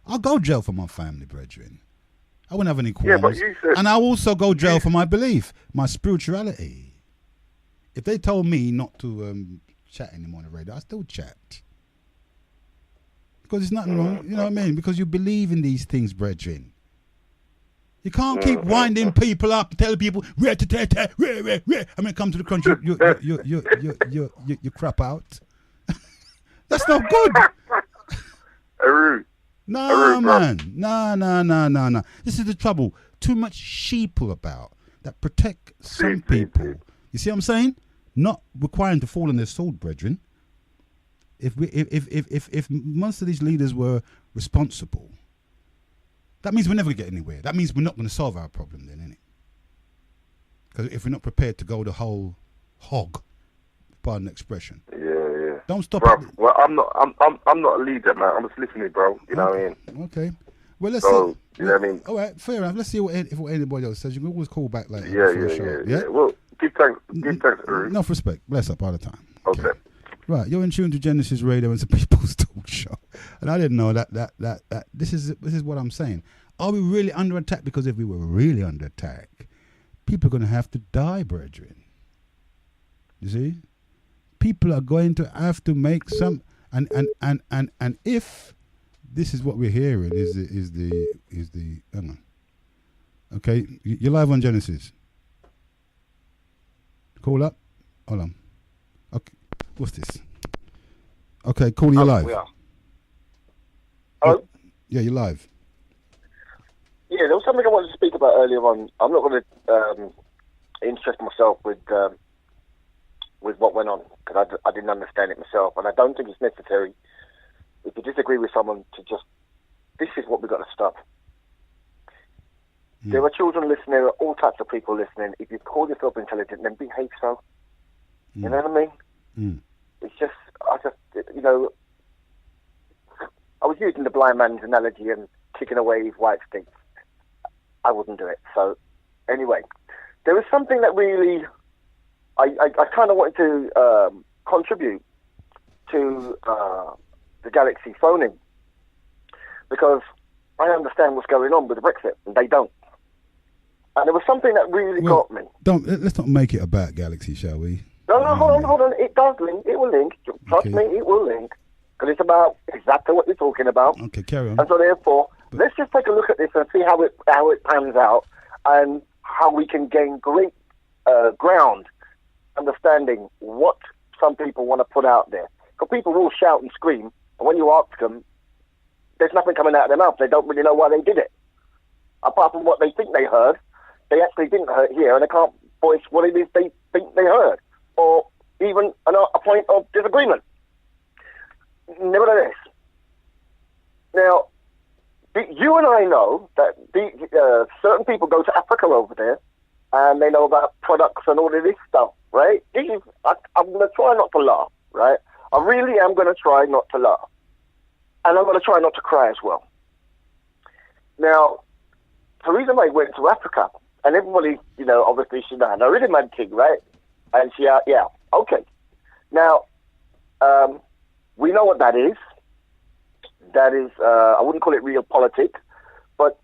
I'll go to jail for my family, brethren. I wouldn't have any qualms.
Yeah, but you said,
and I'll also go to jail for my belief, my spirituality. If they told me not to chat anymore on the radio, I still chat. Because there's nothing wrong, you know what I mean? Because you believe in these things, brethren. You can't keep winding people up and telling people, I mean, come to the country, you crap out. That's not good.
Heru.
No, man. No. This is the trouble. Too much sheeple about that protect some people. You see what I'm saying? Not requiring to fall on their sword, brethren. If most of these leaders were responsible, that means we're never going to get anywhere. That means we're not going to solve our problem then, innit? Because if we're not prepared to go the whole hog, pardon the expression.
Yeah.
Don't stop.
Bro, well, I'm not a leader, man. I'm just listening, bro. You know what I mean?
Okay. Well, let's
see. You know what I mean?
All right, fair enough. Let's see what anybody else says. You can always call back later.
Yeah. Well, give thanks, Heru.
Enough respect. Bless up all the time.
Okay.
Right, you're in tune to Genesis Radio and it's a People's Talk Show, and I didn't know that this is what I'm saying. Are we really under attack? Because if we were really under attack, people are going to have to die, brethren. You see, people are going to have to make some, and if this is what we're hearing is the hang on. Okay, you're live on Genesis. Call up. Hold on. Okay. What's this? Okay, call you live.
We are. Hello?
Yeah, you're live.
Yeah, there was something I wanted to speak about earlier on. I'm not going to interest myself with what went on, because I didn't understand it myself, and I don't think it's necessary, if you disagree with someone, to just, this is what we've got to stop. There are children listening, there are all types of people listening. If you call yourself intelligent, then behave so. You know what I mean? It's just, I was using the blind man's analogy and kicking away his white sticks. I wouldn't do it. So, anyway, there was something that really, I kind of wanted to contribute to the Galaxy phoning, because I understand what's going on with Brexit, and they don't. And there was something that really got me.
Let's not make it about Galaxy, shall we?
No, hold on. It does link. It will link. Trust me, it will link. Because it's about exactly what you're talking about.
Okay, carry on.
And so therefore, let's just take a look at this and see how it pans out, and how we can gain great ground understanding what some people want to put out there. Because people will shout and scream, and when you ask them, there's nothing coming out of their mouth. They don't really know why they did it. Apart from what they think they heard, they actually didn't hear, and they can't voice what it is they think they heard, or even a point of disagreement. Nevertheless, now, you and I know that certain people go to Africa over there, and they know about products and all of this stuff, right? I'm going to try not to laugh, right? I really am going to try not to laugh. And I'm going to try not to cry as well. Now, Theresa May went to Africa, and everybody, obviously she had a really mad thing, right? And she, okay. Now, we know what that is. That is, I wouldn't call it real politics, but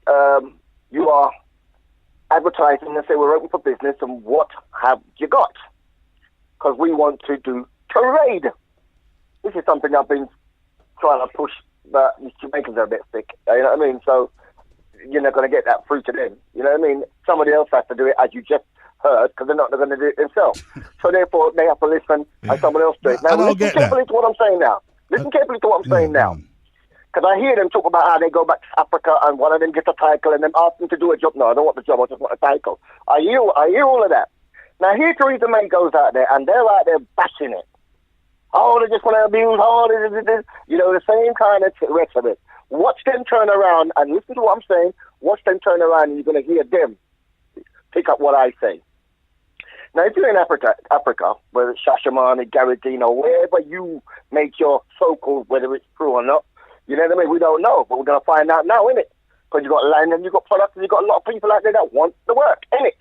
you are advertising and say we're open for business, and what have you got? Because we want to do trade. This is something I've been trying to push, but the Jamaicans are a bit thick. You know what I mean? So you're not going to get that through to them. You know what I mean? Somebody else has to do it, as you just heard, because they're not going to do it themselves. So therefore, they have to listen and someone else do it. Now, listen carefully to what I'm saying now. Listen carefully to what I'm saying now. Because I hear them talk about how they go back to Africa and one of them gets a title and then ask them to do a job. No, I don't want the job, I just want a title. I hear all of that. Now, here Theresa May goes out there and they're out there bashing it. Oh, they just want to abuse, this. You know, the same kind of rest of it. Watch them turn around and listen to what I'm saying. Watch them turn around and you're going to hear them pick up what I say. Now, if you're in Africa, whether it's Shashamane, Garadino, wherever you make your so-called, whether it's true or not, you know what I mean? We don't know, but we're going to find out now, innit? Because you've got land and you've got products and you've got a lot of people out there that want the work, innit?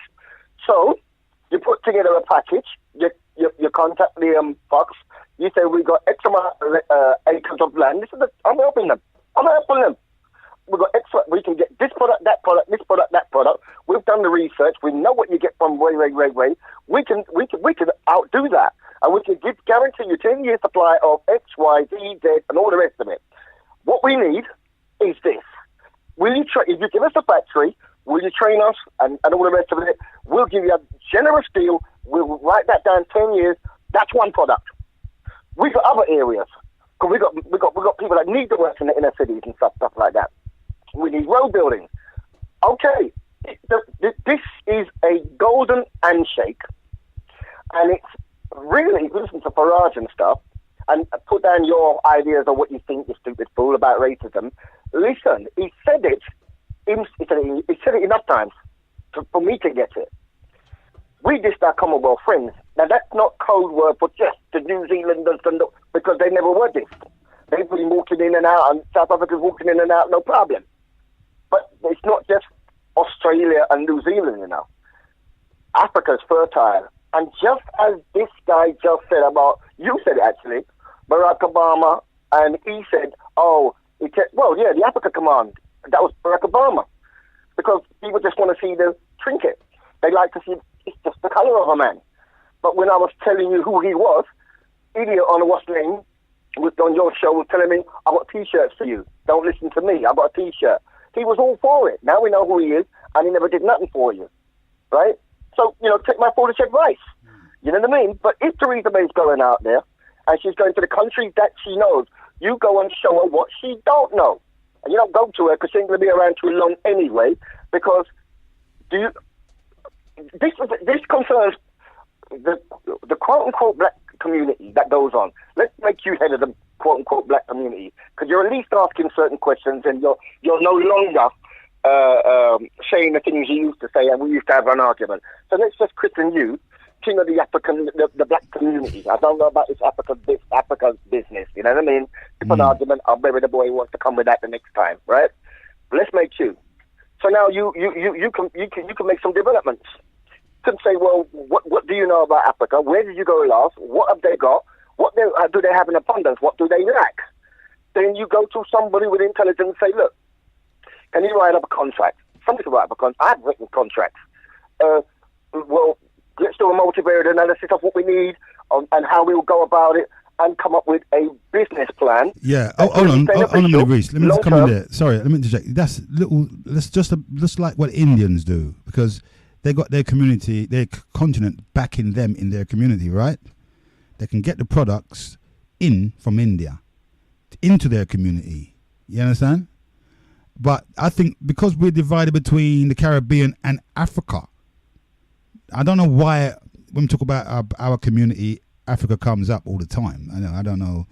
So, you put together a package, you contact the Fox, you say, we've got X amount of acres of land. I'm helping them. We've got X, we can get this product, that product, this product, that product. We've done the research. We know what you get from way. We can outdo that. And we can guarantee you 10 years supply of X, Y, Z, Z, and all the rest of it. What we need is this. If you give us a factory, will you train us and all the rest of it? We'll give you a generous deal. We'll write that down 10 years. That's one product. We've got other areas. Because we got people that need to work in the inner cities and stuff like that. We need road building. Okay, this is a golden handshake, and it's really, if you listen to Farage and stuff, and put down your ideas of what you think, you stupid fool, about racism. Listen, he said it enough times for me to get it. We just our Commonwealth friends. Now, that's not code word for just the New Zealanders, because they never were this. They've been walking in and out, and South Africa's walking in and out, no problem. But it's not just Australia and New Zealand, you know. Africa's fertile. And just as this guy just said about, you said it actually, Barack Obama, and he said, the Africa Command, that was Barack Obama. Because people just want to see the trinket. They like to see, it's just the color of a man. But when I was telling you who he was, idiot on what's name, on your show was telling me, I got T-shirts for you. Don't listen to me. I got a T-shirt. He was all for it. Now we know who he is, and he never did nothing for you, right? So, take my foolish advice. You know what I mean? But if Theresa May's going out there, and she's going to the countries that she knows, you go and show her what she don't know. And you don't go to her because she ain't going to be around too long anyway, because this concerns the quote-unquote black community that goes on. Let's make you head of the quote-unquote black community, because you're at least asking certain questions, and you're no longer saying the things you used to say, and we used to have an argument. So let's just christen you king of the black community. I don't know about this Africa's business, you know what I mean? If an argument, I'll bury the boy who wants to come with that the next time, right? Let's make you. So now you can make some developments. You can say, well, what do you know about Africa? Where did you go last? What have they got? What do they have in abundance? What do they lack? Then you go to somebody with intelligence and say, look, can you write up a contract? Somebody can write up a contract. I've written contracts. Well, let's do a multivariate analysis of what we need and how we'll go about it and come up with a business plan.
Yeah. Hold on a minute, Reece. Let me just come in there. Sorry, let me interject. That's just like what Indians do, because they got their community, their continent backing them in their community, right? They can get the products in from India into their community. You understand? But I think because we're divided between the Caribbean and Africa, I don't know why when we talk about our community, Africa comes up all the time. I don't know.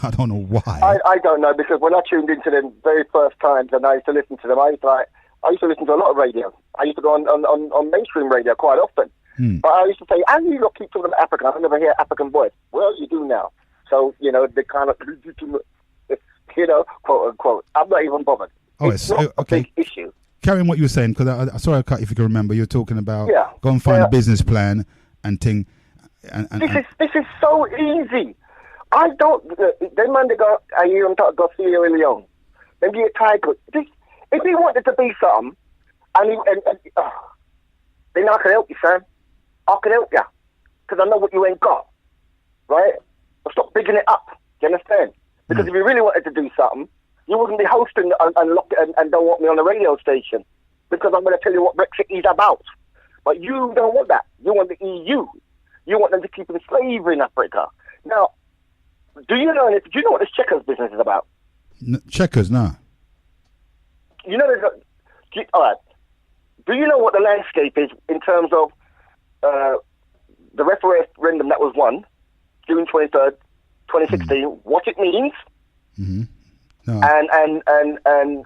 I don't know why.
I don't know, because when I tuned into them very first times and I used to listen to them, I used to listen to a lot of radio. I used to go on mainstream radio quite often. But I used to say, how do you not keep talking about Africa? I never hear African voice. Well, you do now. So, the kind of, quote unquote. I'm not even bothered. It's not a big issue.
Carry on what you were saying, because I saw a cut, if you can remember. You were talking about go and find a business plan and thing.
This is so easy. I don't. Them man, I hear him talk about Sierra Leone. Then be a tiger. If he wanted to be something, then I can help you, Sam. I can help you, because I know what you ain't got, right? But stop bigging it up. Do you understand? Because if you really wanted to do something, You wouldn't be hosting and don't want me on the radio station because I'm going to tell you what Brexit is about. But you don't want that. You want the EU. You want them to keep slavery in Africa. Now, do you know what this checkers business is about?
Checkers, no.
You know, all right. Do you know what the landscape is in terms of the referendum that was won, June 23rd, 2016? What it means?
Mm-hmm. No.
And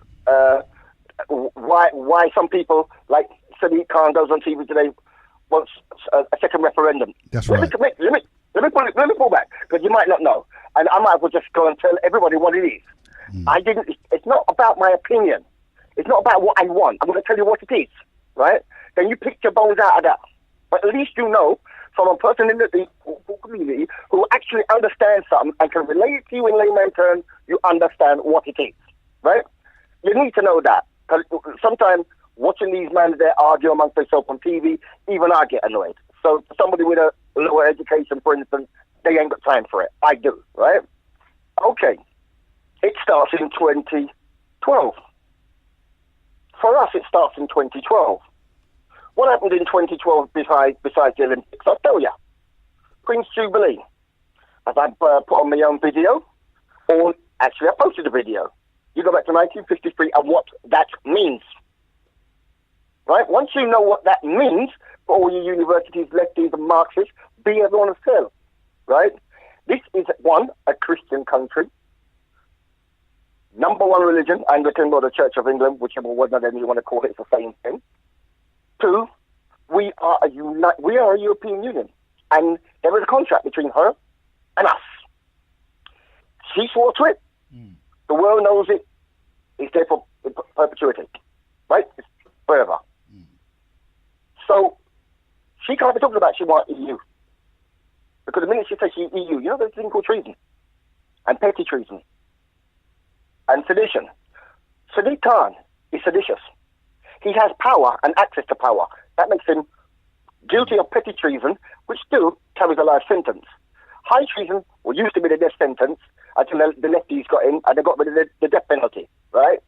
why some people like Sadiq Khan goes on TV today wants a second referendum.
That's right.
Let me pull back because you might not know, and I might as well just go and tell everybody what it is. It's not about my opinion. It's not about what I want. I'm going to tell you what it is, right? Then you pick your bones out of that. But at least you know from a person in the community who actually understands something and can relate it to you in layman terms, you understand what it is, right? You need to know that. Because sometimes watching these men there argue amongst themselves on TV, even I get annoyed. So somebody with a lower education, for instance, they ain't got time for it. I do, right? Okay. It starts in 2012. For us, it starts in 2012. What happened in 2012 besides the Olympics? I'll tell you. Prince Jubilee. As I put on my own video, or actually I posted a video. You go back to 1953 and what that means. Right? Once you know what that means, for all your universities, lefties and Marxists, be everyone as hell. Right? This is, one, a Christian country. Number one religion, Anglican or the Church of England, whichever one of them you want to call it, it's the same thing. Two, we are a European Union, and there is a contract between her and us. She swore to it. The world knows it. It's there for perpetuity, right? It's forever. So she can't be talking about she wants EU, because the minute she says she's EU, you know there's a thing called treason and petty treason and sedition. Sadiq Khan is seditious. He has power and access to power. That makes him guilty of petty treason, which still carries a life sentence. High treason used to be the death sentence until the lefties got in and they got rid of the death penalty, right?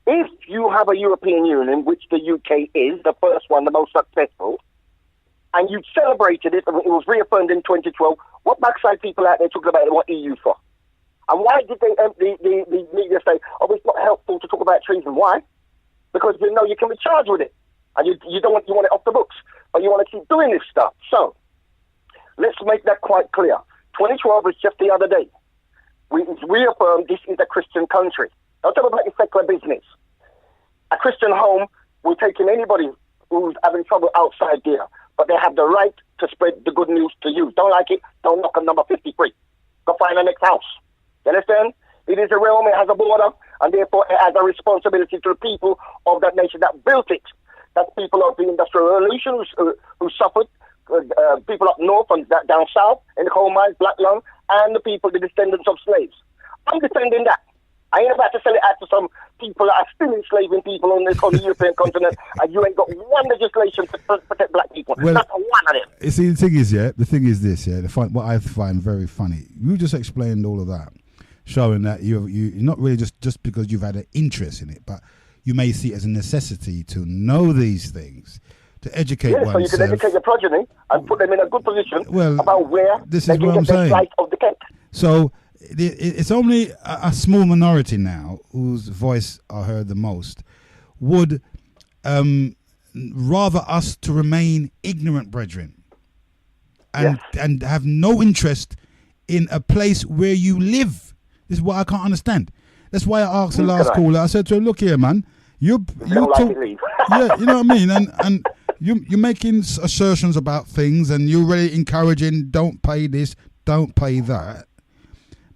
If you have a European Union, which the UK is, the first one, the most successful, and you celebrated it, and it was reaffirmed in 2012, what backside people out there talking about what EU for? And why did the media say, oh, it's not helpful to talk about treason? Why? Because you know you can be charged with it, and you want it off the books, but you want to keep doing this stuff. So let's make that quite clear. 2012 was just the other day. We reaffirmed this is a Christian country. Don't talk about your secular business. A Christian home will take in anybody who's having trouble outside there, but they have the right to spread the good news to you. Don't like it? Don't knock on number 53. Go find the next house. You understand? It is a realm, it has a border, and therefore it has a responsibility to the people of that nation that built it. That's people of the Industrial Revolution who suffered, people up north and down south, in the coal mines, black lung, and the people, the descendants of slaves. I'm defending that. I ain't about to sell it out to some people that are still enslaving people on the European continent, and you ain't got one legislation to protect black people.
Well,
that's one of them.
You see, the thing is this, what I find very funny, you just explained all of that, showing that you're not really just because you've had an interest in it, but you may see it as a necessity to know these things, to educate oneself. So you can educate your
progeny and put them in a good position about where
this
they
is
can
what
get
I'm
their
saying.
slice of the cake.
So it's only a small minority now whose voice I heard the most would rather us to remain ignorant, brethren, and have no interest in a place where you live. This is what I can't understand. That's why I asked the last caller. I said to him, "Look here, man, you talk, yeah, you know what I mean, and you're making assertions about things, and you're really encouraging, don't pay this, don't pay that."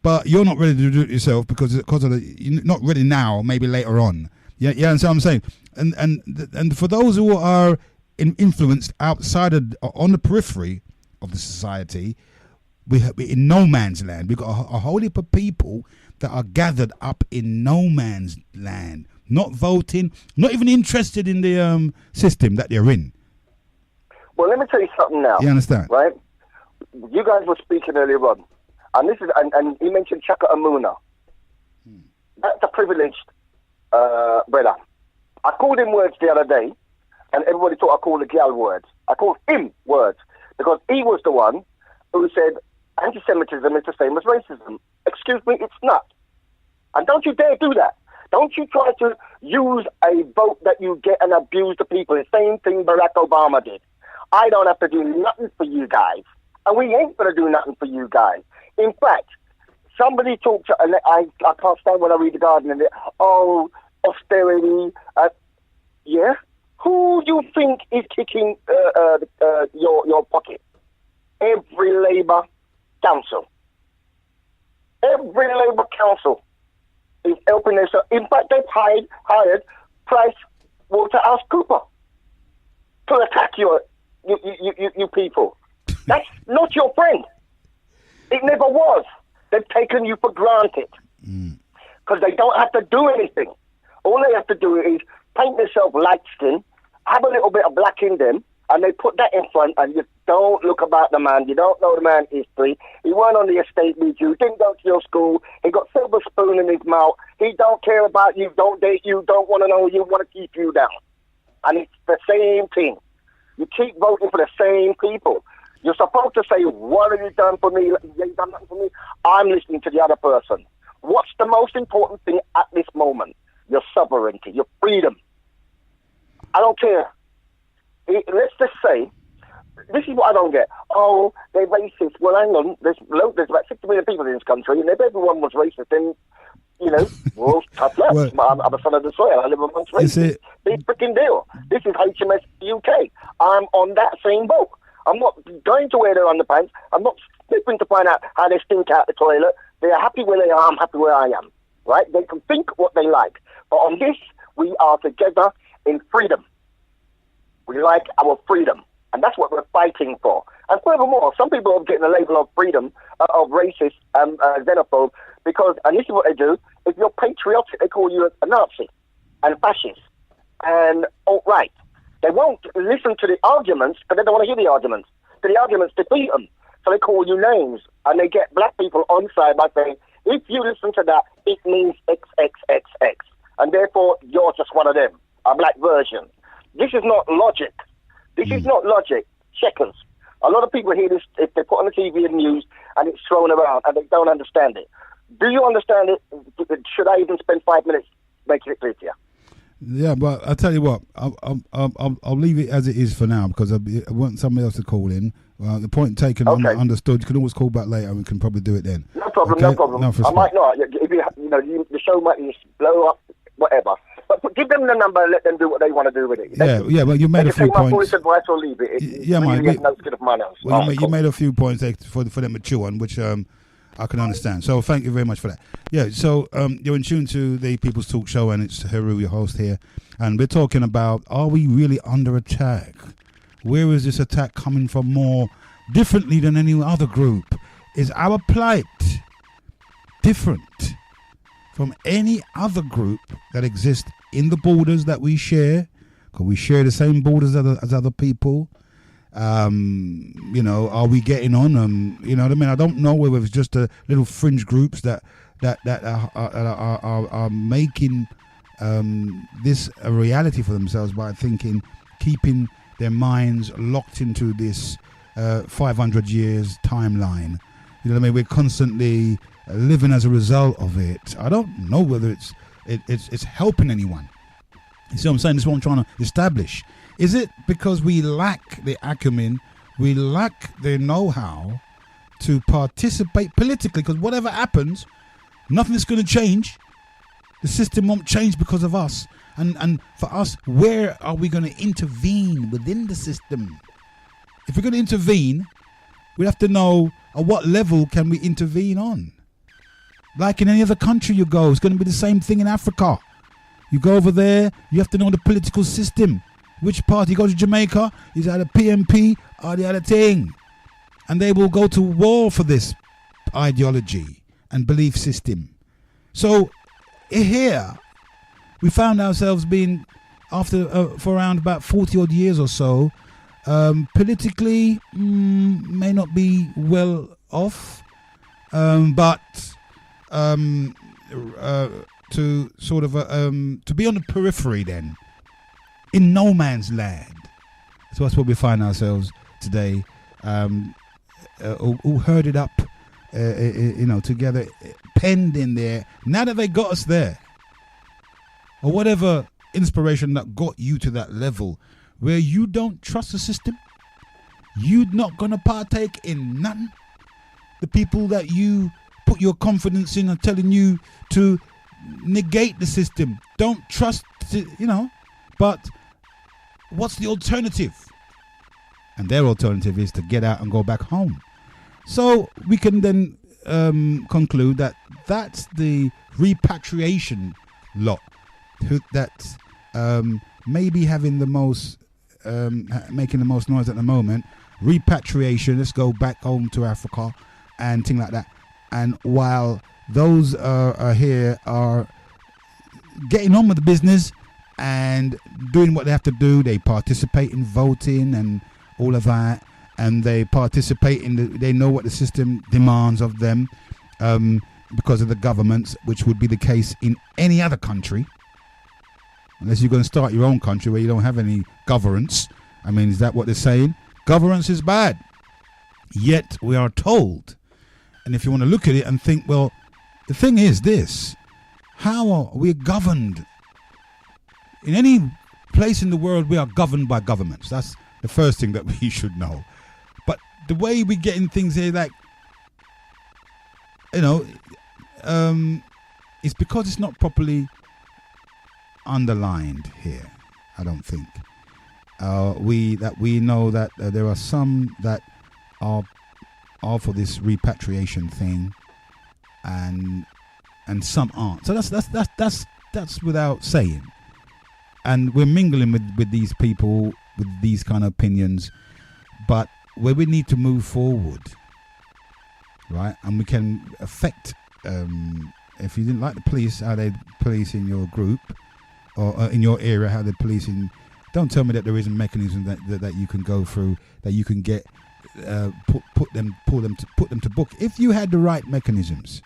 But you're not ready to do it yourself because of you're not ready now, maybe later on. Yeah, and so I'm saying, and for those who are influenced outside of, on the periphery of the society, we're in no man's land. We've got a whole heap of people that are gathered up in no man's land, not voting, not even interested in the system that they're in.
Well, let me tell you something now.
You understand?
Right? You guys were speaking earlier on. And this is, and you mentioned Chaka Amuna. That's a privileged brother. I called him words the other day, and everybody thought I called the girl words. I called him words because he was the one who said anti-Semitism is the same as racism. Excuse me, it's not. And don't you dare do that. Don't you try to use a vote that you get and abuse the people. The same thing Barack Obama did. I don't have to do nothing for you guys. And we ain't going to do nothing for you guys. In fact, somebody talked to, and I can't stand when I read The Guardian, and austerity. Yeah? Who do you think is kicking your pocket? Every Labour council. Every Labour council is helping us. In fact, they've hired PricewaterhouseCoopers to attack you people. That's not your friend. It never was. They've taken you for granted because they don't have to do anything. All they have to do is paint themselves light skin, have a little bit of black in them, and they put that in front, and you don't look about the man. You don't know the man's history. He weren't on the estate with you. Didn't go to your school. He got silver spoon in his mouth. He don't care about you, don't date you, don't want to know you, want to keep you down. And it's the same thing. You keep voting for the same people. You're supposed to say, what have you done for me? You done nothing for me. I'm listening to the other person. What's the most important thing at this moment? Your sovereignty, your freedom. I don't care. Let's just say, this is what I don't get. Oh, they're racist. Well, hang on. There's about 60 million people in this country, and if everyone was racist, then, well, tough luck. Well, I'm a son of the soil. I live amongst racists. Big freaking deal. This is HMS UK. I'm on that same boat. I'm not going to wear their underpants. I'm not sniffing to find out how they stink out the toilet. They're happy where they are. I'm happy where I am. Right? They can think what they like. But on this, we are together in freedom. We like our freedom. And that's what we're fighting for. And furthermore, some people are getting the label of freedom, of racist and xenophobe, because, and this is what they do, if you're patriotic, they call you a Nazi and fascist and alt-right. They won't listen to the arguments, because they don't want to hear the arguments. So the arguments defeat them. So they call you names, and they get black people on side by saying, if you listen to that, it means XXXX. And therefore, you're just one of them, a black version. This is not logic. This is not logic. Checkers. A lot of people hear this if they put on the TV and news and it's thrown around and they don't understand it. Do you understand it? Should I even spend 5 minutes making it clear to you?
Yeah, but I'll tell you what, I'll leave it as it is for now because I want somebody else to call in. The point taken, okay. Understood. You can always call back later and we can probably do it then.
No problem,
okay?
No problem. I might not. If the show might blow up, whatever. But give them the number and let them do what they want to do with it.
Yeah, well, you made a few points. Take my voice advice
or leave it.
You made a few points for them to chew on, which I can understand. So thank you very much for that. Yeah, so you're in tune to the People's Talk Show, and it's Heru, your host here. And we're talking about, are we really under attack? Where is this attack coming from more differently than any other group? Is our plight different from any other group that exists in the borders that we share? Because we share the same borders as other people. Are we getting on? You know what I mean? I don't know whether it's just a little fringe groups that are making this a reality for themselves by keeping their minds locked into this 500 years timeline. You know what I mean? We're constantly living as a result of it. I don't know whether it's helping anyone. You see what I'm saying? This is what I'm trying to establish. Is it because we lack the acumen, we lack the know-how to participate politically? Because whatever happens, nothing is going to change. The system won't change because of us. And for us, where are we going to intervene within the system? If we're going to intervene, we have to know at what level can we intervene on. Like in any other country you go, it's going to be the same thing in Africa. You go over there, you have to know the political system. Which party? You go to Jamaica, is that a PMP or the other thing? And they will go to war for this ideology and belief system. So here, we found ourselves being, for around about 40 odd years or so, politically may not be well off, but to sort of to be on the periphery then, in no man's land. So that's where we find ourselves today, all herded up, together, penned in there. Now that they got us there, or whatever inspiration that got you to that level where you don't trust the system, you're not going to partake in nothing. The people that you put your confidence in are telling you to negate the system. Don't trust it, but what's the alternative? And their alternative is to get out and go back home. So we can then conclude that that's the repatriation lot that maybe having the most, making the most noise at the moment. Repatriation, let's go back home to Africa and things like that. And while those are here are getting on with the business and doing what they have to do, they participate in voting and all of that, and they participate in they know what the system demands of them because of the governments, which would be the case in any other country, unless you're going to start your own country where you don't have any governance. I mean, is that what they're saying? Governance is bad. Yet we are told, and if you want to look at it and think, well, the thing is this: how are we governed? In any place in the world, we are governed by governments. That's the first thing that we should know. But the way we get in things here, like, it's because it's not properly underlined here. I don't think we know that there are some that are for this repatriation thing, and some aren't. So that's without saying. And we're mingling with these people with these kind of opinions, but where we need to move forward, right? And we can affect. If you didn't like the police, how they police in your group or in your area, how they police in. Don't tell me that there isn't mechanism that you can go through, that you can get put them to book. If you had the right mechanisms,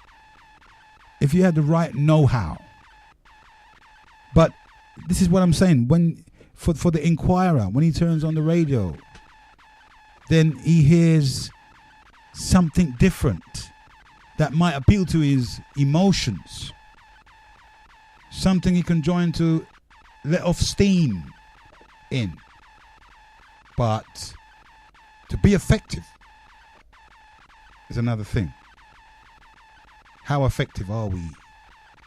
if you had the right know-how. But this is what I'm saying. When for the inquirer, when he turns on the radio, then he hears something different that might appeal to his emotions. Something he can join to let off steam in. But to be effective is another thing. How effective are we?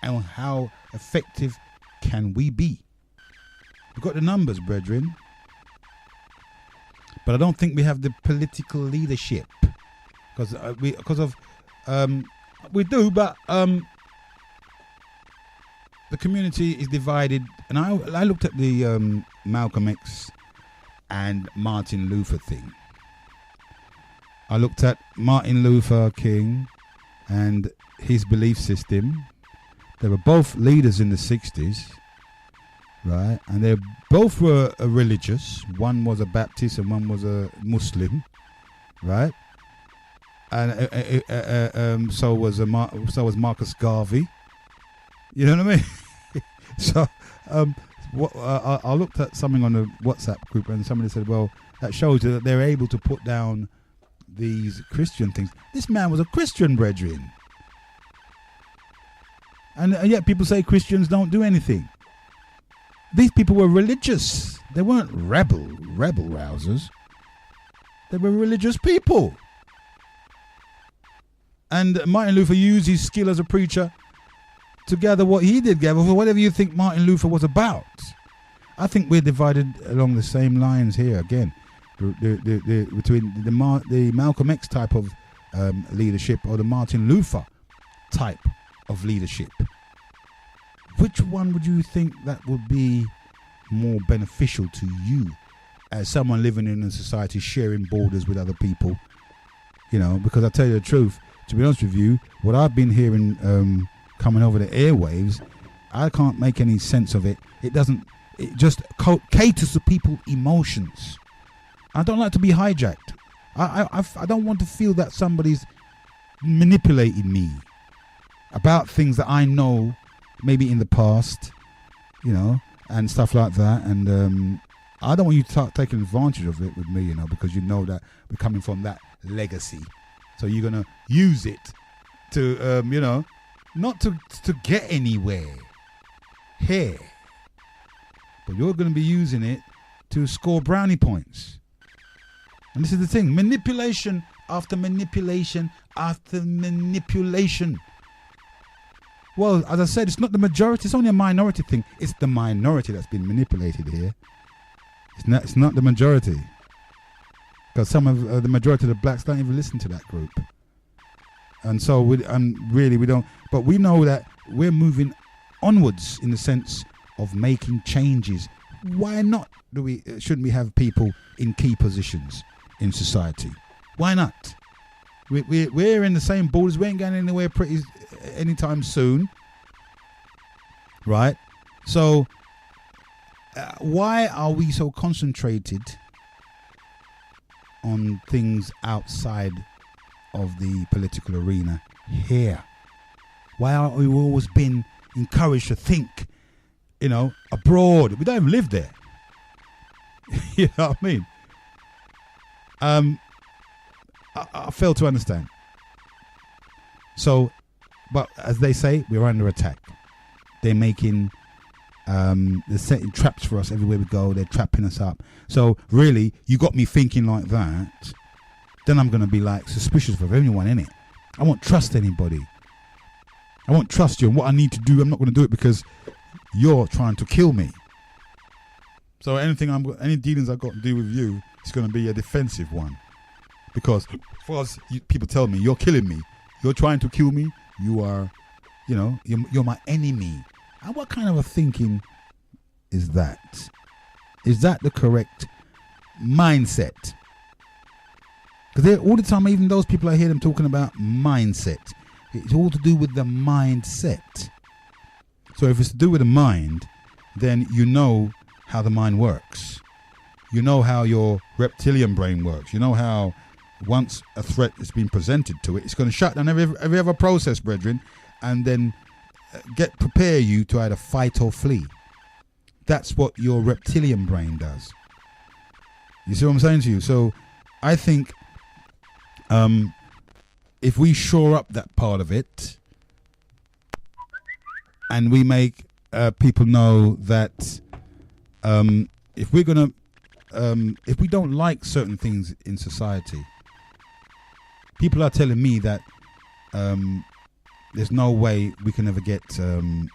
And how effective can we be? We've got the numbers, brethren. But I don't think we have the political leadership. We do, but the community is divided. And I looked at the Malcolm X and Martin Luther thing. I looked at Martin Luther King and his belief system. They were both leaders in the 60s, right? And they both were religious. One was a Baptist and one was a Muslim, right? And so was Marcus Garvey. You know what I mean? So I looked at something on the WhatsApp group, and somebody said, well, that shows you that they're able to put down these Christian things. This man was a Christian, brethren. And yet people say Christians don't do anything. These people were religious. They weren't rebel rousers. They were religious people. And Martin Luther used his skill as a preacher to gather what he did gather for whatever you think Martin Luther was about. I think we're divided along the same lines here again, between the Malcolm X type of leadership or the Martin Luther type of leadership. Which one would you think that would be more beneficial to you as someone living in a society sharing borders with other people? You know, because I tell you the truth, to be honest with you, what I've been hearing coming over the airwaves, I can't make any sense of it. It just caters to people's emotions. I don't like to be hijacked. I don't want to feel that somebody's manipulating me about things that I know maybe in the past, and stuff like that. And I don't want you to start taking advantage of it with me, because you know that we're coming from that legacy. So you're going to use it to, not to get anywhere here, but you're going to be using it to score brownie points. And this is the thing, manipulation after manipulation after manipulation. Well, as I said, it's not the majority, it's only a minority thing. It's the minority that's been manipulated here. It's not the majority. Because some of the majority of the blacks don't even listen to that group. And so, we don't. But we know that we're moving onwards in the sense of making changes. Why not? Shouldn't we have people in key positions in society? Why not? We're in the same borders. We ain't going anywhere anytime soon, right? So why are we so concentrated on things outside of the political arena here? Why are we always been encouraged to think, abroad? We don't even live there. You know what I mean? I fail to understand. So, but as they say, we're under attack. They're making, they're setting traps for us everywhere we go. They're trapping us up. So really, you got me thinking like that. Then I'm going to be like suspicious of anyone in it. I won't trust anybody. I won't trust you. And what I need to do, I'm not going to do it because you're trying to kill me. So any dealings I've got to do with you, it's going to be a defensive one. Because for us, people tell me, you're killing me. You're trying to kill me. You are, you're my enemy. And what kind of a thinking is that? Is that the correct mindset? Because all the time, even those people, I hear them talking about mindset. It's all to do with the mindset. So if it's to do with the mind, then you know how the mind works. You know how your reptilian brain works. You know how once a threat has been presented to it, it's going to shut down every other process, brethren, and then prepare you to either fight or flee. That's what your reptilian brain does. You see what I'm saying to you? So I think if we shore up that part of it and we make people know that if we're going to, if we don't like certain things in society, people are telling me that there's no way we can ever get to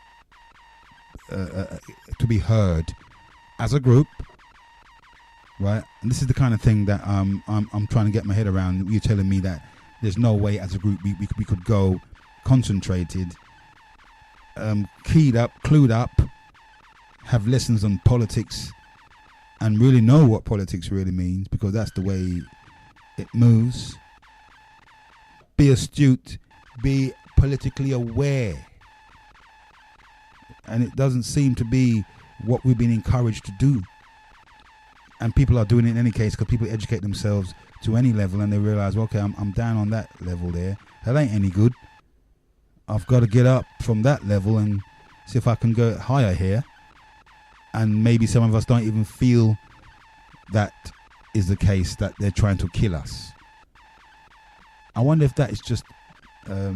be heard as a group, right? And this is the kind of thing that I'm trying to get my head around. You're telling me that there's no way as a group we could go concentrated, keyed up, clued up, have lessons on politics, and really know what politics really means, because that's the way it moves. Be astute, be politically aware. And it doesn't seem to be what we've been encouraged to do. And people are doing it in any case because people educate themselves to any level and they realize, well, okay, I'm down on that level there. That ain't any good. I've got to get up from that level and see if I can go higher here. And maybe some of us don't even feel that is the case, that they're trying to kill us. I wonder if that is just a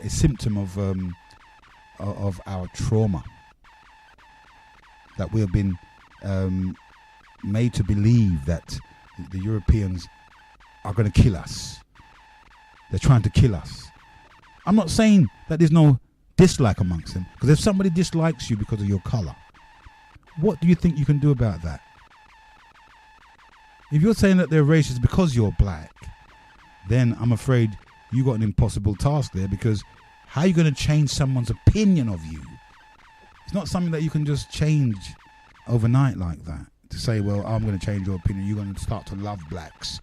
symptom of our trauma, that we have been made to believe that the Europeans are going to kill us. They're trying to kill us. I'm not saying that there's no dislike amongst them, because if somebody dislikes you because of your color, what do you think you can do about that? If you're saying that they're racist because you're black, then I'm afraid you got an impossible task there, because how are you going to change someone's opinion of you? It's not something that you can just change overnight like that, to say, well, I'm going to change your opinion, you're going to start to love blacks.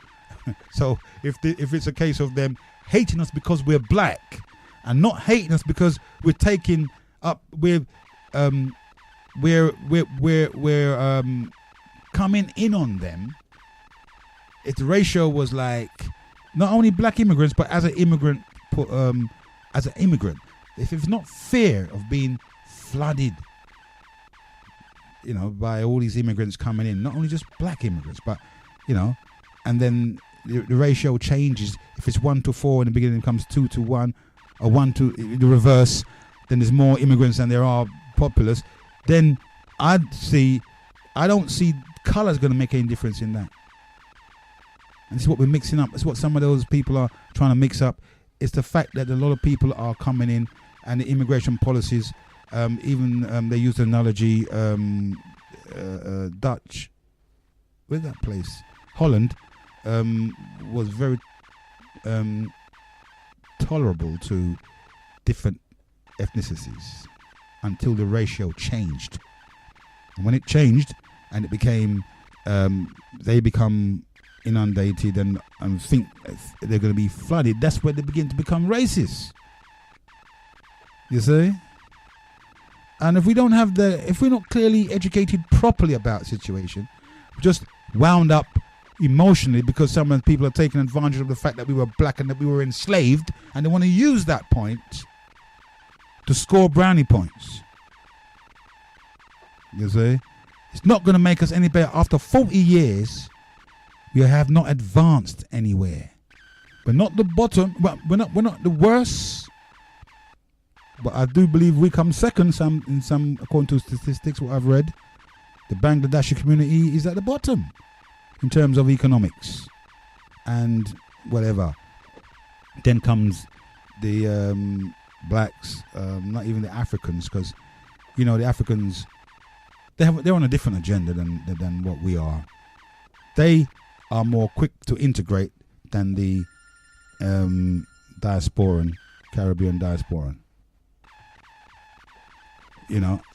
So if it's a case of them hating us because we're black and not hating us because we're taking up, we're coming in on them, if the ratio was like not only black immigrants but as an immigrant, if it's not fear of being flooded, by all these immigrants coming in, not only just black immigrants, but, and then the ratio changes. If it's 1-4 in the beginning, it becomes 2-1, or 1 to the reverse, then there's more immigrants than there are populace, then I don't see colour's going to make any difference in that. And this is what we're mixing up. It's what some of those people are trying to mix up. It's the fact that a lot of people are coming in, and the immigration policies, even they use the analogy, Dutch, where's that place? Holland was very tolerable to different ethnicities until the ratio changed. And when it changed and it became, they become inundated and think they're going to be flooded, that's where they begin to become racist. You see? And if we're not clearly educated properly about the situation, just wound up emotionally because some of the people are taking advantage of the fact that we were black and that we were enslaved, and they want to use that point to score brownie points. You see? It's not going to make us any better. After 40 years, we have not advanced anywhere. We're not the bottom, but we're not the worst. But I do believe we come second in some according to statistics what I've read. The Bangladeshi community is at the bottom in terms of economics and whatever. Then comes the blacks, not even the Africans, because the Africans, they're on a different agenda than what we are. They are more quick to integrate than the diasporan, Caribbean diasporan.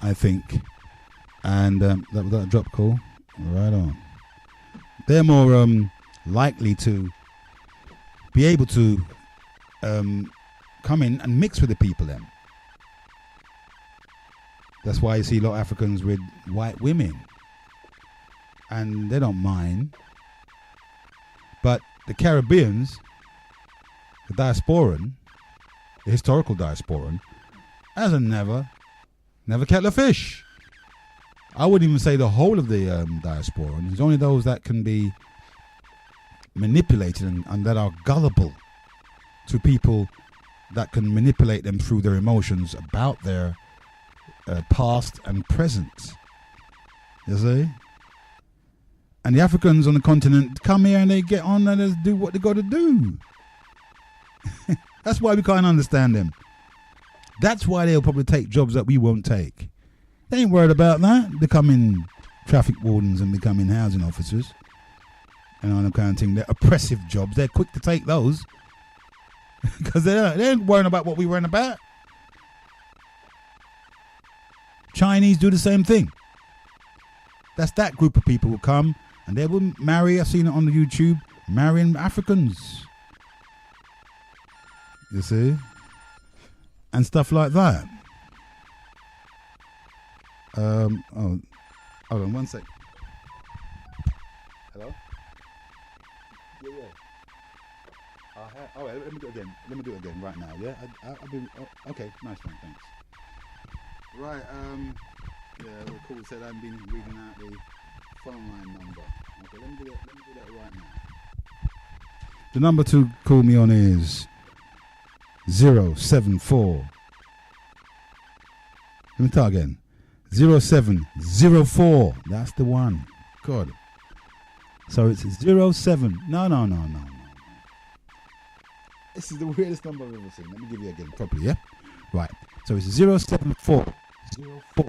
I think. And that drop call, right on. They're more likely to be able to come in and mix with the people then. That's why you see a lot of Africans with white women. And they don't mind. But the Caribbeans, the diasporan, the historical diasporan, has never kept a fish. I wouldn't even say the whole of the diasporan. There's only those that can be manipulated and that are gullible to people that can manipulate them through their emotions about their past and present. You see? And the Africans on the continent come here and they get on and they do what they got to do. That's why we can't understand them. That's why they'll probably take jobs that we won't take. They ain't worried about that. Becoming traffic wardens and becoming housing officers and all that kind of thing. They're oppressive jobs. They're quick to take those because they ain't worrying about what we worrying about. Chinese do the same thing. That's that group of people who come and they will marry. I've seen it on the YouTube, marrying Africans. You see? And stuff like that. Hold on 1 sec. Hello? Yeah. Let me do it again. Let me do it again right now. Yeah. I'll be okay. Nice one. Thanks. Right. Yeah. The call said I've been reading out the phone line number. Okay. Let me do that right now. The number to call me on is 074. Let me start again. 0704. That's the one. God. So it's 07. No. This is the weirdest number I've ever seen. Let me give you again properly, yeah? Right. So it's 074 04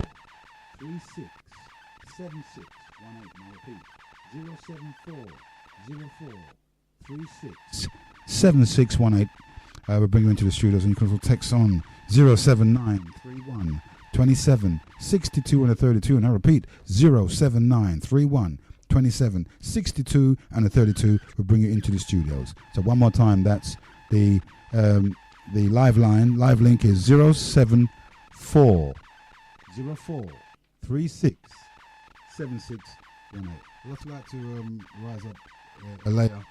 36 76 18. Now repeat. 074 04 36 7618. We'll bring you into the studios and you can also text on 07931 27 62 and a 32, and I repeat 07931 27 62 and a 32. We'll bring you into the studios. So one more time, that's the live line. Live link is 074 04 36 7618. I'd also like to rise up Alea,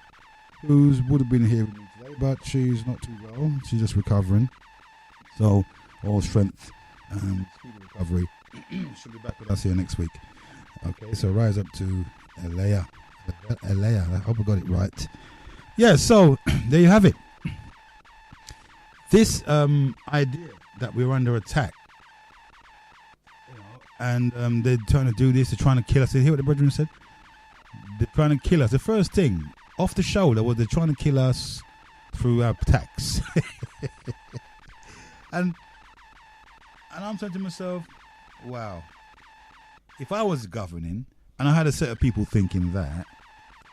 who would have been here with me today, but she's not too well. She's just recovering. So all strength and speedy recovery. She'll be back with us here next week. Okay, so rise up to Alea. I hope I got it right. Yeah, so there you have it. This idea that we're under attack, and they're trying to do this, they're trying to kill us. Did you hear what the brethren said? They're trying to kill us. The first thing off the shoulder was they're trying to kill us through our tax. and I'm saying to myself, wow, if I was governing and I had a set of people thinking that,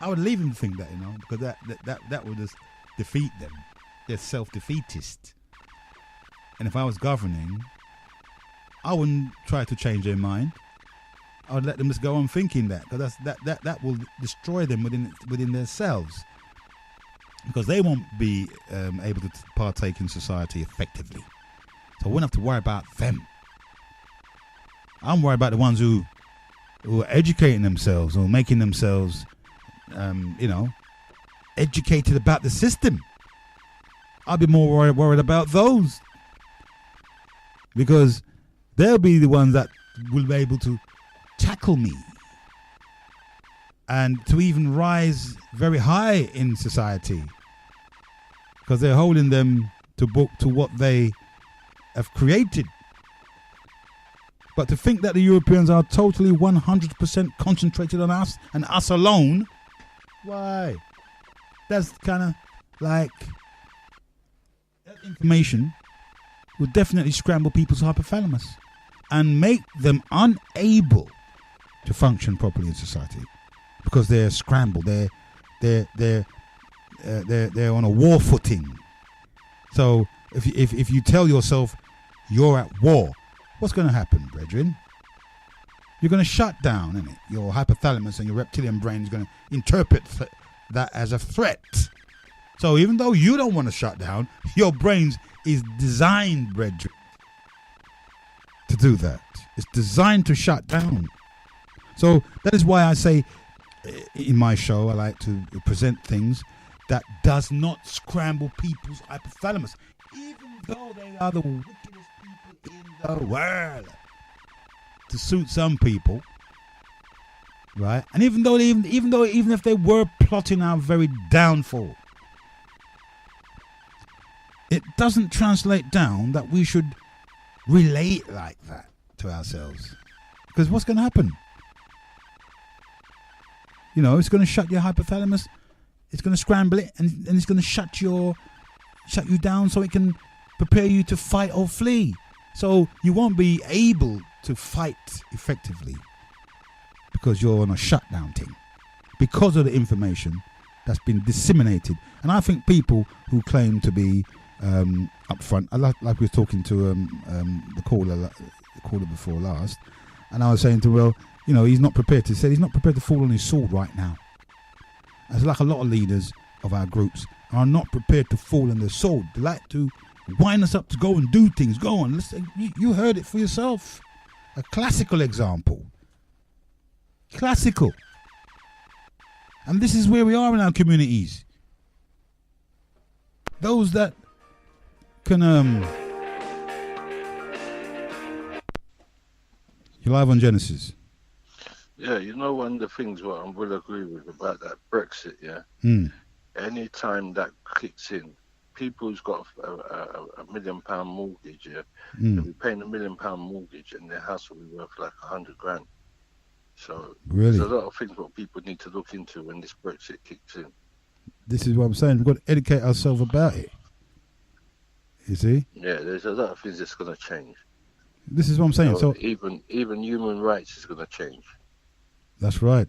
I would leave them to think that, because that would just defeat them. They're self-defeatist. And if I was governing, I wouldn't try to change their mind. I would let them just go on thinking that, because that will destroy them within themselves, because they won't be able to partake in society effectively. So I wouldn't have to worry about them. I'm worried about the ones who are educating themselves or making themselves, educated about the system. I'll be more worried about those, because they'll be the ones that will be able to tackle me and to even rise very high in society, because they're holding them to what they have created. But to think that the Europeans are totally 100% concentrated on us and us alone, why? That's kind of like, that information will definitely scramble people's hypothalamus and make them unable to function properly in society, because they're scrambled. They're on a war footing. So if you tell yourself you're at war, what's going to happen, brethren? You're going to shut down, isn't it? Your hypothalamus and your reptilian brain is going to interpret that as a threat. So even though you don't want to shut down, your brain is designed, brethren, to do that. It's designed to shut down. So that is why I say in my show, I like to present things that does not scramble people's hypothalamus, even though they are the wickedest people in the world, to suit some people, right? And even if they were plotting our very downfall, it doesn't translate down that we should relate like that to ourselves, because what's going to happen? It's going to shut your hypothalamus. It's going to scramble it, and it's going to shut you down, so it can prepare you to fight or flee. So you won't be able to fight effectively, because you're on a shutdown thing, because of the information that's been disseminated. And I think people who claim to be upfront, like we were talking to the caller before last, and I was saying to, well, he's not prepared to fall on his sword right now. It's like a lot of leaders of our groups are not prepared to fall on their sword. They like to wind us up to go and do things. Go on, listen. You heard it for yourself. A classical example. Classical. And this is where we are in our communities. Those that can you're live on Genesis.
Yeah, one of the things what I will agree with about that Brexit, yeah? Any time that kicks in, people who's got a £1 million mortgage, yeah, they'll be paying £1 million mortgage, and their house will be worth like 100 grand. So
really,
there's a lot of things what people need to look into when this Brexit kicks in.
This is what I'm saying. We've got to educate ourselves about it. You see?
Yeah, there's a lot of things that's going to change.
This is what I'm saying. So
even human rights is going to change.
That's right.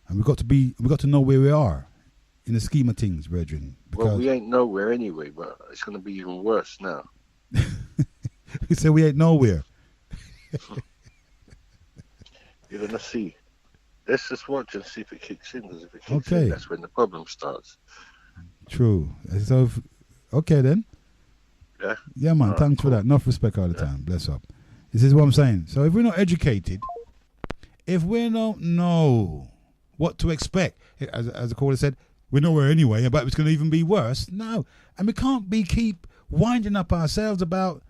And we've got to know where we are in the scheme of things, brethren.
Well, we ain't nowhere anyway, but it's going to be even worse now.
We say we ain't nowhere.
You're going to see. Let's just watch and see if it kicks in. Because if it kicks in, that's when the problem starts.
True. So, okay then.
Yeah?
Yeah, man. Thanks for that. Enough respect all the time. Bless up. This is what I'm saying. So if we're not educated, if we don't know what to expect, as the caller said, we're nowhere anyway, but it's going to even be worse. No. And we can't keep winding up ourselves about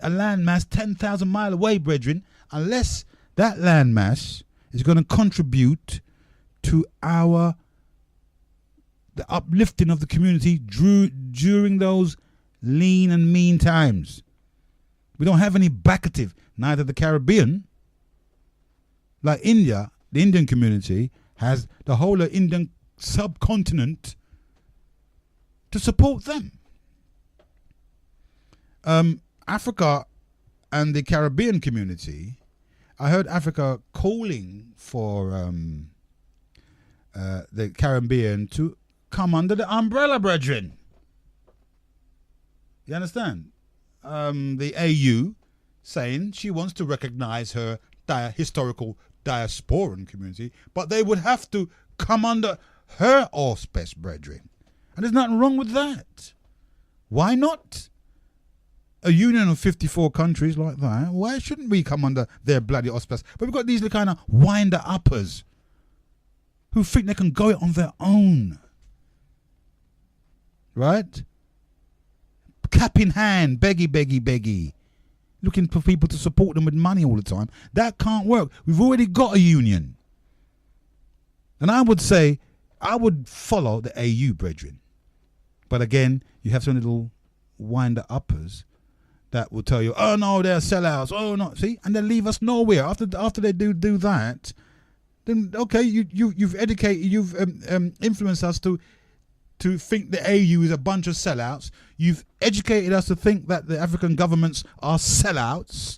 a landmass 10,000 miles away, brethren, unless that landmass is going to contribute to the uplifting of the community during those lean and mean times. We don't have any backative, neither the Caribbean, like India, the Indian community has the whole of Indian subcontinent to support them. Africa and the Caribbean community, I heard Africa calling for the Caribbean to come under the umbrella, brethren. You understand? The AU saying she wants to recognize her historical diasporan community, but they would have to come under her auspice, brethren. And there's nothing wrong with that. Why not? A union of 54 countries like that, why shouldn't we come under their bloody auspice? But we've got these kind of winder-uppers who think they can go it on their own. Right? Cap in hand, beggy. Looking for people to support them with money all the time. That can't work. We've already got a union. And I would say, I would follow the AU, brethren. But again, you have some little winder-uppers that will tell you, oh no, they're sellouts. Oh no, see, and they leave us nowhere. After they do that, then okay, you've educated, you've influenced us to think the AU is a bunch of sellouts. You've educated us to think that the African governments are sellouts.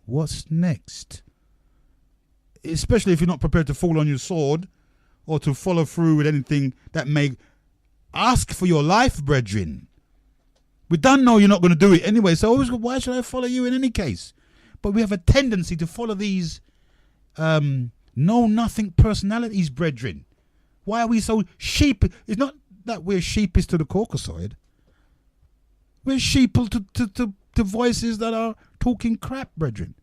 What's next? Especially if you're not prepared to fall on your sword or to follow through with anything that may ask for your life, brethren. We don't know you're not going to do it anyway, so why should I follow you in any case? But we have a tendency to follow these know-nothing personalities, brethren. Why are we so sheep? It's not that we're sheepish to the Caucasoid. We're sheeple to voices that are talking crap, brethren.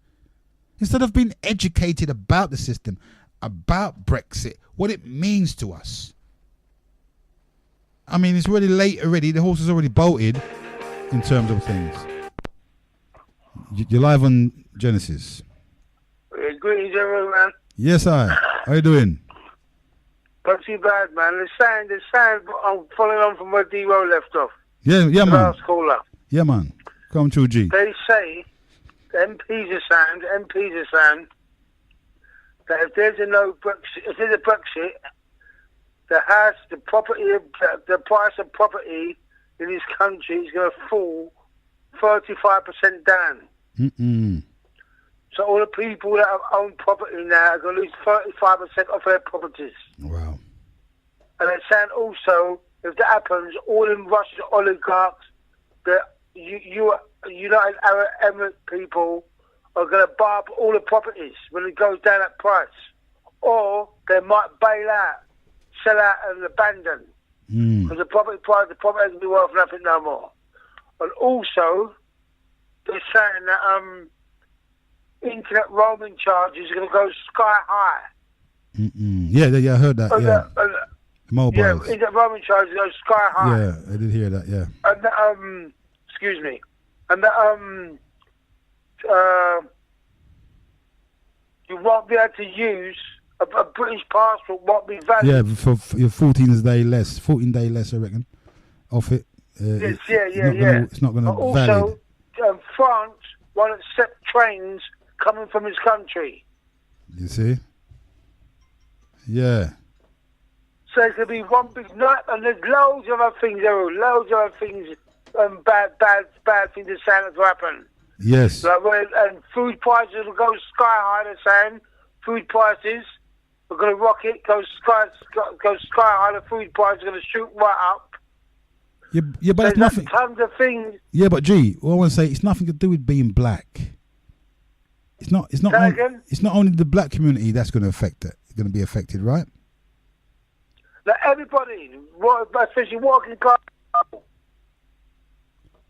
Instead of being educated about the system, about Brexit, what it means to us. I mean, it's already late already. The horse has already bolted. In terms of things, you're live on Genesis.
Greetings, everyone.
Yes, how you doing?
Not too bad, man. The sound. I'm following on from where D-Row left off.
Yeah, man.
Last caller.
Yeah, man. Come through, G.
They say MPs are saying that if there's a Brexit, the price of property in this country is going to fall 35% down. So all the people that own property now are going to lose 35% of their properties. Wow. And they're saying also, if that happens, all in Russian oligarchs, the United Arab Emirates people are going to buy up all the properties when it goes down that price. Or they might bail out, sell out and abandon. Because the property hasn't been worth nothing no more. And also, they're saying that internet roaming charges are going to go sky high.
Yeah, I heard that. Mobiles.
Yeah, internet roaming charges go sky high.
Yeah, I did hear that. Yeah.
And that, excuse me. And that you won't be able to use. A British passport won't be valid.
Yeah, for your 14 day less, I reckon, off it.
Yes,
It's not going to valid.
Also, France won't accept trains coming from his country.
You see? Yeah.
So it's going to be one big night, and there's loads of other things. There are loads of other things, bad things that sound to happen.
Yes.
And food prices will go sky high. They're saying food prices. We're going to rocket, go sky high. The food price is going to shoot right up.
Yeah, but it's nothing.
Tons of things.
Yeah, but G, what I want to say, it's nothing to do with being black. It's not only the black community that's going to be affected, right?
Like everybody, especially working class,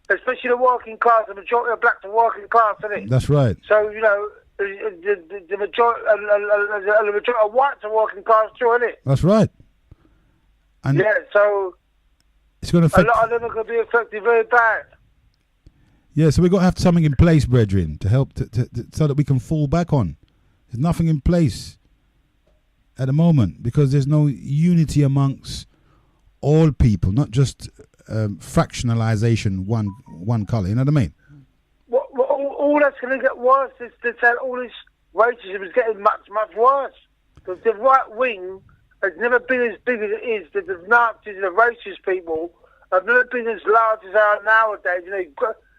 especially the working class. The majority of blacks are working class, isn't it?
That's right.
So the majority of whites are working class too, isn't it?
That's right. And
yeah, so
it's going to affect.
A lot of them are going to be affected very bad.
Yeah, so we've got to have something in place, brethren, to help so that we can fall back on. There's nothing in place at the moment because there's no unity amongst all people, not just fractionalization, one colour. You know what I mean?
All that's going to get worse is that all this racism is getting much, much worse. Because the right wing has never been as big as it is. The Nazis and the racist people have never been as large as they are nowadays.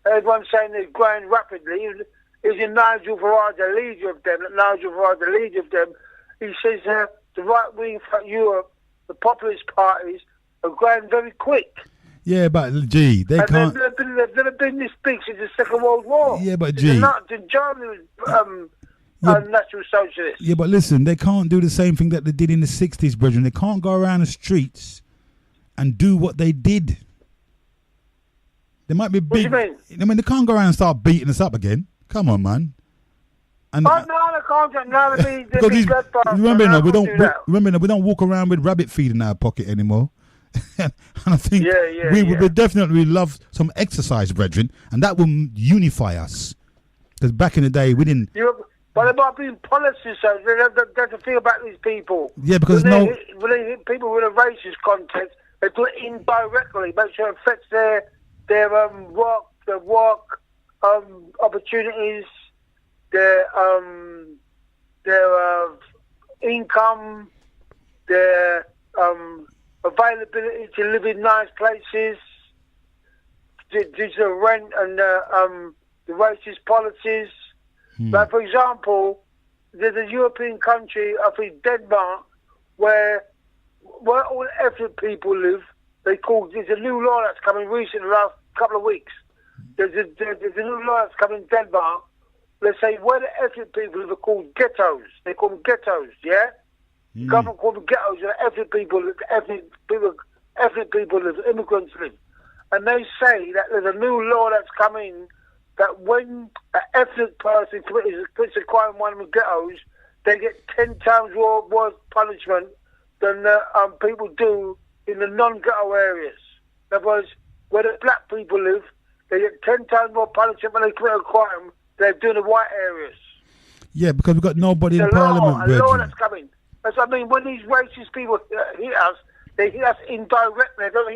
Everyone's saying they're growing rapidly. Even Nigel Farage, the leader of them, he says the right wing for Europe, the populist parties, are growing very quick.
Yeah, but G, they can't.
They've never been this big since the Second World War.
Yeah, but G,
Germany was National Socialist.
Yeah, but listen, they can't do the same thing that they did in the 60s, brethren. They can't go around the streets and do what they did. They might be big.
What do you mean?
I mean, they can't go around and start beating us up again. Come on, man. And,
no, they can't. No,
remember, we don't walk around with rabbit feed in our pocket anymore. And I think we definitely love some exercise, brethren, and that will unify us. Because back in the day, we didn't.
But there might be policies, so there's a thing about these people.
Yeah, because
when they hit people with a racist context, they do it indirectly, make sure it affects their work opportunities, their income, their availability to live in nice places, due to the rent and the racist policies. Like, for example, there's a European country, I think Denmark, where all ethnic people live. There's a new law that's coming recently, the last couple of weeks. There's a new law that's coming in Denmark. Let's say where the ethnic people live are called ghettos. They call them ghettos, yeah? The government call them ghettos where ethnic people live, immigrants live. And they say that there's a new law that's coming that when an ethnic person commits a crime in one of the ghettos, they get 10 times worse punishment than people do in the non-ghetto areas. In other words, where the black people live, they get 10 times more punishment when they commit a crime than they do in the white areas.
Yeah, because we've got nobody in Parliament.
A law that's coming. That's what I mean. When these racist people hit us, they hit us indirectly. They don't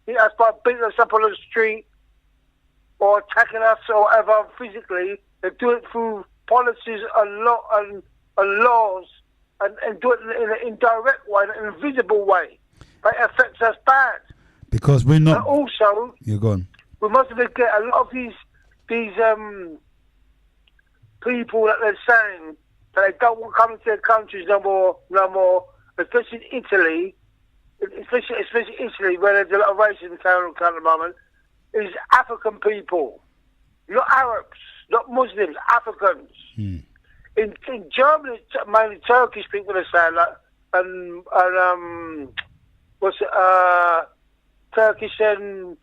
hit us by beating us up on the street or attacking us or whatever physically. They do it through policies and laws and do it in an indirect way, in an invisible way. That affects us bad.
Because we're not.
And also,
you're gone.
We must forget a lot of these people that they're saying that they don't want to come into their countries no more, especially in Italy, especially Italy, where there's a lot of racism going on at the moment, is African people, not Arabs, not Muslims, Africans. In Germany, mainly Turkish people are saying that, Turkish and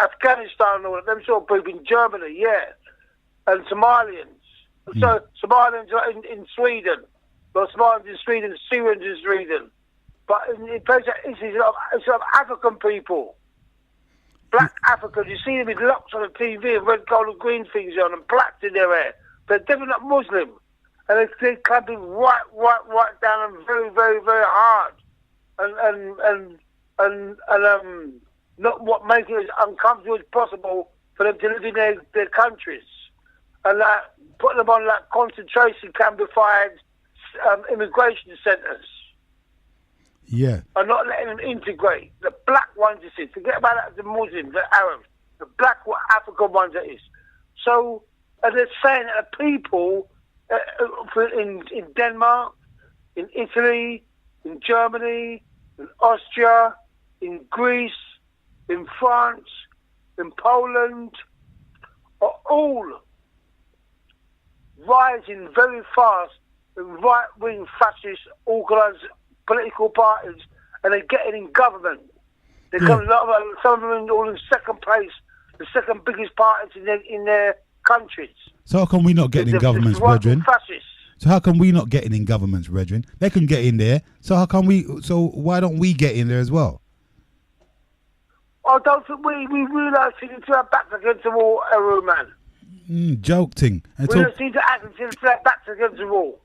Afghanistan and all that, them sort of people in Germany, yeah, and Somalians. So Somalians are in Sweden, well, Somalians in Sweden, Syrians in Sweden, but in places like Italy, it's a lot of African people. Black Africans, you see them with locks on the TV and red, gold and green things on and plaits in their hair. They're definitely not Muslim. And they can be right down and very, very, very hard. And not what making it as uncomfortable as possible for them to live in their countries. And putting them on concentration campified immigration centres.
Yeah.
And not letting them integrate. The black ones, you see, forget about that, the Muslims, the Arabs, the black African ones it is. So, and they're saying that the people in Denmark, in Italy, in Germany, in Austria, in Greece, in France, in Poland, are all rising very fast in right-wing fascist organised political parties, and they're getting in government. They come, some of them all in second place, the second biggest parties in their countries.
So how come we not getting in governments, brethren? So how come we not getting in governments, brethren? They can get in there. So how come we? So why don't we get in there as well?
I don't think we realise we need to have backs against the wall, Heru, man.
Joke thing.
We don't seem to act until we have backs against the wall.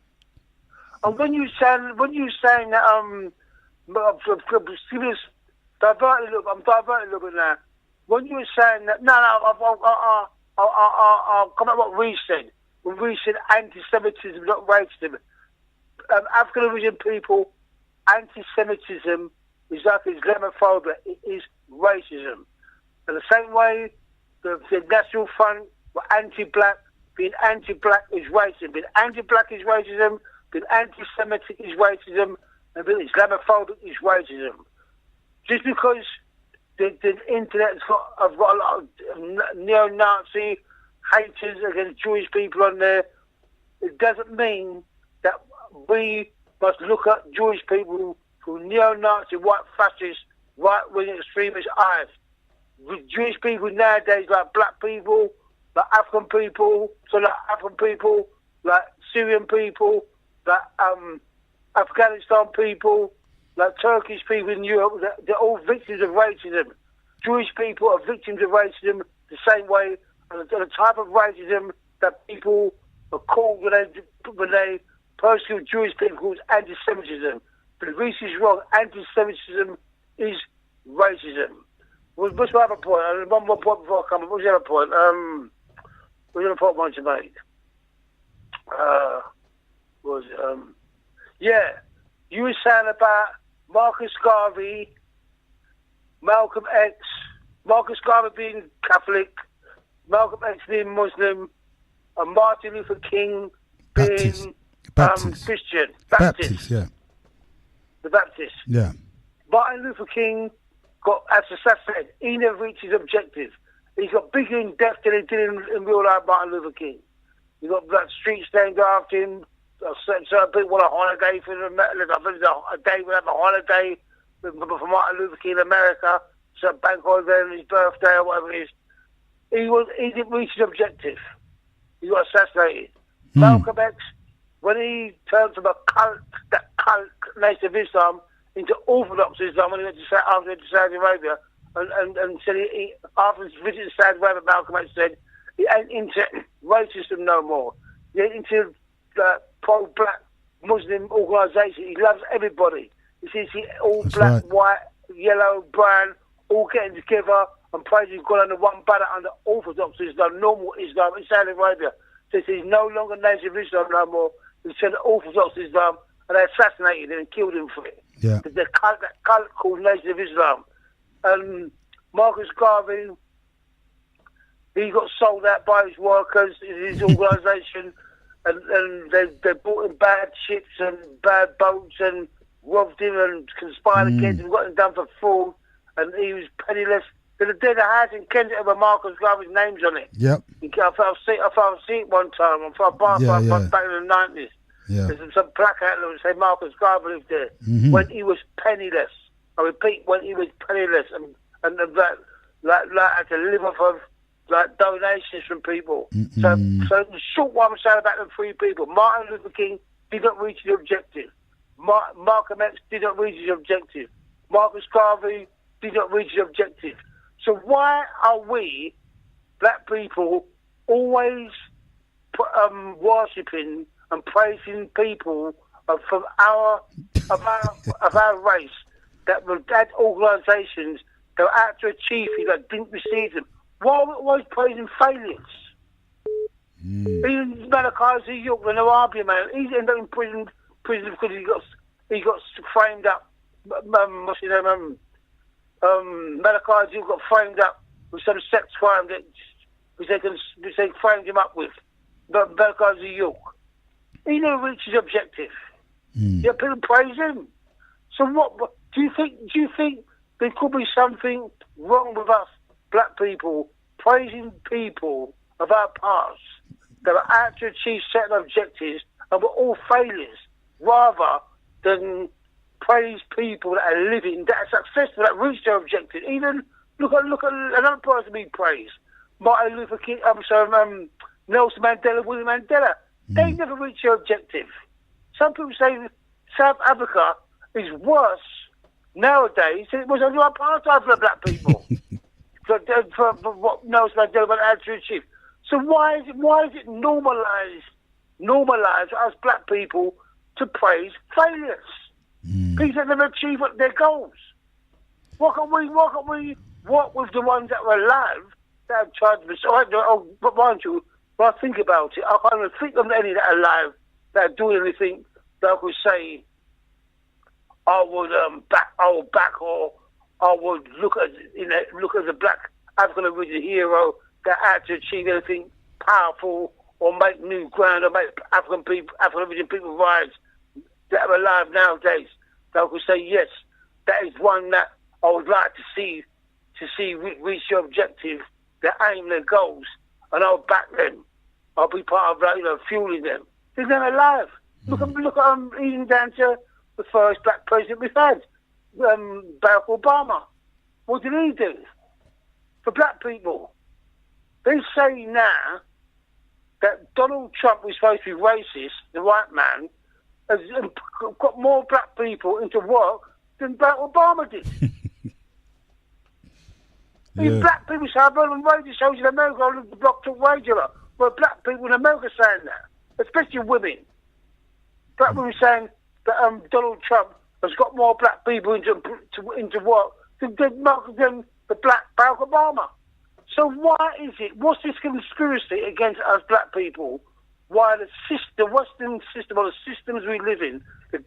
And when you saying that I'm diverting a little bit now. When you were saying that, I'll come up with what we said. When we said anti-Semitism, not racism. African origin people, anti-Semitism is like Islamophobia. It is racism. In the same way, the National Front were anti-black. Being anti-black is racism. Being anti-black is racism. Being anti-Semitic is racism. And being Islamophobic is racism. Just because the internet's got a lot of neo-Nazi haters against Jewish people on there, it doesn't mean that we must look at Jewish people through neo-Nazi, white fascist, right-wing extremist eyes. With Jewish people nowadays, like black people, like African people, like Syrian people, like Afghanistan people, like Turkish people in Europe, they're all victims of racism. Jewish people are victims of racism the same way, and the type of racism that people are called when they persecute Jewish people called anti-Semitism. But Reese is wrong. Anti-Semitism is racism. What's my other point? One more point before I come up. What's the other point? What's the other point I wanted to make? Yeah, you were saying about Marcus Garvey, Malcolm X, Marcus Garvey being Catholic, Malcolm X being Muslim, and Martin Luther King being Christian. Baptist,
yeah.
The Baptist.
Yeah.
Martin Luther King got assassinated. He never reached his objective. He got bigger in death than he did in real life, Martin Luther King. He got that streets named after him. Certain people want a holiday for them. I think a day would have a holiday for Martin Luther King in America. Some bank holiday on his birthday or whatever it is. He didn't reach his objective. He got assassinated. Malcolm X, when he turned from that cult Nation of Islam into Orthodox Islam, when he went to Saudi Arabia, and said after his visit to Saudi Arabia, Malcolm X said he ain't into racism no more. He ain't into pro-black Muslim organisation. He loves everybody. He sees all
That's
black,
right.
white, yellow, brown, all getting together and praising God under one banner under Orthodox Islam, normal Islam in Saudi Arabia. So he's no longer Nation of Islam no more. He said Orthodox Islam, and they assassinated him and killed him for it.
Yeah.
The cult called Nation of Islam. And Marcus Garvey, he got sold out by his workers, his organisation, and they bought him bad ships and bad boats and robbed him and conspired against him, got him done for fraud, and he was penniless. There's a house in Kensington where Marcus Garvey's name's on it.
Yep.
I felt see it one time. I felt back in the 90s.
Yeah.
There's some plaque out there that say Marcus Garvey lived there when he was penniless. I repeat, when he was penniless and had to live off of donations from people. So the short one I'm saying about the three people: Martin Luther King did not reach the objective. Malcolm X did not reach his objective. Marcus Garvey did not reach his objective. So why are we, black people, always worshipping and praising people of our race that had organisations that were out to achieve things that didn't receive them? Why are we always praising failures? Even Malachi York, the Arabian man, he ended up in prison because he got framed up. What's his name? Malachi York got framed up with some sex crime that they framed him up with. Malachi York, he never reached his objective. Yet people praise him. So what do you think there could be something wrong with us black people praising people of our past that are out to achieve certain objectives and were all failures, rather than praise people that are living, that are successful, that reach their objective? Even look at another person being praised, Martin Luther King. Nelson Mandela, William Mandela. They never reached their objective. Some people say South Africa is worse nowadays than it was under apartheid for the black people. for what knows about to achieve. So why is it normalised for us black people to praise failures? People that never achieve their goals. Why can't we work with the ones that were alive that have tried to be? But mind you, when I think about it, I can't even think of any that are alive that are doing anything that I could say I would back or I would look at a black African American hero that had to achieve anything powerful or make new ground or make African American people rise that are alive nowadays. That I could say yes, that is one that I would like to see reach your objective, their aim, their goals, and I'll back them. I'll be part of that, fueling them. They're not alive. Look at even down to the first black president we've had, Barack Obama. What did he do for black people? They say now that Donald Trump, who's supposed to be racist, the white man, has got more black people into work than Barack Obama did. These black people say, I've heard on radio shows in America, I look the block talk radio, but black people in America saying that, especially women. Black women saying that Donald Trump has got more black people into work than the black Barack Obama. So why is it? What's this conspiracy against us black people? Why the Western system or the systems we live in, the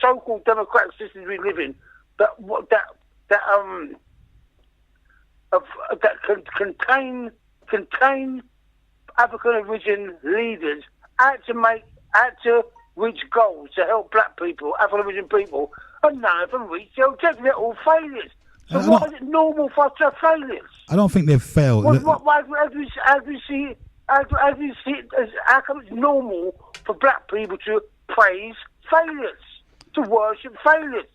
so-called democratic systems we live in, that contain African origin leaders had to reach goals to help black people, African origin people, and none of them reached their objective. They're all failures. So why is it normal for us to have failures?
I don't think they've failed.
Why, as we see it, how come it's normal for black people to praise failures, to worship failures?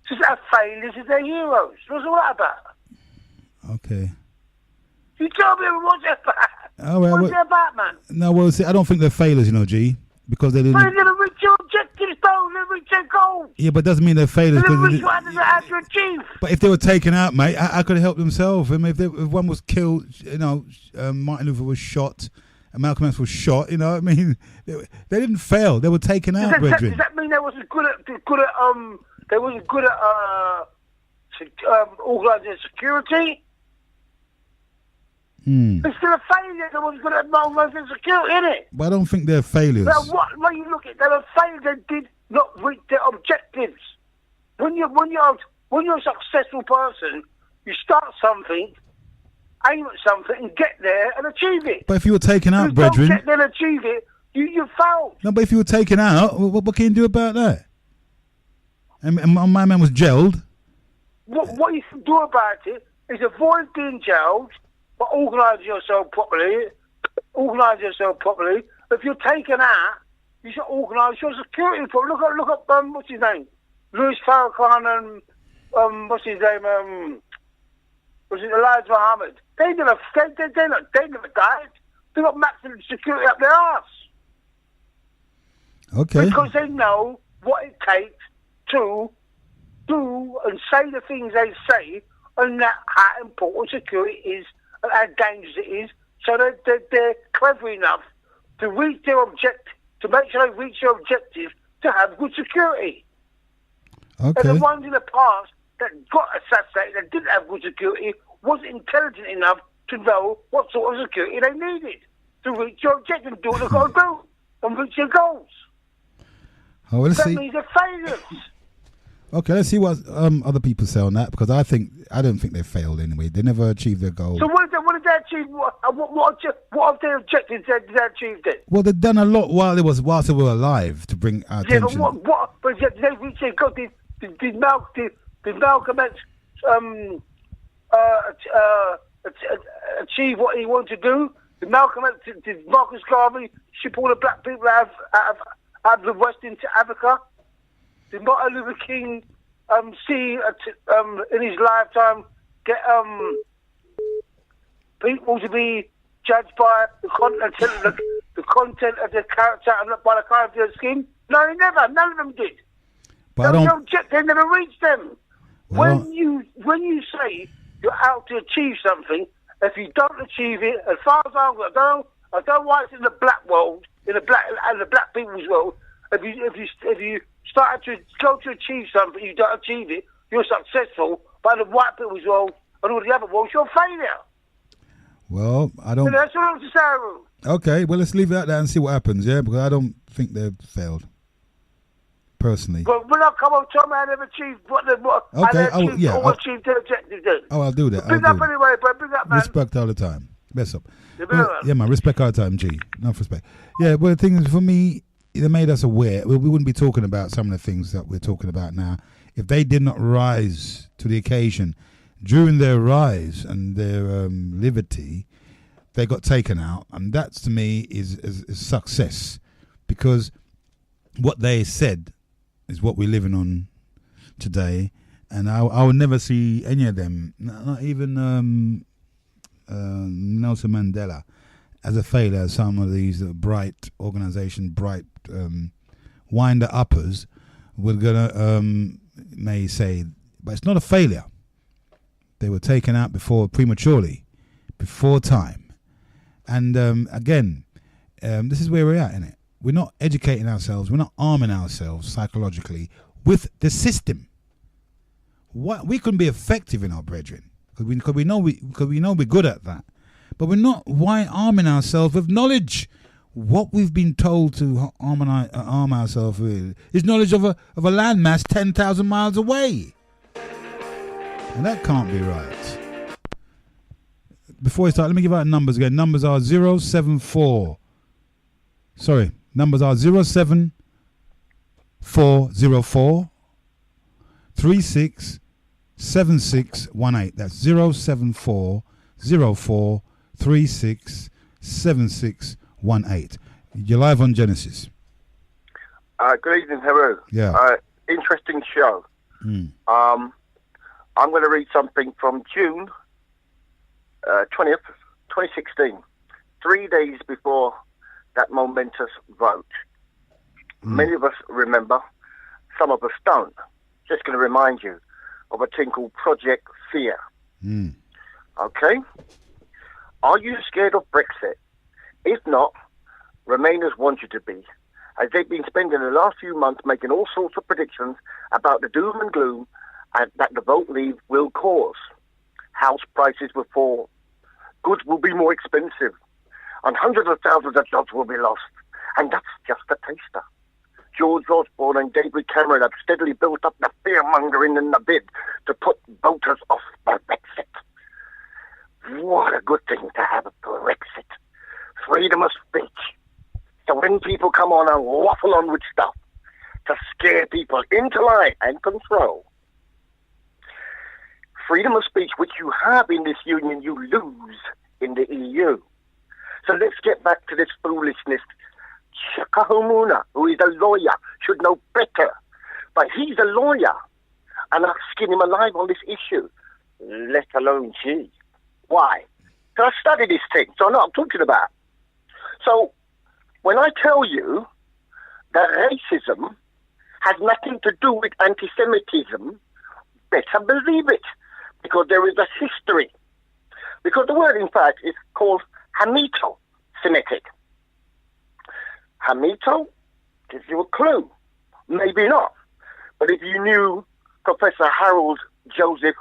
To have failures as their heroes. What's all that about?
Okay.
You tell me what's that about? What's that about, man?
No, well, see, I don't think they're failures, G, because they didn't.
But they didn't reach your objectives, though. They didn't reach their goals.
Yeah, but it doesn't mean they're failures.
They didn't reach what they had to achieve.
But if they were taken out, mate, I could have helped themselves. I mean, if one was killed, Martin Luther was shot, and Malcolm X was shot. They didn't fail. They were taken out, brethren.
Does that mean they wasn't good at organising security? It's still a failure. They wasn't good at organising security, innit?
But I don't think they're failures.
When you look at it, they were failures. They did not reach their objectives. When you're a successful person, you start something, aim at something, and get there and achieve it.
But if you were taken out, brethren,
don't get there and achieve it, you failed.
No, but if you were taken out, what can you do about that? And my man was jailed.
What you can do about it is avoid being jailed, but organise yourself properly. If you're taken out, you should organise your security. Look at what's his name, Louis Farrakhan and what's his name, was it Elijah Muhammad? They never died. They got maximum security up their arse.
Okay.
Because they know what it takes to do and say the things they say, and that how important security is and how dangerous it is. So they're clever enough to reach their objective, to make sure they reach their objective to have good security.
Okay.
And the ones in the past that got assassinated and didn't have good security wasn't intelligent enough to know what sort of security they needed to reach your objective and do what they've got to do and reach their goals.
Oh,
that means they're failures.
Okay, let's see what other people say on that, because I don't think they failed anyway. They never achieved their goal.
So what did they achieve? What of their objectives did they achieve then?
Well, they've done a lot whilst they were alive to bring our attention.
But did they reach their goal? Did Malcolm X achieve what he wanted to do? Did Marcus Garvey ship all the black people out of the West into Africa? Did Martin Luther King see in his lifetime get people to be judged by the content of their character and not by the colour of their skin? No, he never. None of them did.
But
they never reached them.
Well,
when you say you're out to achieve something, if you don't achieve it, as far as I don't know why it's in the black world, in the black people's world. If you start to go to achieve something, you don't achieve it, you're successful. But in the white people's world and all the other worlds, you're a failure.
Well, I don't.
That's what I'm saying.
Okay, well, let's leave it at that and see what happens, yeah? Because I don't think they've failed, personally.
But when I come on, tell me I never achieved what
okay,
achieved their objective then.
Oh, I'll do that.
Big up anyway, bro. Big up, man.
Respect all the time. Best up. Yeah, man, respect all the time, G. Enough respect. Yeah, well, the thing is, for me, they made us aware. We wouldn't be talking about some of the things that we're talking about now if they did not rise to the occasion. During their rise and their liberty, they got taken out, and that to me is success, because what they said is what we're living on today, and I will never see any of them, not even Nelson Mandela, as a failure. Some of these bright winder uppers were gonna may say, but it's not a failure. They were taken out prematurely, before time. And again, this is where we're at, innit? We're not educating ourselves. We're not arming ourselves psychologically with the system. We can be effective in our brethren because we know we're good at that, but we're not. Why arming ourselves with knowledge? What we've been told to arm ourselves with is knowledge of a landmass 10,000 miles away. And that can't be right. Before I start, let me give out numbers again. Numbers are 074. Sorry, numbers are 07404 367618. That's 07404 367618. You're live on Genesis.
Good evening, Heru.
Yeah.
Interesting show. I'm going to read something from June 20th, 2016, 3 days before that momentous vote. Many of us remember, some of us don't. Just going to remind you of a thing called Project Fear. Okay? Are you scared of Brexit? If not, Remainers want you to be, as they've been spending the last few months making all sorts of predictions about the doom and gloom that the vote leave will cause. House prices will fall, goods will be more expensive, and hundreds of thousands of jobs will be lost. And that's just a taster. George Osborne and David Cameron have steadily built up the fear-mongering in the bid to put voters off by Brexit. What a good thing to have a Brexit. Freedom of speech. So when people come on and waffle on with stuff to scare people into line and control, freedom of speech, which you have in this union, you lose in the EU. So let's get back to this foolishness. Chakahumuna, who is a lawyer, should know better. But he's a lawyer, and I've skinned him alive on this issue, let alone she. Why? Because I studied this thing, so I know what I'm talking about. So when I tell you that racism has nothing to do with anti-Semitism, better believe it, because there is a history. Because the word, in fact, is called Hamito-Semitic. Hamito gives you a clue. Maybe not. But if you knew Professor Harold Joseph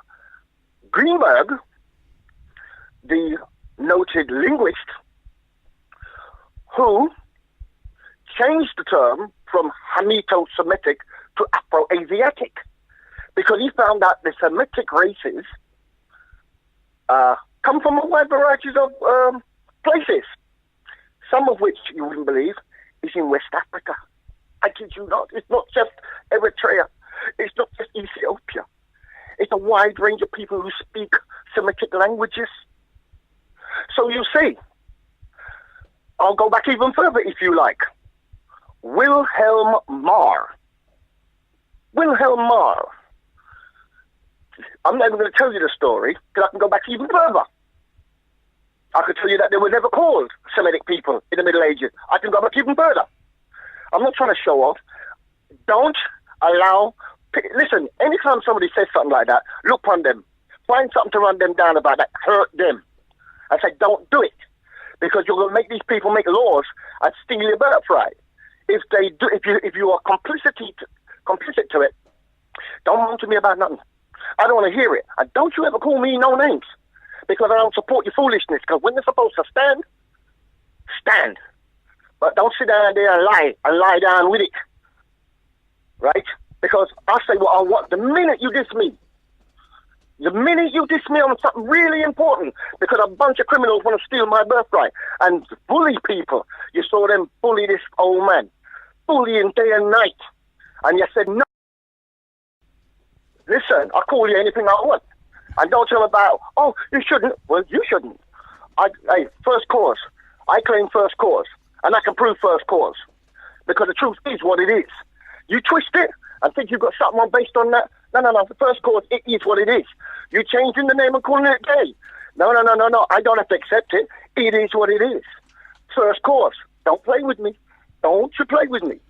Greenberg, the noted linguist, who changed the term from Hamito-Semitic to Afro-Asiatic, because he found that the Semitic races come from a wide variety of places, some of which you wouldn't believe is in West Africa. I kid you not. It's not just Eritrea. It's not just Ethiopia. It's a wide range of people who speak Semitic languages. So you see, I'll go back even further if you like. Wilhelm Marr. I'm not even going to tell you the story, because I can go back even further. I could tell you that they were never called Semitic people in the Middle Ages. I can go back even further. I'm not trying to show off. Don't allow Listen, anytime somebody says something like that, look on them. Find something to run them down about that. Hurt them. I say, don't do it. Because you're going to make these people make laws and steal your birthright. If they do, if you are complicit to it, don't talk to me about nothing. I don't want to hear it. And don't you ever call me no names. Because I don't support your foolishness. Because when they're supposed to stand, stand. But don't sit down there and lie down with it. Right? Because I say what I want. The minute you diss me on something really important, because a bunch of criminals want to steal my birthright and bully people. You saw them bully this old man. Bullying day and night. And you said, no. Listen, I'll call you anything I want. And don't tell about, oh, you shouldn't. Well, you shouldn't. Hey, first cause. I claim first cause. And I can prove first cause. Because the truth is what it is. You twist it and think you've got something on based on that. No. The first cause, it is what it is. You changing the name and calling it gay. No. I don't have to accept it. It is what it is. First cause. Don't play with me. Don't you play with me.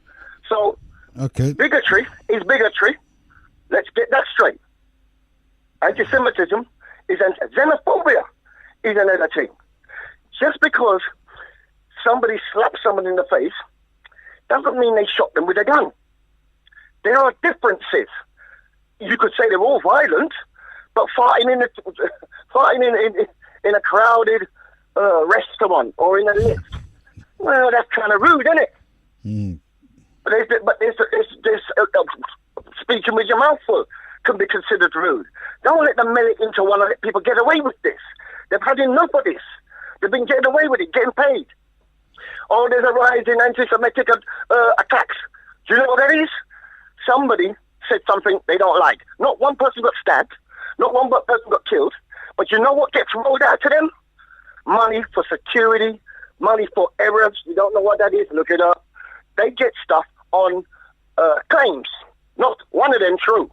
So,
okay.
Bigotry is bigotry. Let's get that straight. Anti-Semitism is xenophobia is another thing. Just because somebody slaps someone in the face doesn't mean they shot them with a gun. There are differences. You could say they're all violent, but fighting in a crowded restaurant or in a lift, well, that's kind of rude, isn't it?
Mm.
But there's speaking with your mouth full can be considered rude. Don't let them mail it into one and let people get away with this. They've had enough of this. They've been getting away with it, getting paid. Oh, there's a rise in anti-Semitic attacks. Do you know what that is? Somebody said something they don't like. Not one person got stabbed. Not one person got killed. But you know what gets rolled out to them? Money for security, money for errors. You don't know what that is? Look it up. They get stuff on claims. Not one of them true.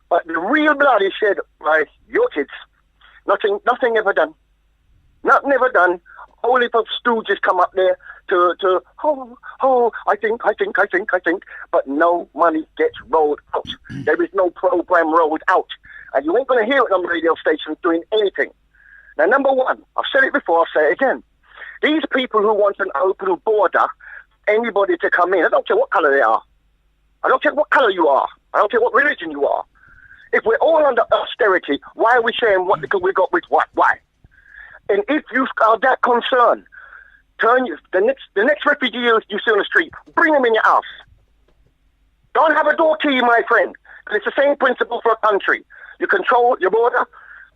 But the real blood is shed by your kids. Nothing ever done. Nothing ever done. Only for stooges come up there to I think. But no money gets rolled out. There is no program rolled out. And you ain't going to hear it on radio stations doing anything. Now, number one, I've said it before, I'll say it again. These people who want an open border, anybody to come in, I don't care what colour they are. I don't care what colour you are. I don't care what religion you are. If we're all under austerity, why are we sharing what little we got with what? Why? And if you are that concerned, the next refugee you see on the street, bring them in your house. Don't have a door key, my friend. It's the same principle for a country. You control your border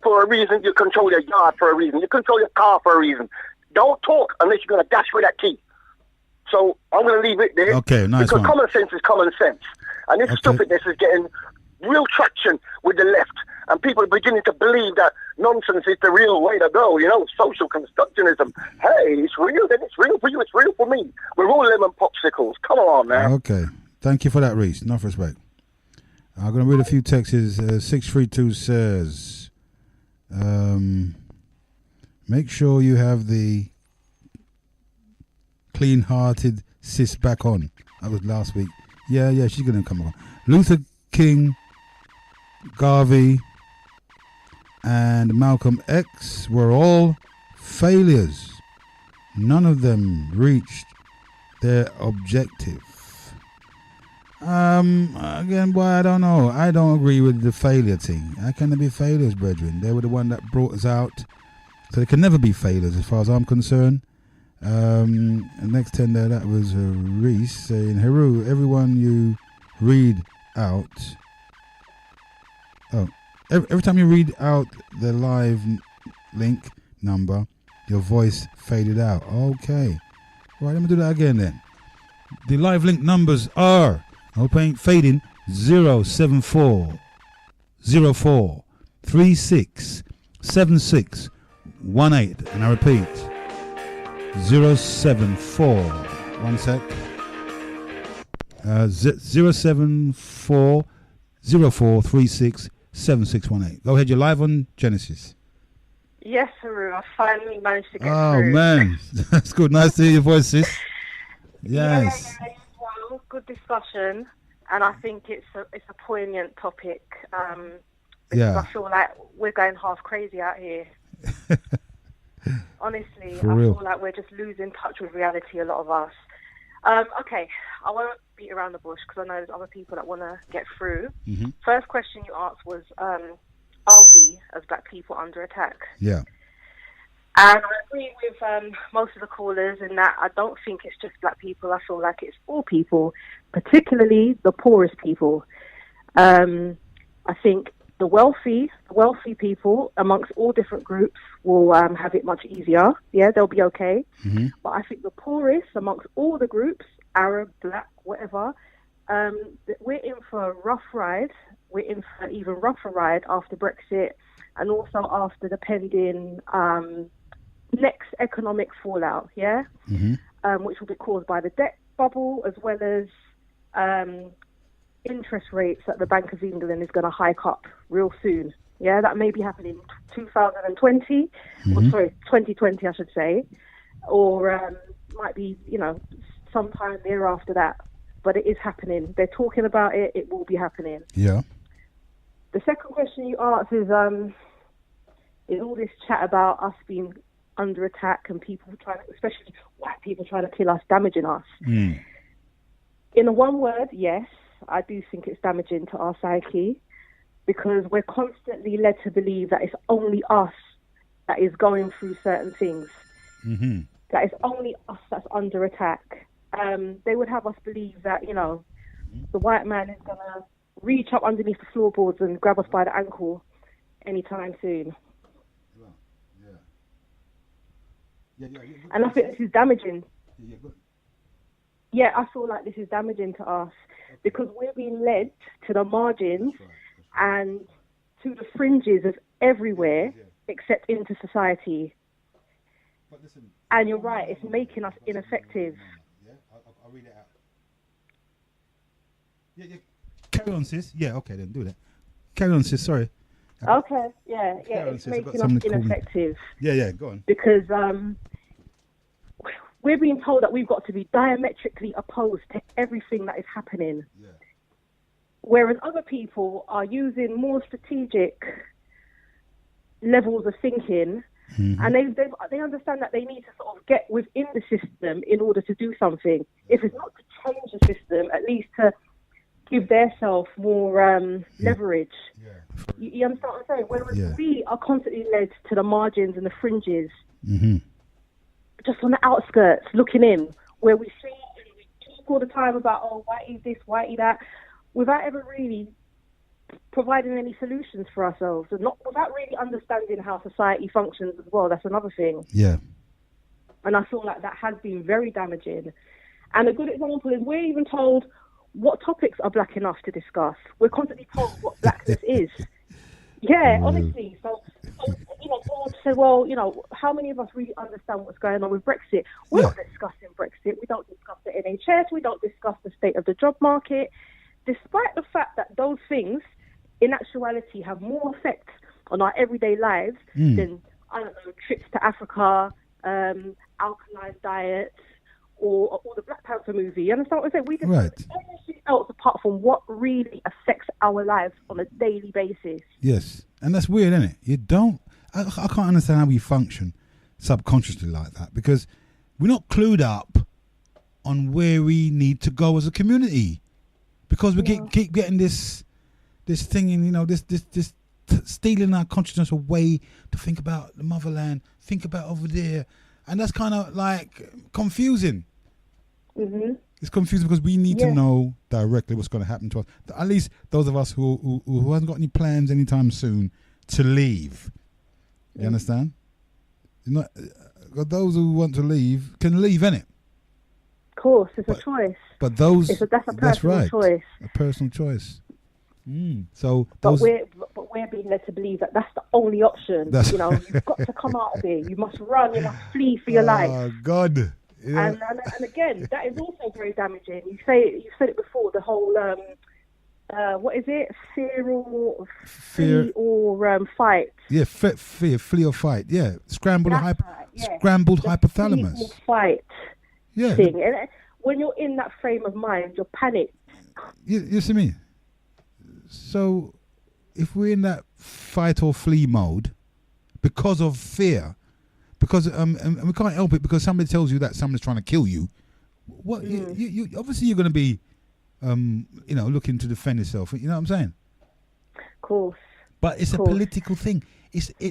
for a reason. You control your yard for a reason. You control your car for a reason. Don't talk unless you're going to dash with that key. So I'm going to leave it there.
Okay, nice
because
one.
common sense is common sense. And this stupidness is getting real traction with the left. And people are beginning to believe that nonsense is the real way to go. You know, social constructionism. Hey, it's real, then it's real for you, it's real for me. We're all lemon popsicles. Come on, man.
Okay. Thank you for that, Reese. Enough respect. I'm going to read a few texts. 632 says, make sure you have the clean-hearted sis back on. That was last week. Yeah, she's going to come on. Luther King, Garvey, and Malcolm X were all failures. None of them reached their objective. Again, boy, I don't know. I don't agree with the failure thing. How can they be failures, brethren? They were the one that brought us out. So they can never be failures as far as I'm concerned. And next 10 there, that was Reese saying, Heru, everyone you read out. Oh, every time you read out the live link number, your voice faded out. Okay. Right, let me do that again then. The live link numbers are, I hope I ain't fading, 074 04 36 76 18. And I repeat, 074, one sec, 074 04 36 7618. Go ahead, you're live on Genesis.
Yes, Heru, I finally managed to get through.
Oh, man. That's good. Nice to hear your voice, sis. Yes.
Yeah, well, good discussion. And I think it's a poignant topic because I feel like we're going half crazy out here. Honestly,
For
I
real.
feel like we're just losing touch with reality, a lot of us. Okay, I won't beat around the bush because I know there's other people that want to get through.
Mm-hmm.
First question you asked was, are we, as black people, under attack?
Yeah.
And I agree with most of the callers in that I don't think it's just black people. I feel like it's all people, particularly the poorest people. I think the wealthy people amongst all different groups will have it much easier. Yeah, they'll be okay.
Mm-hmm.
But I think the poorest amongst all the groups, Arab, black, whatever, we're in for a rough ride. We're in for an even rougher ride after Brexit and also after the pending next economic fallout, which will be caused by the debt bubble as well as interest rates that the Bank of England is going to hike up real soon. Yeah, that may be happening 2020, or sorry, 2020, I should say, or might be, sometime thereafter that. But it is happening. They're talking about it. It will be happening.
Yeah.
The second question you asked is all this chat about us being under attack and people trying, especially white people trying to kill us, damaging us.
Mm.
In a one word, yes, I do think it's damaging to our psyche because we're constantly led to believe that it's only us that is going through certain things.
Mm-hmm.
That it's only us that's under attack. They would have us believe that, the white man is going to reach up underneath the floorboards and grab us by the ankle anytime soon. And I think this is damaging. Yeah, I feel like this is damaging to us because we're being led to the margins and to the fringes of everywhere except into society. And you're right, it's making us ineffective.
I'll read it out. Yeah. Carry on, sis. Yeah, okay, then do that. Carry on, sis. Sorry.
Okay, yeah, it's making us ineffective.
Yeah, go on.
Because we're being told that we've got to be diametrically opposed to everything that is happening. Yeah. Whereas other people are using more strategic levels of thinking, and they understand that they need to sort of get within the system in order to do something. If it's not to change the system, at least to give themselves more leverage. Yeah. You understand what I'm saying? Whereas we are constantly led to the margins and the fringes, just on the outskirts, looking in, where we see and we talk all the time about, why is this, why is that, without ever really providing any solutions for ourselves, and not without really understanding how society functions as well. That's another thing.
Yeah.
And I feel like that has been very damaging. And a good example is we're even told what topics are black enough to discuss. We're constantly told what blackness is. Yeah, honestly. So someone said, well, how many of us really understand what's going on with Brexit? We're not discussing Brexit. We don't discuss the NHS. We don't discuss the state of the job market. Despite the fact that those things, in actuality, have more effect on our everyday lives than, trips to Africa, alkaline diets, or the Black Panther movie. You understand what I'm saying? We discuss everything else apart from what really affects our lives on a daily basis.
Yes, and that's weird, isn't it? I can't understand how we function subconsciously like that because we're not clued up on where we need to go as a community because we keep getting this thing in, this stealing our consciousness away to think about the motherland, think about over there. And that's kind of like confusing. Mm-hmm. It's confusing because we need to know directly what's going to happen to us. At least those of us who hasn't got any plans anytime soon to leave. You understand? Those who want to leave can leave, innit?
Of course, it's a choice.
But those,
that's a personal choice.
A personal choice. So,
but we're being led to believe that that's the only option. You've got to come out of here. You must run. You must flee for your life.
Oh God! Yeah.
And again, that is also very damaging. You said it before. The whole what is it? Fear or fight.
Yeah, fear, flee or fight. Yeah, scrambled hypothalamus.
Fight. Yeah. Thing. And when you're in that frame of mind, you're panicked.
you see me? So if we're in that fight or flee mode because of fear, because and we can't help it because somebody tells you that someone's trying to kill you, what you obviously you're going to be looking to defend yourself. You know what I'm saying?
Of course.
But it's a political thing.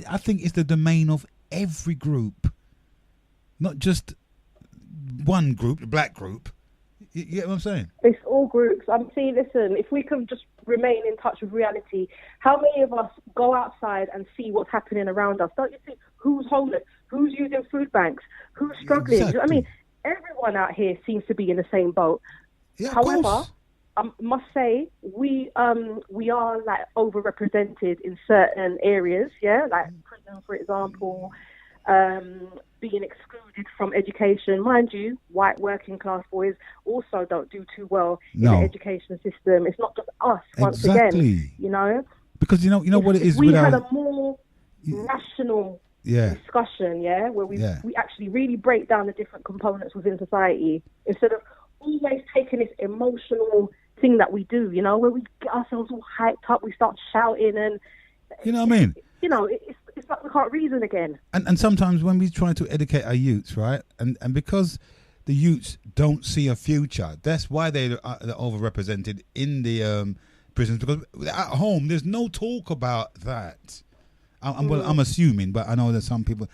I think it's the domain of every group, not just one group, the black group. You get what I'm saying? It's
all groups. Listen, if we can just remain in touch with reality, how many of us go outside and see what's happening around us? Don't you see who's homeless, who's using food banks, who's struggling?
Exactly.
I mean, everyone out here seems to be in the same boat.
Yeah,
however, I must say we are like overrepresented in certain areas. Yeah, like prison, for example. Being excluded from education. Mind you, white working class boys also don't do too well in the education system. It's not just us, once again, you know.
Because you know what it is.
We had a more rational discussion, where we actually really break down the different components within society instead of always taking this emotional thing that we do, where we get ourselves all hyped up, we start shouting and...
You know what I mean?
It's like we can't reason again.
And sometimes when we try to educate our youths, right, and because the youths don't see a future, that's why they're overrepresented in the prisons, because at home there's no talk about that. I'm assuming, but I know that some people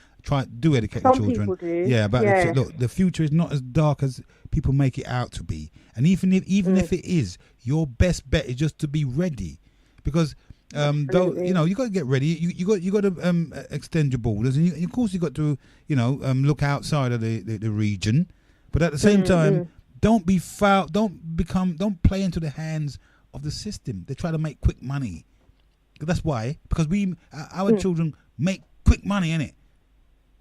do educate the children.
Some people do.
Yeah, but look, the future is not as dark as people make it out to be. And even if it is, your best bet is just to be ready, because though you got to get ready. You got to extend your borders, and of course you got to look outside of the region. But at the same time, don't be foul. Don't play into the hands of the system. They try to make quick money. That's why, because our children make quick money, innit?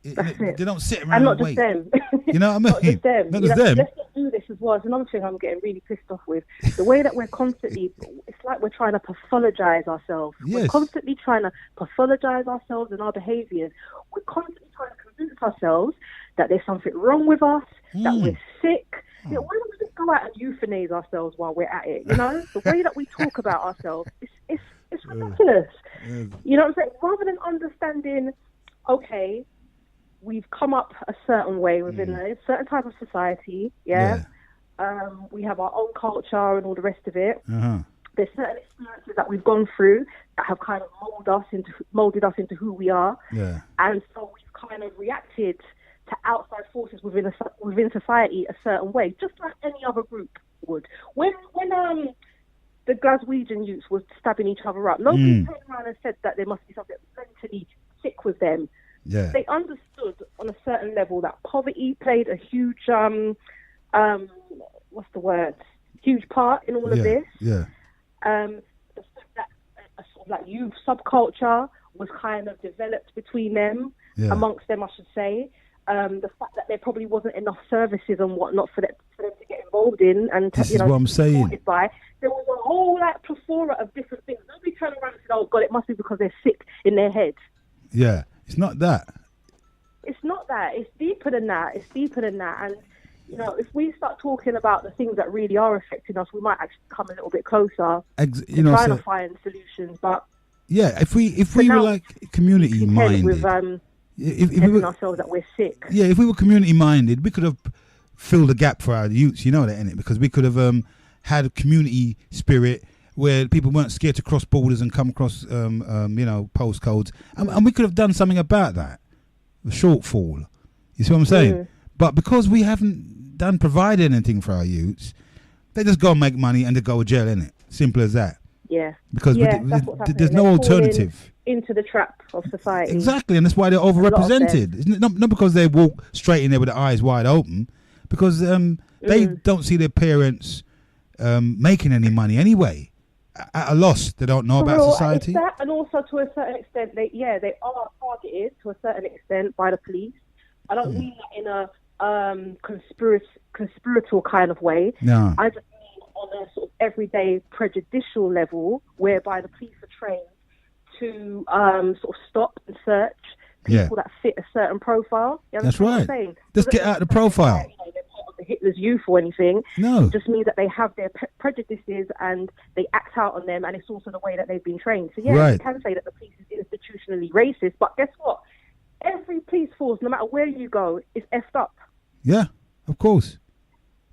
They don't sit around and wait.
And not just them.
You know what I mean?
Not just them. Let's not do this as well. It's another thing I'm getting really pissed off with. The way that we're constantly, it's like we're trying to pathologize ourselves.
Yes.
We're constantly trying to pathologize ourselves and our behaviours. We're constantly trying to convince ourselves that there's something wrong with us, that we're sick. Why don't we just go out and euthanize ourselves while we're at it? The way that we talk about ourselves, it's ridiculous. You know what I'm saying? Rather than understanding, okay, we've come up a certain way within a certain type of society, we have our own culture and all the rest of it. There's certain experiences that we've gone through that have kind of molded us into who we are. And so we've kind of reacted to outside forces within society a certain way, just like any other group would. When the Glaswegian youths were stabbing each other up, nobody turned around and said that there must be something mentally sick with them.
Yeah.
They understood on a certain level that poverty played a huge, huge part in all of this.
Yeah.
The fact that a sort of like youth subculture was kind of developed between them, amongst them, I should say. The fact that there probably wasn't enough services and whatnot for them to get involved in, and
this is what I'm saying.
There was a whole plethora of different things. Nobody turned around and said, "Oh God, it must be because they're sick in their head."
Yeah, it's not that.
It's not that. It's deeper than that. And if we start talking about the things that really are affecting us, we might actually come a little bit closer trying to find solutions. But
if we were like community minded. If we were
ourselves that we're sick.
Yeah, if we were community minded, we could have filled the gap for our youths. You know that, innit? Because we could have had a community spirit where people weren't scared to cross borders and come across, postcodes, and we could have done something about that. The shortfall. You see what I'm saying? But because we haven't provided anything for our youths, they just go and make money and they go to jail, innit? Simple as that.
Yeah.
Because there's no alternative.
Into the trap of society.
Exactly, and that's why they're overrepresented. Isn't it? Not because they walk straight in there with their eyes wide open, because they don't see their parents making any money anyway. At a loss, they don't know about society.
That, and also to a certain extent, they are targeted to a certain extent by the police. I don't mean that in a conspiratorial kind of way.
No.
I just mean on a sort of everyday prejudicial level, whereby the police are trained to sort of stop and search people that fit a certain profile. You
That's right.
What I'm saying?
Just get out the profile.
They're part of the Hitler's youth or anything.
No.
It just means that they have their prejudices and they act out on them, and it's also the way that they've been trained. So, yeah, you can say that the police is institutionally racist, but guess what? Every police force, no matter where you go, is effed up.
Yeah, of course.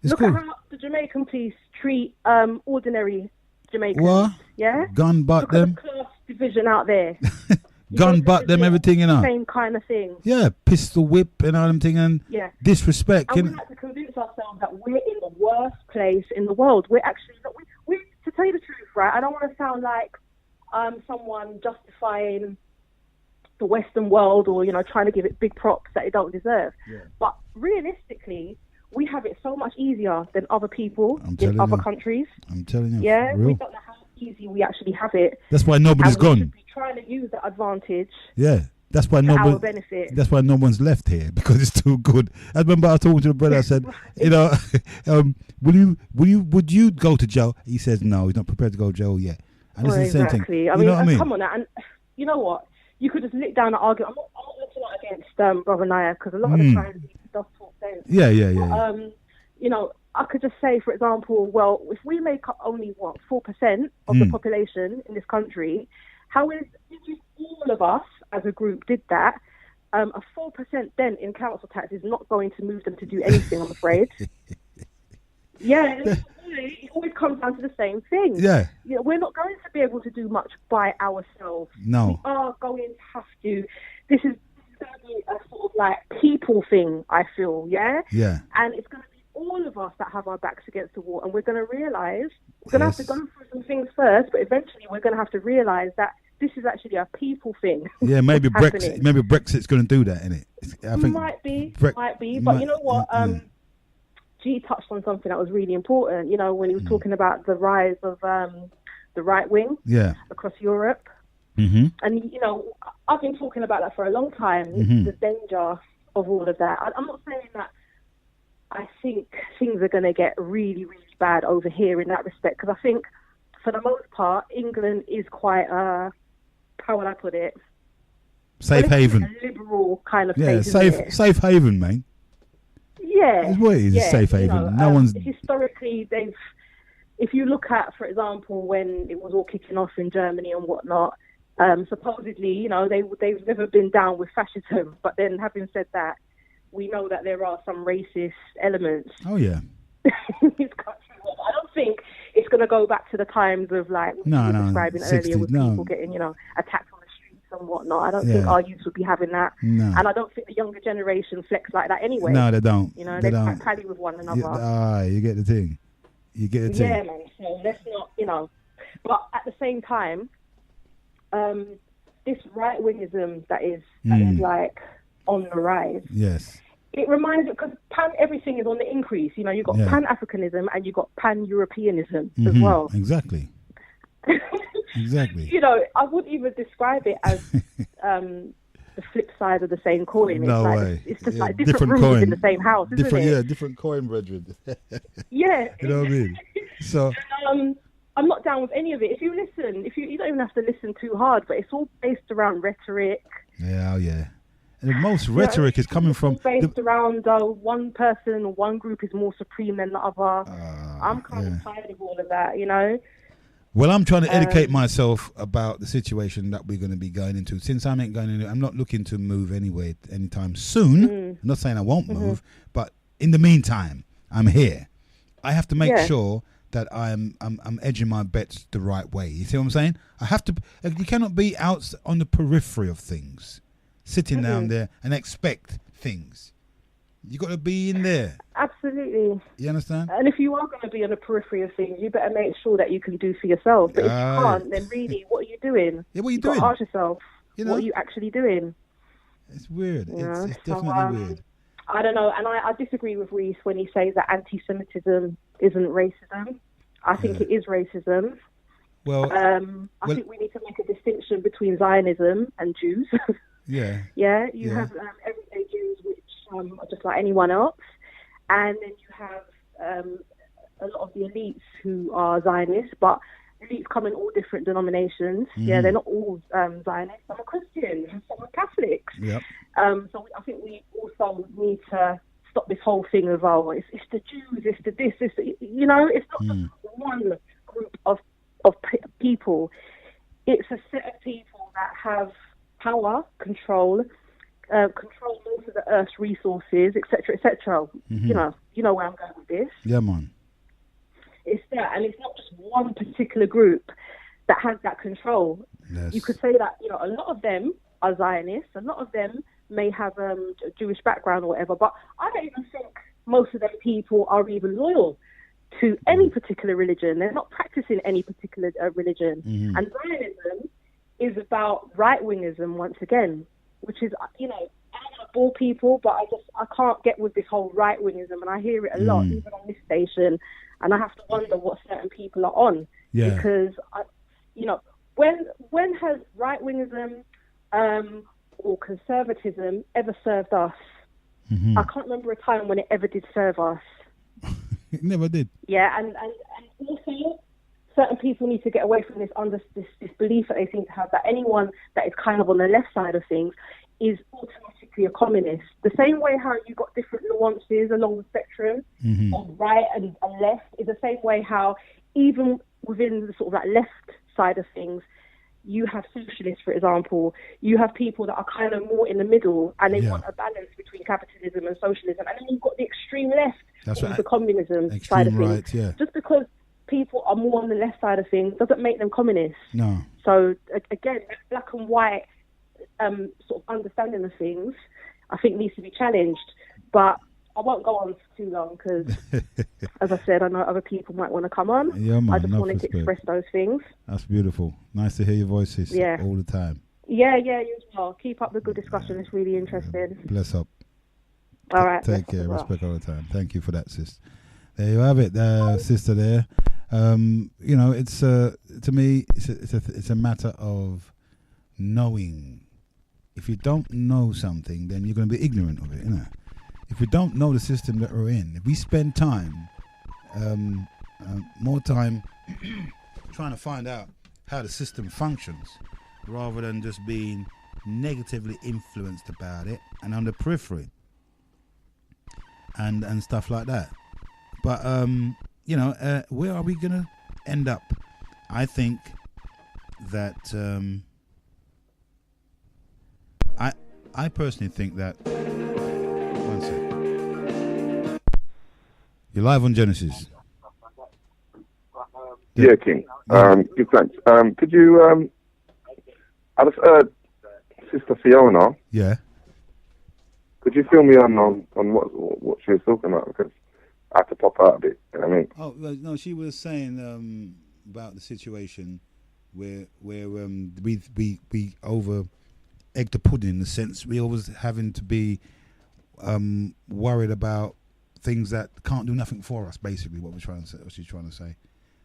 Look at how the Jamaican police treat ordinary Jamaicans.
What?
Yeah?
Gun butt them.
Look at the class division out there.
Gun butt them, everything, you know.
Same kind of thing.
Yeah, pistol whip and all them thing, and disrespect.
And we like to convince ourselves that we're in the worst place in the world. We're actually not. We to tell you the truth, right? I don't want to sound like someone justifying the Western world or, you know, trying to give it big props that it don't deserve. Yeah. But realistically, we have it so much easier than other people in other countries.
I'm telling you.
Yeah, we don't know how easy we actually have it.
That's why nobody's gone.
We should be trying to use that advantage.
Yeah, that's why
our benefit.
That's why no one's left here, because it's too good. I remember I talked to the brother. I said, you know, would you go to jail? He says no, he's not prepared to go to jail yet. And it's the same thing.
I mean, come on now. And you know what? You could just lick down the argument. I'm not looking against Brother Naya, because a lot of the times he does talk sense.
Yeah.
You know, I could just say, for example, well, if we make up only 4% of the population in this country, how is if all of us as a group did that? A 4% dent in council tax is not going to move them to do anything, I'm afraid. It always comes down to the same thing.
Yeah.
You know, we're not going to be able to do much by ourselves.
No.
We are going to have to. This is going to be a sort of like people thing, I feel, yeah?
Yeah.
And it's going to be all of us that have our backs against the wall, and we're going to realise, we're going to have to go through some things first, but eventually we're going to have to realise that this is actually a people thing.
Yeah, maybe Brexit. Maybe Brexit's going to do that, innit? I think
might be. But you know what? G touched on something that was really important. You know, when he was talking about the rise of the right wing across Europe. Mm-hmm. And you know, I've been talking about that for a long time. The danger of all of that. I'm not saying that I think things are going to get really, really bad over here in that respect, because I think for the most part, England is quite how would I put it?
Safe haven.
A liberal kind of
place. Yeah, safe haven, man.
Yeah.
It's what it is, a safe haven. You know,
historically, if you look at, for example, when it was all kicking off in Germany and whatnot, supposedly, you know, they've never been down with fascism. But then, having said that, we know that there are some racist elements.
Oh, yeah.
in this country. I don't think it's going to go back to the times of, like, what you were describing 60s, earlier with people getting, you know, attacked on the streets and whatnot. I don't think our youth would be having that. No. And I don't think the younger generation flex like that anyway.
No, they don't.
You know, they quite pally with one another.
You get the thing.
Yeah, man. So let's not, you know. But at the same time, this right-wingism that is like on the rise.
Yes.
It reminds me, because everything is on the increase. You know, you've got Pan-Africanism and you've got Pan-Europeanism as well.
Exactly.
You know, I wouldn't even describe it as the flip side of the same coin.
No way.
It's just like different rooms coin. In the same house, isn't it?
Yeah, different coin, brethren.
Yeah.
You know what I mean? So...
I'm not down with any of it. If you listen, you don't even have to listen too hard, but it's all based around rhetoric.
Yeah, yeah. And the most rhetoric is coming from...
based around one person or one group is more supreme than the other. I'm kind of tired of all of that, you know?
Well, I'm trying to educate myself about the situation that we're going to be going into. Since I'm not looking to move anyway anytime soon. I'm not saying I won't move, but in the meantime, I'm here. I have to make sure that I'm edging my bets the right way. You see what I'm saying? I have to. You cannot be out on the periphery of things, sitting down there and expect things. You got to be in there.
Absolutely.
You understand?
And if you are going to be on the periphery of things, you better make sure that you can do for yourself. But if you can't, then really, what are you doing?
Yeah, what are you doing?
You've got to ask yourself, what are you actually doing?
It's weird. It's definitely weird.
I don't know, and I disagree with Reese when he says that anti-Semitism isn't racism. I think it is racism.
Well,
I think we need to make a distinction between Zionism and Jews.
Yeah.
You have everyday Jews, which are just like anyone else, and then you have a lot of the elites who are Zionists, but elites come in all different denominations. Yeah, they're not all Zionists. Some are Christian, some are Catholics.
Yep.
So I think we also need to stop this whole thing of, oh, it's the Jews, it's the this, it's the, you know, it's not just one group of people. It's a set of people that have power, control most of the Earth's resources, etc., etc. You know where I'm going with this.
Yeah, man.
It's that, and it's not just one particular group that has that control.
Yes.
You could say that, you know, a lot of them are Zionists, a lot of them may have a Jewish background or whatever, but I don't even think most of them people are even loyal to any particular religion. They're not practicing any particular religion. And Zionism is about right-wingism once again, which is, you know, I don't want to bore people, but I can't get with this whole right-wingism, and I hear it a lot, even on this station, and I have to wonder what certain people are on.
Yeah.
Because, you know, when has right-wingism or conservatism ever served us? I can't remember a time when it ever did serve us.
It never did.
Yeah, and also certain people need to get away from this belief that they seem to have that anyone that is kind of on the left side of things is automatically a communist. The same way how you got different nuances along the spectrum of right and left is the same way how even within the sort of like left side of things, you have socialists, for example. You have people that are kind of more in the middle, and they want a balance between capitalism and socialism. And then you've got the extreme left, the communism side of things.
Yeah.
Just because people are more on the left side of things doesn't make them communists.
No.
So again, that black and white sort of understanding of things, I think needs to be challenged. But I won't go on for too long because, as I said, I know other people might want to come on.
Yeah, man,
I just wanted to express those things.
That's beautiful. Nice to hear your voices all the time.
Yeah, you as well. Keep up the good discussion. It's really interesting.
Bless up.
All right.
Take care. Respect all the time. Thank you for that, sis. There you have it, sister there. You know, it's to me, it's a matter of knowing. If you don't know something, then you're going to be ignorant of it, you know. If we don't know the system that we're in, if we spend time, more time trying to find out how the system functions, rather than just being negatively influenced about it and on the periphery and stuff like that. But, you know, where are we going to end up? I think that, I personally think that, one second. You're live on Genesis.
Yeah, King. Good, thanks. Could you, I just heard Sister Fiona.
Yeah.
Could you fill me on what she was talking about? Because I had to pop out a bit, you know what I mean?
Oh, no, she was saying about the situation where we over egg the pudding, in the sense we always having to be worried about things that can't do nothing for us, basically what she's trying to say.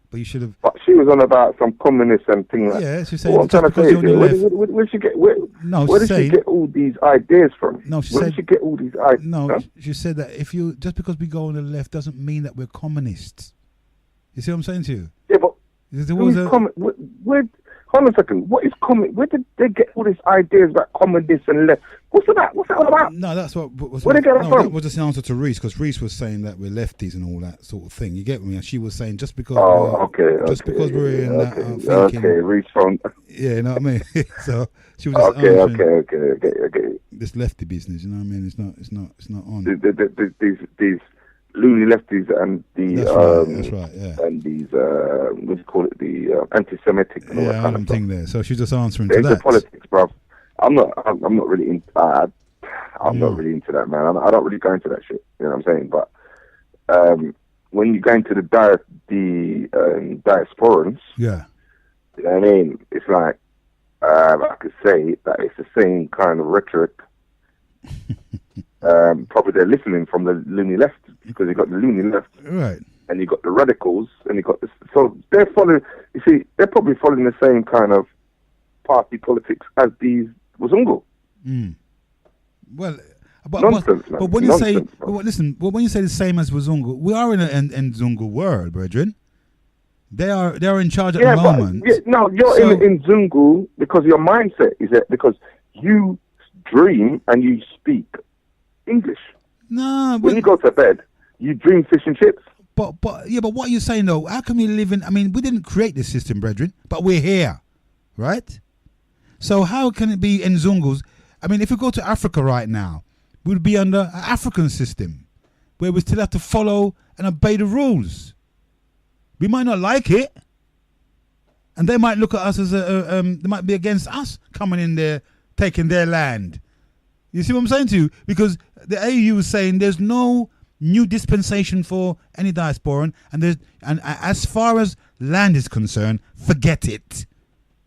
But you should have.
But she was on about some communist and things like that.
Yeah, she's saying.
What I'm trying to say is, where did she get? Where did she get all these ideas from?
No,
where did she get all these ideas?
No, she said that just because we go on the left doesn't mean that we're communists. You see what I'm saying to you?
Yeah, but hold on a second. What is where did they get all these ideas about communists and left? What's that all about?
No, that's what.
Where they get that from?
That was just an answer to Reese, because Reese was saying that we're lefties and all that sort of thing. You get me? And she was saying just because. Because we're in that thinking.
Okay, Reese from.
Yeah, you know what I mean. So she was just
okay.
This lefty business, you know what I mean? It's not on.
These loony lefties and
that's right, yeah.
And these what do you call it, the anti-Semitic and all that kind of
thing there. So she's just answering
to
that.
It's politics, bro. I'm not really I'm not really into that, man. I don't really go into that shit. You know what I'm saying? But when you go into the diasporans,
yeah,
you know what I mean? It's like I could say that it's the same kind of rhetoric. Probably they're listening from the loony left, because you got the loony left,
right,
and you got the radicals, and you got this. So they're following. You see, they're probably following the same kind of party politics as these Wazungu.
Well,
nonsense, man.
But when you say, when you say the same as Wazungu, we are in an Nzungu world, brethren. They are in charge at the moment.
You're in Zungu because your mindset is that because you dream and you speak English.
No,
when you go to bed, you dream fish and chips.
But what are you saying though? How can we live in? I mean, we didn't create this system, brethren, but we're here, right? So how can it be Nzungus? I mean, if we go to Africa right now, we'd be under an African system where we still have to follow and obey the rules. We might not like it, and they might look at us as they might be against us coming in there, taking their land. You see what I'm saying to you? Because the AU is saying there's no new dispensation for any diasporan, and as far as land is concerned, forget it.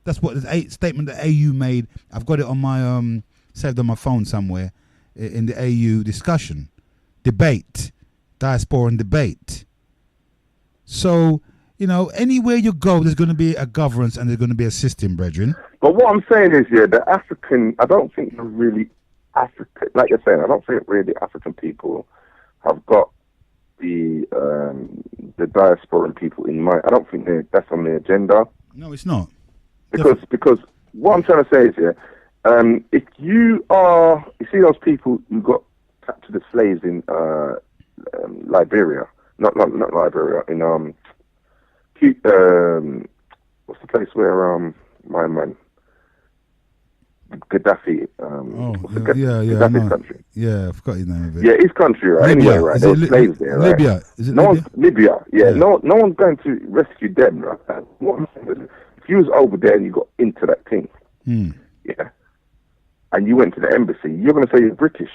That's what the statement the AU made. I've got it on my saved on my phone somewhere in the AU discussion, debate, diasporan debate. So, you know, anywhere you go, there's going to be a governance and there's going to be a system, brethren.
But what I'm saying is, the African, I don't think they're really African, like you're saying, I don't think really African people have got the diasporan people in mind. I don't think that's on the agenda.
No, it's not.
Because what I'm trying to say is, if you see those people who got captured as slaves in Liberia, not Liberia, in what's the place where my man Gaddafi, Gaddafi's country.
Yeah, I forgot his name of it.
Yeah, his country, right?
Libya.
Anyway, right? There were slaves there, right?
Libya. Is it
Libya? Yeah. No one's going to rescue them, right? What I'm saying is, if you was over there and you got into that thing, yeah, and you went to the embassy, you're going to say you're British.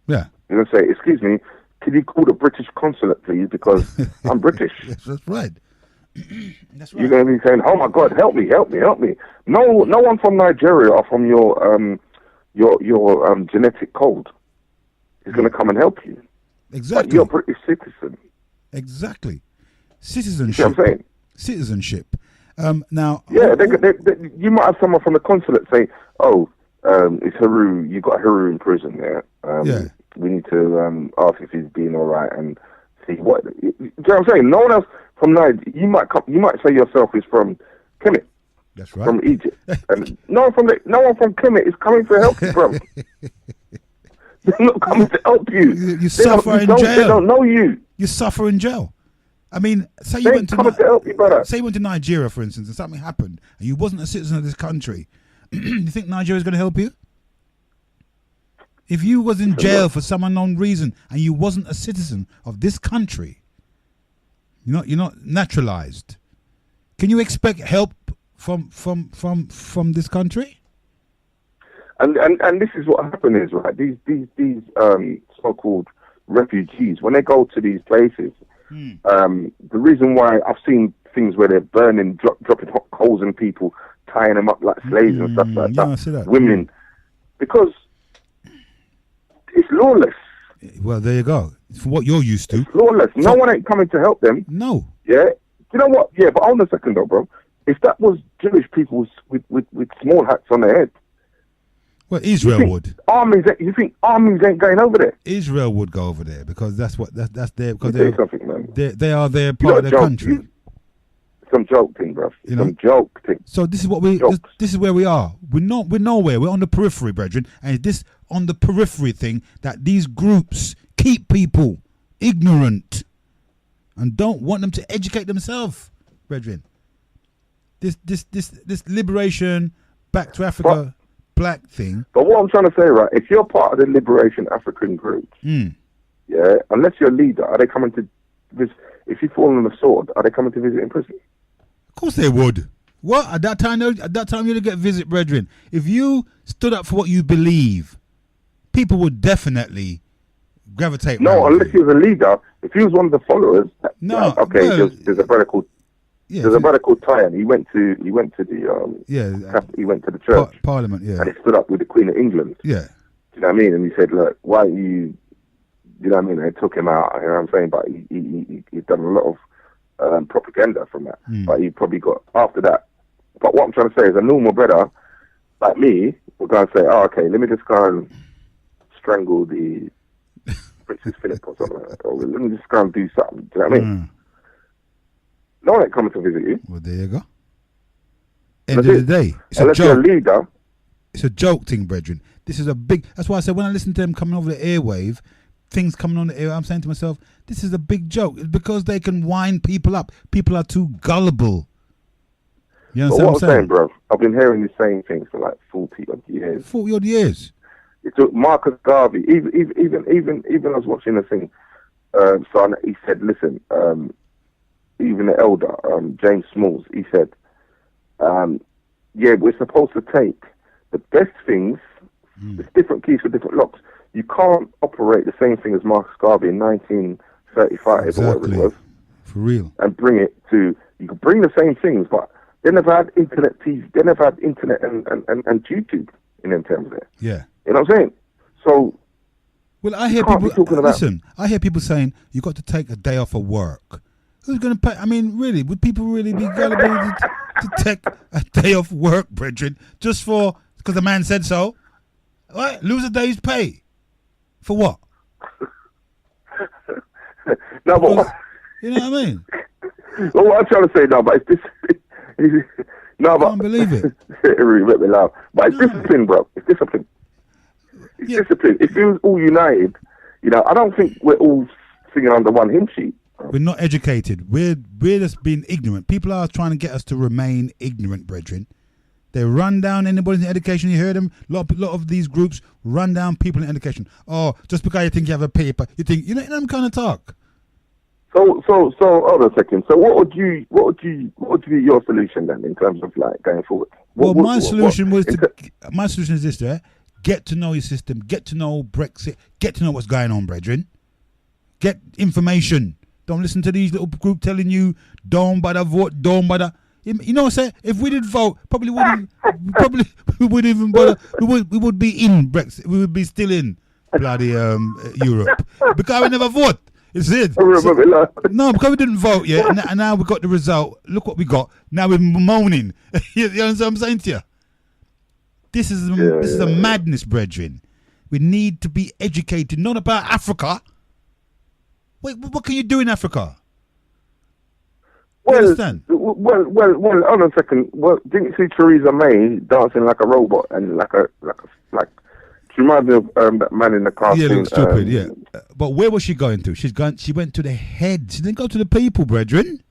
Yeah.
You're going to say, excuse me, could you call the British consulate, please, because I'm British.
Yes, that's right. That's right.
You're going to be saying, oh my God, help me. No one from Nigeria or from your genetic code is going to come and help you.
Exactly.
But you're a British citizen.
Exactly. Citizenship.
You know what I'm saying?
Citizenship. Now.
Yeah, you might have someone from the consulate say, oh, it's Heru. You got Heru in prison. Yeah. We need to ask if he's being all right and see what. You know what I'm saying? No one else from Nigeria. You might say yourself is from Kemet.
That's right.
From Egypt. And no one from Kemet is coming to help you, bro. They're not coming to help you.
You suffer in jail.
They don't know you.
You suffer in jail. I mean, say
you went to help you, brother.
Say you went to Nigeria, for instance, and something happened, and you wasn't a citizen of this country. You think Nigeria is going to help you? If you was in jail for some unknown reason and you wasn't a citizen of this country, you're not naturalized. Can you expect help from this country?
And this is what happened is, right, these so-called refugees, when they go to these places, the reason why I've seen things where they're burning, dropping hot coals in people, tying them up like slaves and stuff like that.
I see that.
Women, because it's lawless.
Well, there you go. It's from what you're used to.
It's lawless. No one ain't coming to help them.
No.
Yeah. You know what? Yeah, but hold on a second though, bro. If that was Jewish people with small hats on their head,
well, Israel would.
You think armies ain't going over there?
Israel would go over there because that's their because they are their part of their country.
Some joke thing, bro. Some joke thing.
So this is what this is where we are. We're nowhere. We're on the periphery, brethren, and it's this on the periphery thing that these groups keep people ignorant and don't want them to educate themselves, brethren. This liberation back to Africa black thing.
But what I'm trying to say, right, if you're part of the Liberation African group, yeah, unless you're a leader, are they coming to visit? If you fall on the sword, are they coming to visit in prison?
Of course they would. What? At that time you'd get visit, brethren. If you stood up for what you believe, people would definitely gravitate.
No, unless he was a leader. If he was one of the followers, there's a brother called Tyan. He went to the church,
Parliament,
and he stood up with the Queen of England.
Yeah,
do you know what I mean? And he said, "Look, why you?" You know what I mean? They took him out. You know what I'm saying? But he's done a lot of propaganda from that. But he probably got after that. But what I'm trying to say is, a normal brother like me will go and say, "Oh, okay, let me just go and strangle the Princess Philip or something like that. Or let me just go and do something." Do you know what I mean? No one ain't coming to visit you.
Well, there you go. End of the day, it's
unless you're a leader.
It's a joke thing, brethren. This is a big. That's why I said when I listen to them coming over the airwave, things coming on the air, I'm saying to myself, this is a big joke. It's because they can wind people up. People are too gullible. You know
what I'm saying, bro? I've been hearing the same things for like 40 odd years.
40 odd years.
It took Marcus Garvey. Even I was watching a thing. So he said, listen. Even the elder, James Smalls, he said, we're supposed to take the best things. There's different keys for different locks. You can't operate the same thing as Marcus Garvey in 1935 or whatever it was.
For real.
And bring it to, you can bring the same things, but they never had internet TV, they never had internet and YouTube in them terms there.
Yeah.
You know what I'm saying? So,
well, I hear people saying you got to take a day off of work. Who's going to pay? I mean, really, would people really be gullible to take a day off work, brethren, just because the man said so? Right? Lose a day's pay. For what?
No, but
you know what I mean?
Well, what I'm trying to say now, but it's this.
I can't believe it.
It really made me laugh. But it's discipline, bro. It's discipline. It's discipline. If we was all united, I don't think we're all singing under one hymn sheet.
We're not educated. We're just being ignorant. People are trying to get us to remain ignorant, brethren. They run down anybody's in education. You hear them? A lot of these groups run down people in education. Oh, just because you think you have a paper, you think them kind of talk.
So hold on a second. So what would be your solution then in terms of like going forward?
My solution is this: there, get to know your system, get to know Brexit, get to know what's going on, brethren. Get information. Don't listen to these little group telling you don't bother vote, don't bother. You know what I'm saying? If we didn't vote, we wouldn't even bother. We would be in Brexit. We would be still in bloody Europe because we never vote. It's it. No, because we didn't vote yet, and now we got the result. Look what we got. Now we're moaning. You know what I'm saying to you? This is a madness, brethren. We need to be educated, not about Africa. Wait, what can you do in Africa? Understand?
Well, hold on a second. Well, didn't you see Theresa May dancing like a robot and like she reminds me of that man in the cartoon.
Yeah, looks stupid. Yeah, but where was she going to? She went to the head. She didn't go to the people, brethren.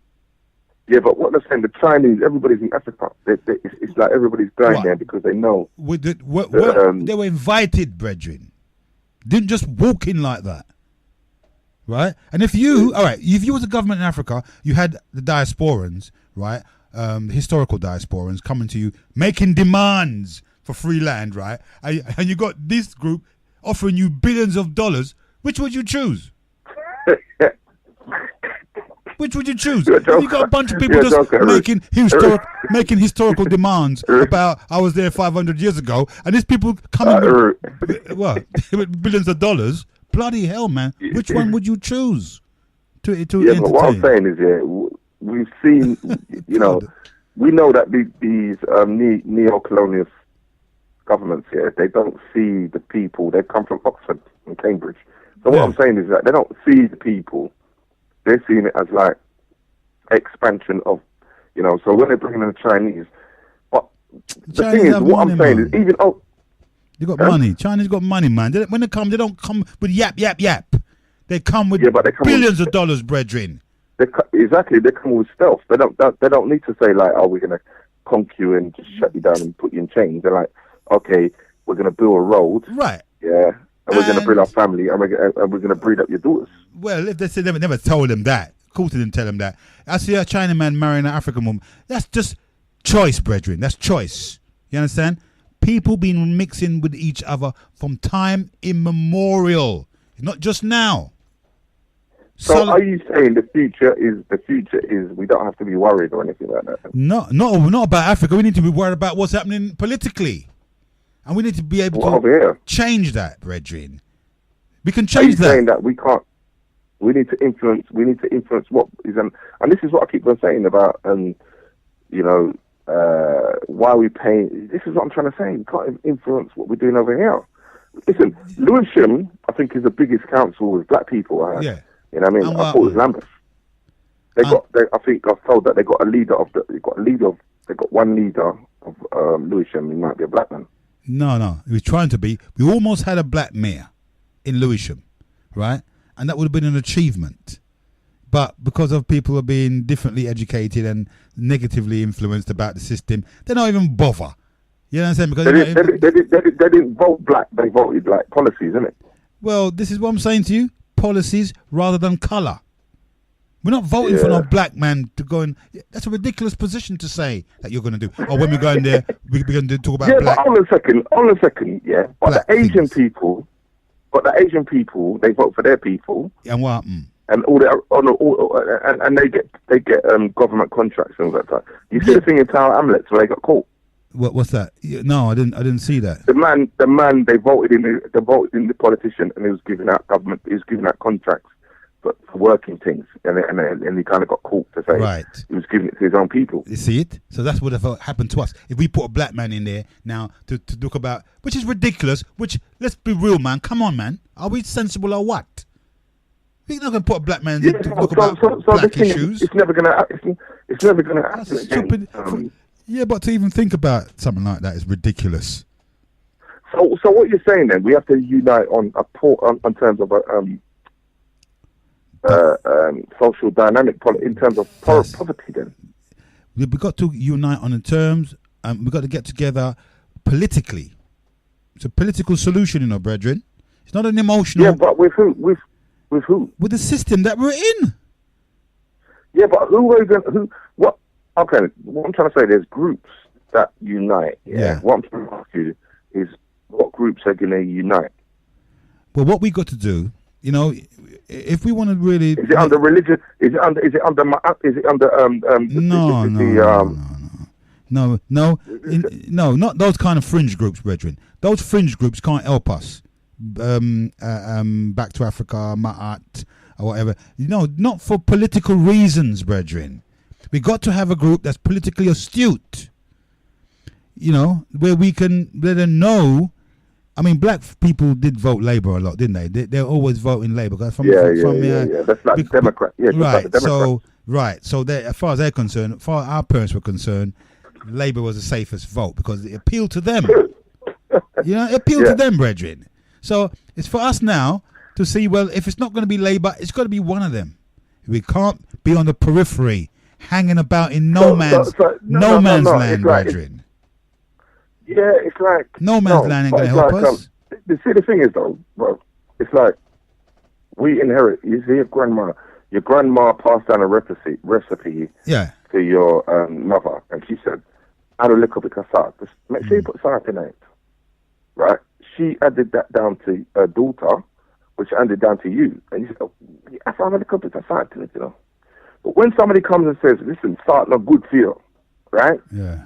Yeah, but what they're saying, the Chinese, everybody's in Africa. It's like everybody's going there because they know.
They were invited, brethren. Didn't just walk in like that. Right? And if you was a government in Africa, you had the diasporans, right? Historical diasporans coming to you, making demands for free land, right? And you got this group offering you billions of dollars. Which would you choose? Which would you choose? If you got a bunch of people just making historical demands about I was there 500 years ago, and these people coming with billions of dollars. Bloody hell, man! Which one would you choose to entertain?
But what I'm saying is, we've seen, we know that these neo-colonial governments here, they don't see the people. They come from Oxford and Cambridge. So what I'm saying is that they don't see the people. They're seeing it as like expansion of, So when they bring in the Chinese, but the thing is, what I'm saying is, even
they got money. China's got money, man. When they come, they don't come with yap. They come with billions of dollars, brethren.
Exactly. They come with stealth. They don't need to say like, oh, we're gonna conk you and just shut you down and put you in chains. They're like, okay, we're gonna build a road,
right?
Yeah, and we're gonna bring our family, and we're gonna breed up your daughters.
Well, if they said they never told them that, of course they didn't tell them that. I see a Chinaman marrying an African woman. That's just choice, brethren. That's choice. You understand? People been mixing with each other from time immemorial, not just now.
So are you saying the future is we don't have to be worried or anything like that?
No, not about Africa. We need to be worried about what's happening politically, and we need to be able to change that, brethren. We can change that.
Are you saying that we can't? We need to influence. We need to influence what is, and this is what I keep on saying about, why are we paying? This is what I'm trying to say. We can't influence what we're doing over here. Listen, Lewisham, I think, is the biggest council with black people.
Yeah.
You know what I mean? I thought it was Lambeth. I think I was told that they got one leader of Lewisham. He might be a black man.
No, he was trying to be. We almost had a black mayor in Lewisham, right? And that would have been an achievement. But because of people are being differently educated and negatively influenced about the system, they don't even bother. You know what I'm saying? Because
they didn't vote black. They voted like policies, isn't it?
Well, this is what I'm saying to you: policies rather than colour. We're not voting for no black man to go and. That's a ridiculous position to say that you're going to do. Or when we go in there, we're going to talk about black.
But on a second, yeah. But the Asian people, they vote for their people.
And what?
And and they get government contracts and all that stuff. You see the thing in Tower Hamlets where they got caught.
What's that? No, I didn't see that.
The man they voted in the politician, and he was giving out contracts for working things, and he kind of got caught to say he was giving it to his own people.
You see it? So that's what happened to us. If we put a black man in there now to talk about, which is ridiculous. Which, let's be real, man. Come on, man. Are we sensible or what? We're not going to put a black man in to talk about black issues.
It's never going to happen. It's never going to happen.
Stupid. Yeah, but to even think about something like that is ridiculous.
So what you're saying then? We have to unite on terms of social dynamic in terms of poverty. Then
we've got to unite on the terms, and we've got to get together politically. It's a political solution, brethren. It's not an emotional.
Yeah, but with who? With who?
With the system that we're in.
Yeah, but who are going? Who? What? Okay, what I'm trying to say, there's groups that unite. Yeah. What I'm trying to ask you is, what groups are going to unite?
Well, what we got to do, if we want to really,
is it under religion? Is it under?
No, not those kind of fringe groups, brethren. Those fringe groups can't help us. Back to Africa, Ma'at, or whatever. Not for political reasons, brethren. We got to have a group that's politically astute. Where we can let them know. I mean, black people did vote Labour a lot, didn't they? They're always voting Labour. That's like
Democrat. Yeah,
right. So as far as they're concerned, as far as our parents were concerned, Labour was the safest vote because it appealed to them. It appealed to them, brethren. So it's for us now to see, well, if it's not going to be Labour, it's got to be one of them. We can't be on the periphery, hanging about in no man's land, brethren.
It's like...
No man's land ain't going to help us.
See, the thing is, though, bro, it's like we inherit... You see your grandma passed down a recipe to your mother, and she said, add a little bit of salt. Just make sure you put salt in it, right? She added that down to her daughter, which added down to you. And you said, you have to have a little bit of salt in it, But when somebody comes and says, listen, salt not good for you, right?
Yeah.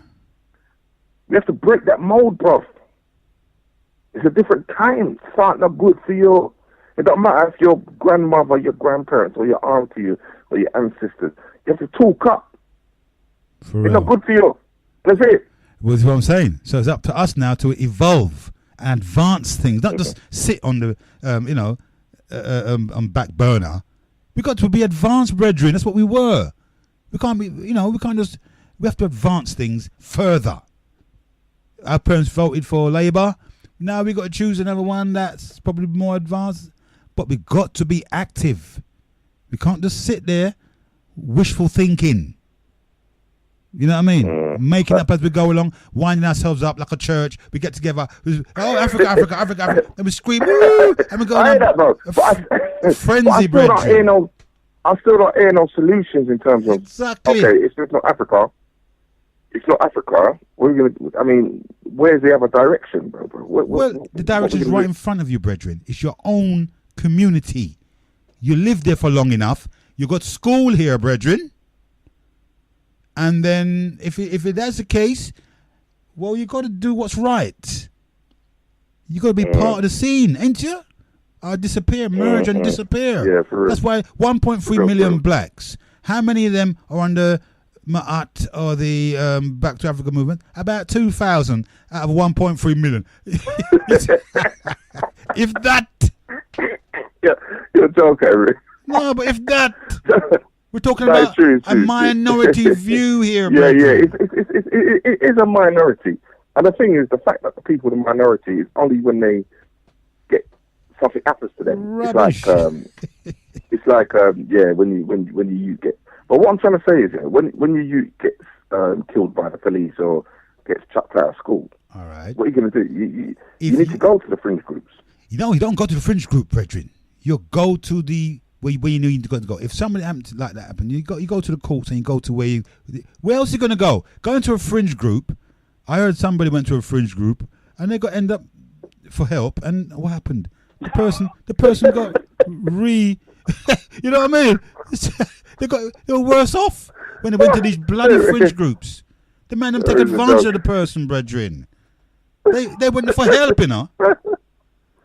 You have to break that mold, bro. It's a different kind. Salt not good for you. It don't matter if your grandmother, your grandparents, or your auntie, or your ancestors. You have to talk up. It's not good for you. That's it.
Well, that's what I'm saying. So it's up to us now to evolve and advance things, not just sit on the, back burner. We got to be advanced, brethren. That's what we were. We can't be, we have to advance things further. Our parents voted for Labour. Now we got to choose another one that's probably more advanced. But we got to be active. We can't just sit there wishful thinking. You know what I mean? Making up as we go along, winding ourselves up like a church. We get together. Africa. And we scream, woo! And we go on a frenzy, brethren.
I still don't hear no solutions in terms of...
Exactly.
Okay, it's not Africa. It's not Africa. Where's the other direction, bro?
Well, the direction is right in front of you, brethren. It's your own community. You live there for long enough. You got school here, brethren. And then, if that's the case, well, you got to do what's right. You got to be part of the scene, ain't you? Disappear, merge, and disappear.
Yeah, for real.
That's why 1.3 million blacks. How many of them are under Ma'at or the Back to Africa movement? About 2,000 out of 1.3 million. If that.
Yeah, you're a joke, Heru.
No, but if that. We're talking about a minority view here, bro.
Yeah, it is a minority. And the thing is, the fact that the people in the minority is only when they get something happens to them.
Rubbish.
It's like when you get. But what I'm trying to say is, when your youth gets killed by the police or gets chucked out of school,
all right,
what are you going to do? You need to go to the fringe groups.
You don't go to the fringe group, brethren. You go to the where you need to go. If somebody like that happen, you go to the courts and you go to where else are you going to go? Go into a fringe group. I heard somebody went to a fringe group and they got end up for help, and what happened? The person got you know what I mean? They were worse off when they went to these bloody fringe groups. The man them take advantage of the person, brethren. They went for help, you know.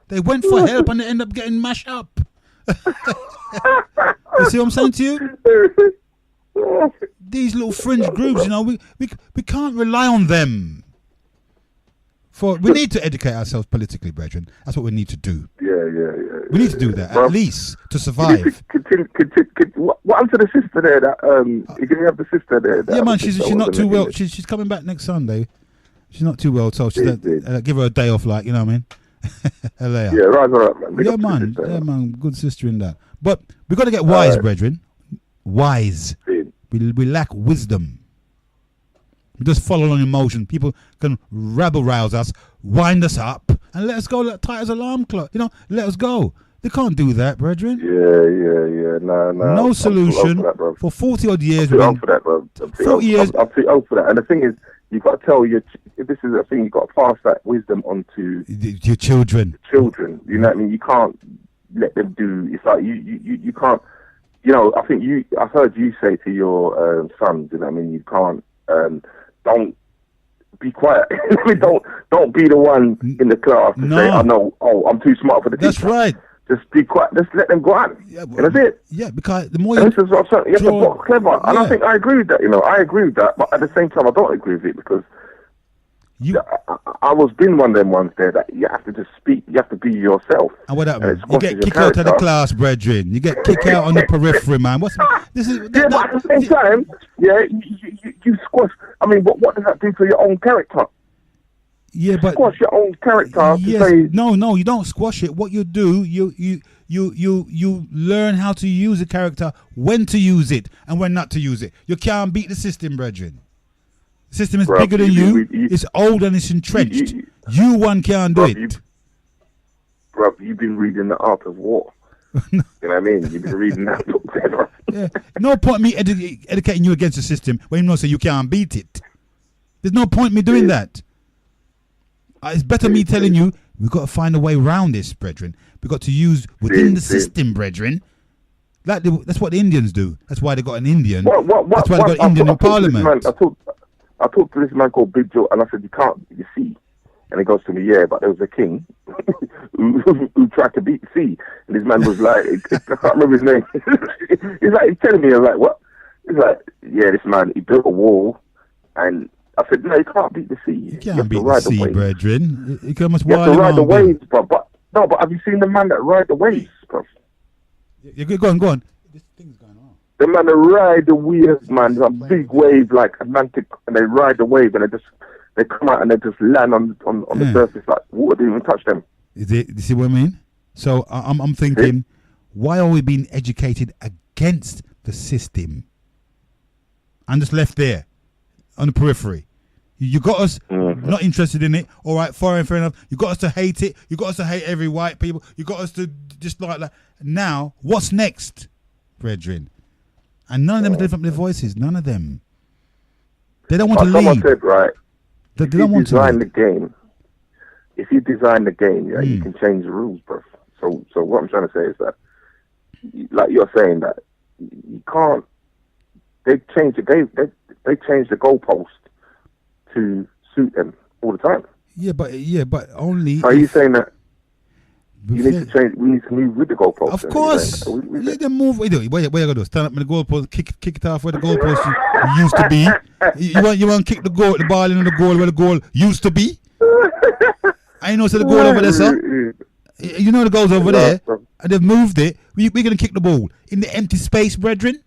They went for help and they end up getting mashed up. You see what I'm saying to you? These little fringe groups, you know, we can't rely on them. We need to educate ourselves politically, brethren. That's what we need to do.
Yeah.
We need to do that, at least, to survive.
What happened to the sister there? You're going to have the sister there.
Yeah, man, she's not too well. She's coming back next Sunday. She's not too well, so give her a day off, like, you know what I mean?
Yeah, right, man.
Yeah, man, good sister in that. But we got to get wise, brethren. Wise. We lack wisdom. We just follow on emotion. People can rabble-rouse us, wind us up, and let us go like tight as alarm clock. You know, let us go. They can't do that, brethren.
Yeah. No
solution for 40-odd years.
I'm too old for that, bro.
40 years.
I'm too old for that. And the thing is, you've got to tell this is a thing, you've got to pass that wisdom on to
your children.
You know what I mean? You can't let them do, it's like you can't, you know, I heard you say to your sons, you know what I mean, you can't, don't be quiet. don't be the one in the class to say, I'm too smart for the teacher.
That's right.
Just be quiet. Just let them go on. Yeah, and that's it.
Yeah, because the more
you have to be clever. And I think I agree with that. You know, I agree with that. But at the same time, I don't agree with it because I was been one of them ones there that you have to just speak. You have to be yourself.
And what happens? You get kicked out of the class, brethren. You get kicked out on the periphery, man. But at
the same time, you squash. I mean, what does that do to your own character?
Yeah, but
squash your own character.
Yes, no, you don't squash it. What you do, you learn how to use a character, when to use it, and when not to use it. You can't beat the system, brethren. The system is bigger than you. It's old and it's entrenched. You one can't do it.
Bruv, you've been reading The Art of War. You know what I mean? You've been reading that book.
Yeah. No point me educating you against the system when you know so you can't beat it. There's no point me doing that. It's better me telling you we've got to find a way around this, brethren. We've got to use within the system, brethren. That's what the Indians do. That's why they got an Indian. That's why they got an Indian in Parliament.
I talked to this man called Big Joe, and I said, you see. And he goes to me, yeah, but there was a king who tried to beat the sea. And this man was like, I can't remember his name. he's telling me, I was like, what? He's like, yeah, this man, he built a wall, and I said, no, you can't beat the sea.
You can't beat the sea, brethren. You can almost
ride the waves, bro. But have you seen the man that ride the waves, bro?
Yeah, go on. This thing's going on.
The man that ride the waves, man. There's a big wave like Atlantic, and they ride the wave, and they come out and they just land on the surface like water didn't even touch them.
You see what I mean? So I'm thinking, why are we being educated against the system and just left there on the periphery? You got us not interested in it. All right, fair enough. You got us to hate it. You got us to hate every white people. You got us to just like that. Now, what's next, brethren? And none of them lift up their voices. None of them. They don't want to lead.
Someone said, right,
they don't want to
design the game. If you design the game, you can change the rules, bro. So what I'm trying to say is that, like you're saying, that you can't. They change the game. They change the goalpost to suit them all the time.
Yeah, but only.
So are you saying that you need to change? We need to move with the goalpost.
Of course, let them move. What you gonna do? Stand up with the goalpost, kick it off where the goalpost used to be. You want to kick the ball in the goal where the goal used to be. I know, so the goal over there, sir. You know the goal's over there, and they've moved it. We're gonna kick the ball in the empty space, brethren.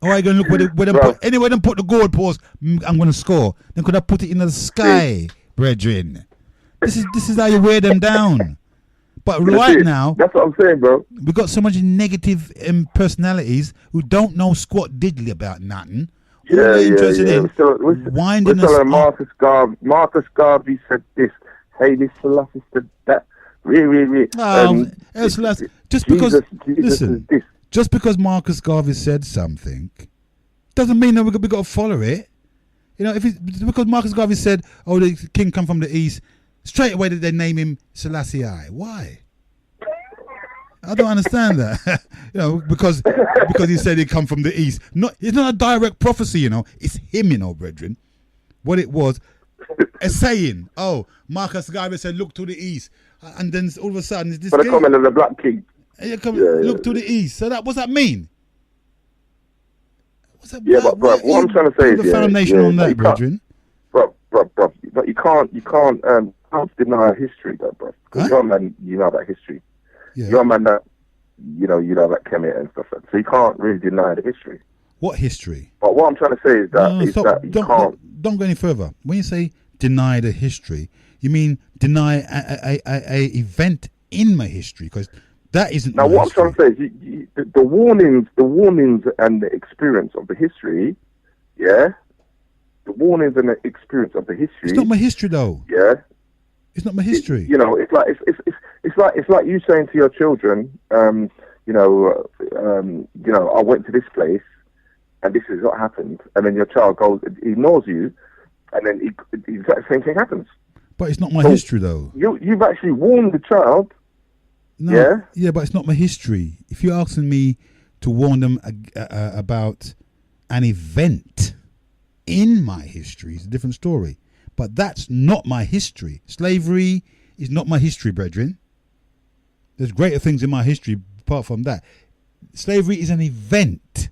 Or are you gonna look where them put, anywhere them put the goalpost? I'm gonna score. Then could I put it in the sky, brethren? This is how you wear them down. But right now,
that's what I'm saying, bro.
We've got so much negative personalities who don't know squat diddly about nothing. All they're interested in winding us up.
Marcus Garvey said this. Hey, this Selassie said that.
Just because Marcus Garvey said something doesn't mean that we've got to follow it. You know, because Marcus Garvey said, "Oh, the king come from the east," straight away they name him Selassie I. Why? I don't understand that. You know, because he said he come from the east. It's not a direct prophecy. You know, it's him. You know, brethren. What it was, a saying. Oh, Marcus Garvey said, "Look to the east," and then all of a sudden, it's this.
But the comment of the Black King.
Look to the east. So what's that mean?
But what I'm trying to say is
the foundation on that, brethren.
Bro, but you can't deny history, though, bro. Because you're a man, you know about history. Yeah. You're a man that you know about Kemet and stuff. So you can't really deny the history.
What history?
But what I'm trying to say is that you can't.
Don't go any further. When you say deny the history, you mean deny a event in my history, because that isn't.
Now, what history. I'm trying to say is the warnings and the experience of the history, the warnings and the experience of the history.
It's not my history, though.
Yeah,
it's not my history.
It's like you saying to your children, I went to this place, and this is what happened, and then your child goes, ignores you, and then the exact same thing happens.
But it's not my history, though.
You've actually warned the child.
No, yeah, but it's not my history. If you're asking me to warn them about an event in my history, it's a different story. But that's not my history. Slavery is not my history, brethren. There's greater things in my history apart from that. Slavery is an event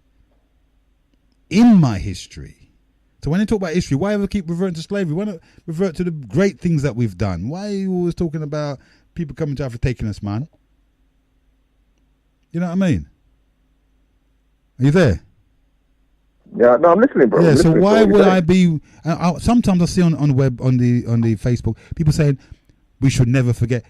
in my history. So when they talk about history, why ever keep reverting to slavery? Why not revert to the great things that we've done? Why are you always talking about people coming to Africa taking us, man? You know what I mean? Are you there?
Yeah, no, I'm listening, bro.
Yeah, so why would I be? Sometimes I see on the web, on the Facebook, people saying we should never forget.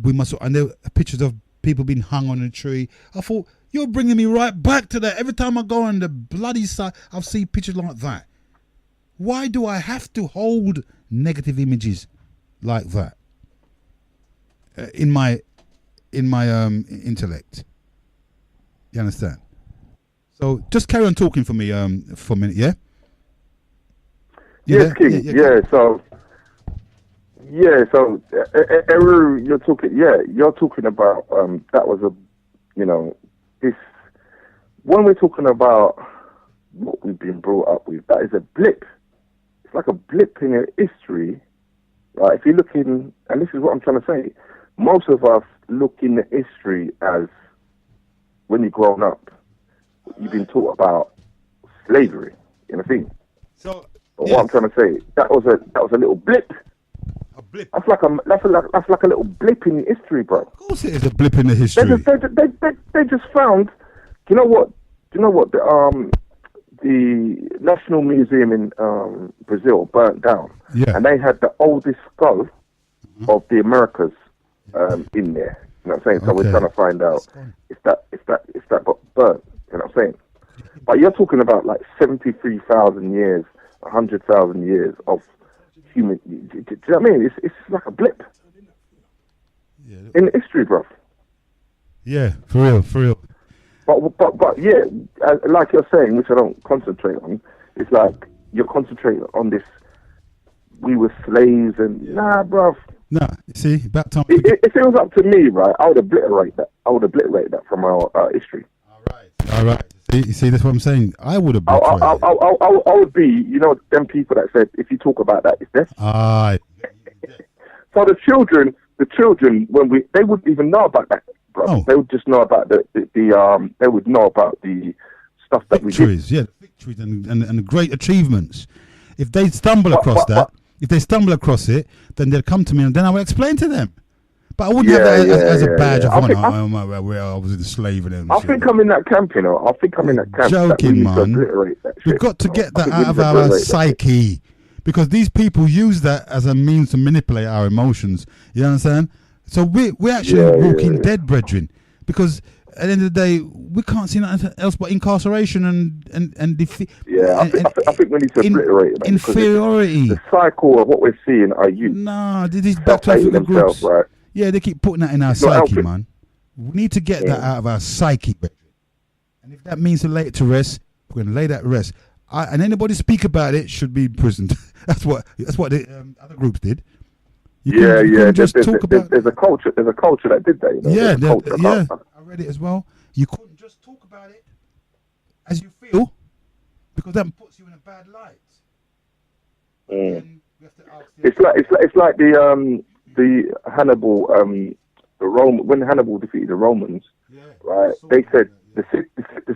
We must, and there are pictures of people being hung on a tree. I thought, you're bringing me right back to that. Every time I go on the bloody side, I've seen pictures like that. Why do I have to hold negative images like that in my intellect? You understand? So just carry on talking for me for a minute, yeah?
Yes, King. So Heru, you're talking about that was this. When we're talking about what we've been brought up with, that is a blip. It's like a blip in your history, right? If you're looking, and this is what I'm trying to say, most of us look in the history as when you're grown up, you've been taught about slavery, you know what I mean?
So,
what I'm trying to say, that was a little blip.
A blip.
That's like a little blip in the history, bro.
Of course, it is a blip in the history.
They just found. Do you know what? The National Museum in Brazil burnt down, and they had the oldest skull of the Americas in there. You know what I'm saying? So we're trying to find out if that got burnt. You know what I'm saying? But you're talking about like 73,000 years, 100,000 years of human. Do you know what I mean? It's like a blip in history, bro.
Yeah, for real.
But yeah, like you're saying, which I don't concentrate on, it's like you're concentrating on this. We were slaves, and nah, bruv.
Nah, see, about time.
If it was up to me, right, I would obliterate that. From our history.
All right. You see, that's what I'm saying. I would have.
I would be, them people that said if you talk about that, it's death.
Aye.
So the children, when they wouldn't even know about that, bro. Oh. They would just know about they would know about the stuff that
victories,
we did.
The victories and the great achievements. If they stumble across if they stumble across it, then they'll come to me and then I will explain to them. But I wouldn't have that as a badge of honor. Where I was enslaving them.
I think I'm in that camp, I think I'm in that camp.
Joking, man. We've got to get that out of our psyche. Because these people use that as a means to manipulate our emotions. You understand? So we're actually walking dead, brethren, because at the end of the day, we can't see nothing else but incarceration and defeat.
Yeah, I think we need to obliterate it, man,
inferiority.
The cycle of what we're seeing are youth.
Nah, these back to Africa groups.
Right?
Yeah, they keep putting that in our psyche, man. We need to get that out of our psyche, brethren. And if that means to lay it to rest, we're going to lay that to rest. And anybody speak about it should be imprisoned. that's what the other groups did. There's a culture that did that. You know? I read it as well. You couldn't just talk about it as you feel, because that puts you in a bad light.
It's like the Hannibal when Hannibal defeated the Romans, right? They said the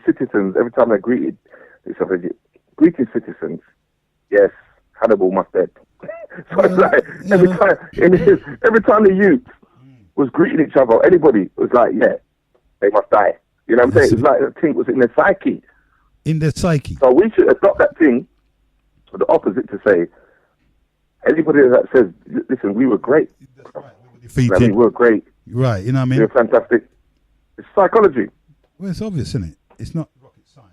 citizens, every time they greeted, they said, "Greeting citizens, yes, Hannibal must dead." So it's like every time the youth was greeting each other, anybody was like, "Yeah, they must die." You know what I'm saying? It's like the thing was in their psyche.
In their psyche.
So we should adopt that thing, or the opposite, to say, anybody that says, "Listen, we were great.
That's right. We were defeated.
We were great.
Right, you know what I mean?
We were fantastic." It's psychology.
Well, it's obvious, isn't it? It's not rocket science.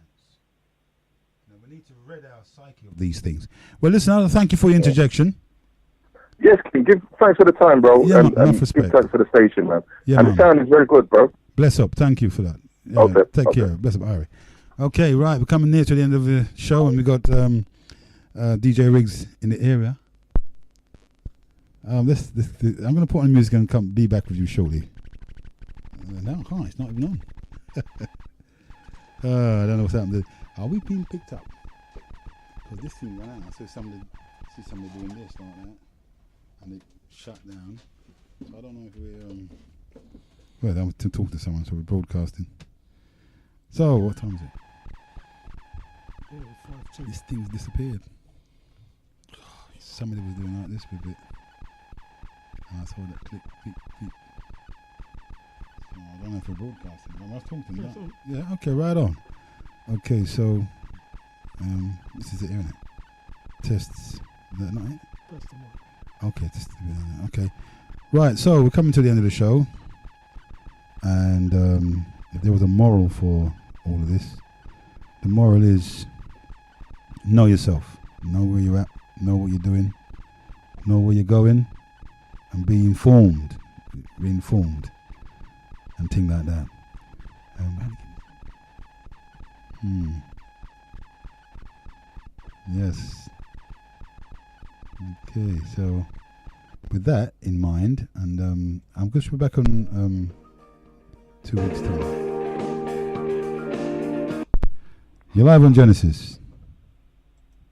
We need to rid our psyche of these things. Well, listen, I'll thank you for your interjection.
Yes, give thanks for the time, bro.
Yeah,
and give thanks for the station, man. Yeah, and the sound is very good, bro.
Bless up. Thank you for that. Yeah,
okay.
Take care. Bless up, Ari. Okay, right. We're coming near to the end of the show, and we got DJ Riggs in the area. I'm going to put on music and be back with you shortly. No, I can't. It's not even on. I don't know what's happened. Are we being picked up? Because this thing ran out. I see somebody doing this like that, and it shut down. So I don't know if we're well, I was to talk to someone, so we're broadcasting. So what time is it? This thing's disappeared. Somebody was doing like this with it. And I saw that click. So I don't know if we're broadcasting. I was talking to them. Yeah, okay, right on. Okay, so this is it, isn't it? Tests. Is that not it? That's the one. Okay, okay. Right, so we're coming to the end of the show. And if there was a moral for all of this, the moral is know yourself. Know where you're at. Know what you're doing. Know where you're going. And be informed. Be informed. And things like that. Yes. Okay, so with that in mind, and I'm going to be back on 2 weeks' time. You're live on Genesis.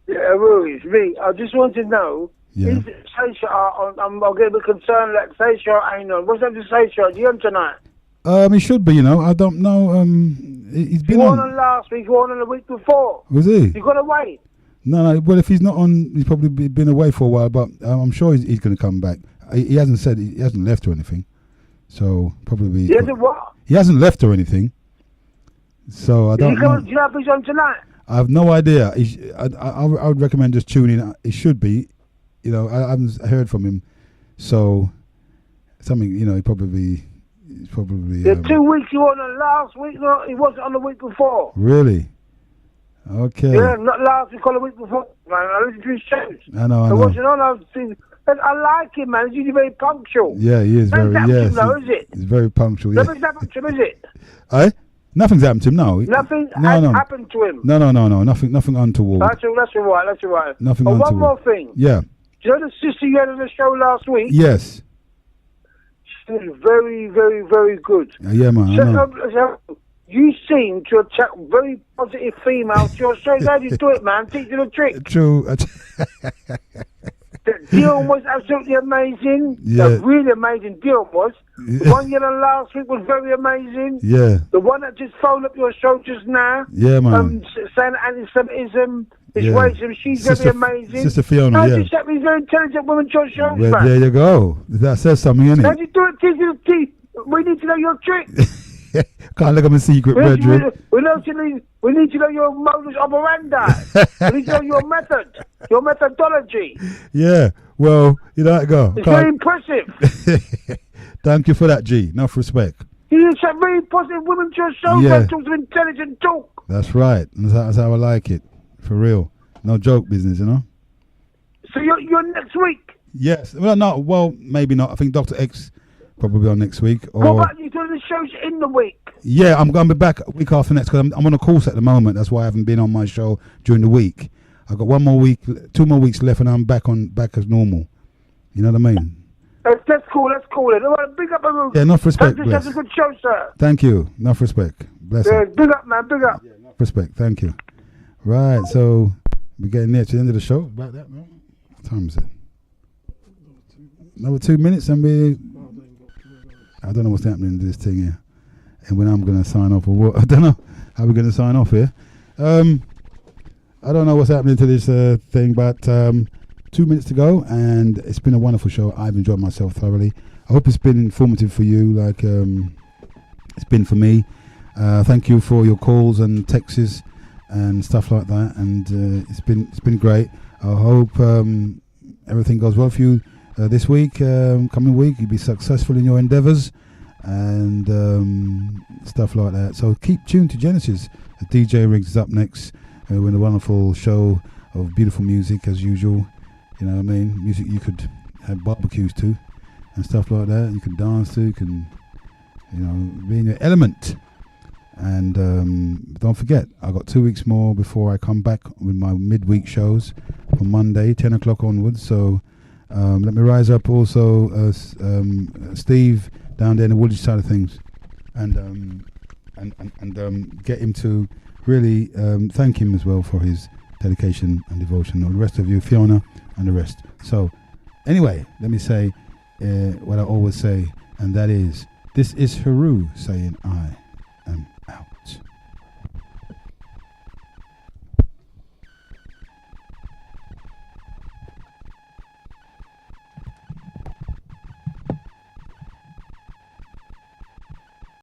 Yeah, Heru, it's me. I just want to know, is Sasha I'm getting a bit concerned that Sasha ain't on. What's up to Sasha? Is he on tonight?
He should be, I don't know. He's been on
last week, he won on the week before.
Was he?
You got to wait.
No, well, if he's not on, he's probably been away for a while, but I'm sure he's going to come back. He hasn't said, he hasn't left or anything. So, probably...
He hasn't what?
He hasn't left or anything. So, I don't know.
Do you know if he's on tonight?
I have no idea. I would recommend just tuning in. He should be. I haven't heard from him. So, something, he probably...
The 2 weeks he won on last week, no, he wasn't on the week before.
Really? Okay.
Yeah, not last week, on the week before, man. I listened to his shows.
I know.
I wasn't on, I like him, man. He's usually very punctual.
Yeah, he is very,
is it?
He's very punctual, yeah.
Nothing's happened to him, is it?
Nothing's happened to him, no.
Nothing happened to him?
No. Nothing untoward.
That's all right.
Nothing
untoward.
One
more thing.
Yeah.
Do you know the sister you had on the show last week?
Yes.
She was very, very, very good.
Yeah, man.
So, you seem to attract very positive females to your shows. How do you do it, man? Teach you the trick.
True.
Dion was absolutely amazing.
Yeah.
Really amazing Dion was. The one you had on last week was very amazing.
Yeah.
The one that just phoned up your show just now.
Yeah, man.
Saying anti-Semitism, racism, she's very amazing.
Sister Fiona,
yeah. She's a very intelligent woman to your shows, man.
There you go. That says something, innit?
How do you do it? Teach you the teeth. We need to know your trick.
Can't look at my secret, brethren.
We need to know your modus operandi. We need to know your method, your methodology.
Yeah, well, you know how to go.
It's very impressive.
Thank you for that, G. Enough respect.
You said really positive women to your show.
Yeah.
Talk some intelligent talk.
That's right. That's how I like it. For real. No joke business, you know?
So you're next week?
Yes. Well, no. Well, maybe not. I think Dr. X probably on next week. Or
What about you doing the shows in the week?
yeah, I'm going to be back a week after next because I'm on a course at the moment. That's why I haven't been on my show during the week. I've got 1 more week, 2 more weeks left, and I'm back as normal. You know what I mean?
That's cool. Then. All right, big up, Heru.
Yeah, enough respect.
That's a good show, sir.
Thank you. Enough respect. Bless you.
Yeah, big up, man. Big up.
Yeah, enough respect. Thank you. Right, so we're getting near to the end of the show. About that, man. What time is it? Another 2 minutes, and I don't know what's happening to this thing here, and when I'm going to sign off or what. I don't know how we're going to sign off here. I don't know what's happening to this thing, but 2 minutes to go, and it's been a wonderful show. I've enjoyed myself thoroughly. I hope it's been informative for you, like it's been for me. Thank you for your calls and texts and stuff like that, and it's been great. I hope everything goes well for you this week, coming week. You'll be successful in your endeavours and stuff like that. So keep tuned to Genesis. DJ Riggs is up next with a wonderful show of beautiful music as usual. You know what I mean? Music you could have barbecues to and stuff like that. You can dance to, you can, be in your element. And don't forget, I've got 2 weeks more before I come back with my midweek shows from Monday, 10 o'clock onwards. So let me rise up also Steve down there in the Woolwich side of things and get him to really thank him as well for his dedication and devotion. And the rest of you, Fiona and the rest. So anyway, let me say what I always say, and that is, this is Heru saying I am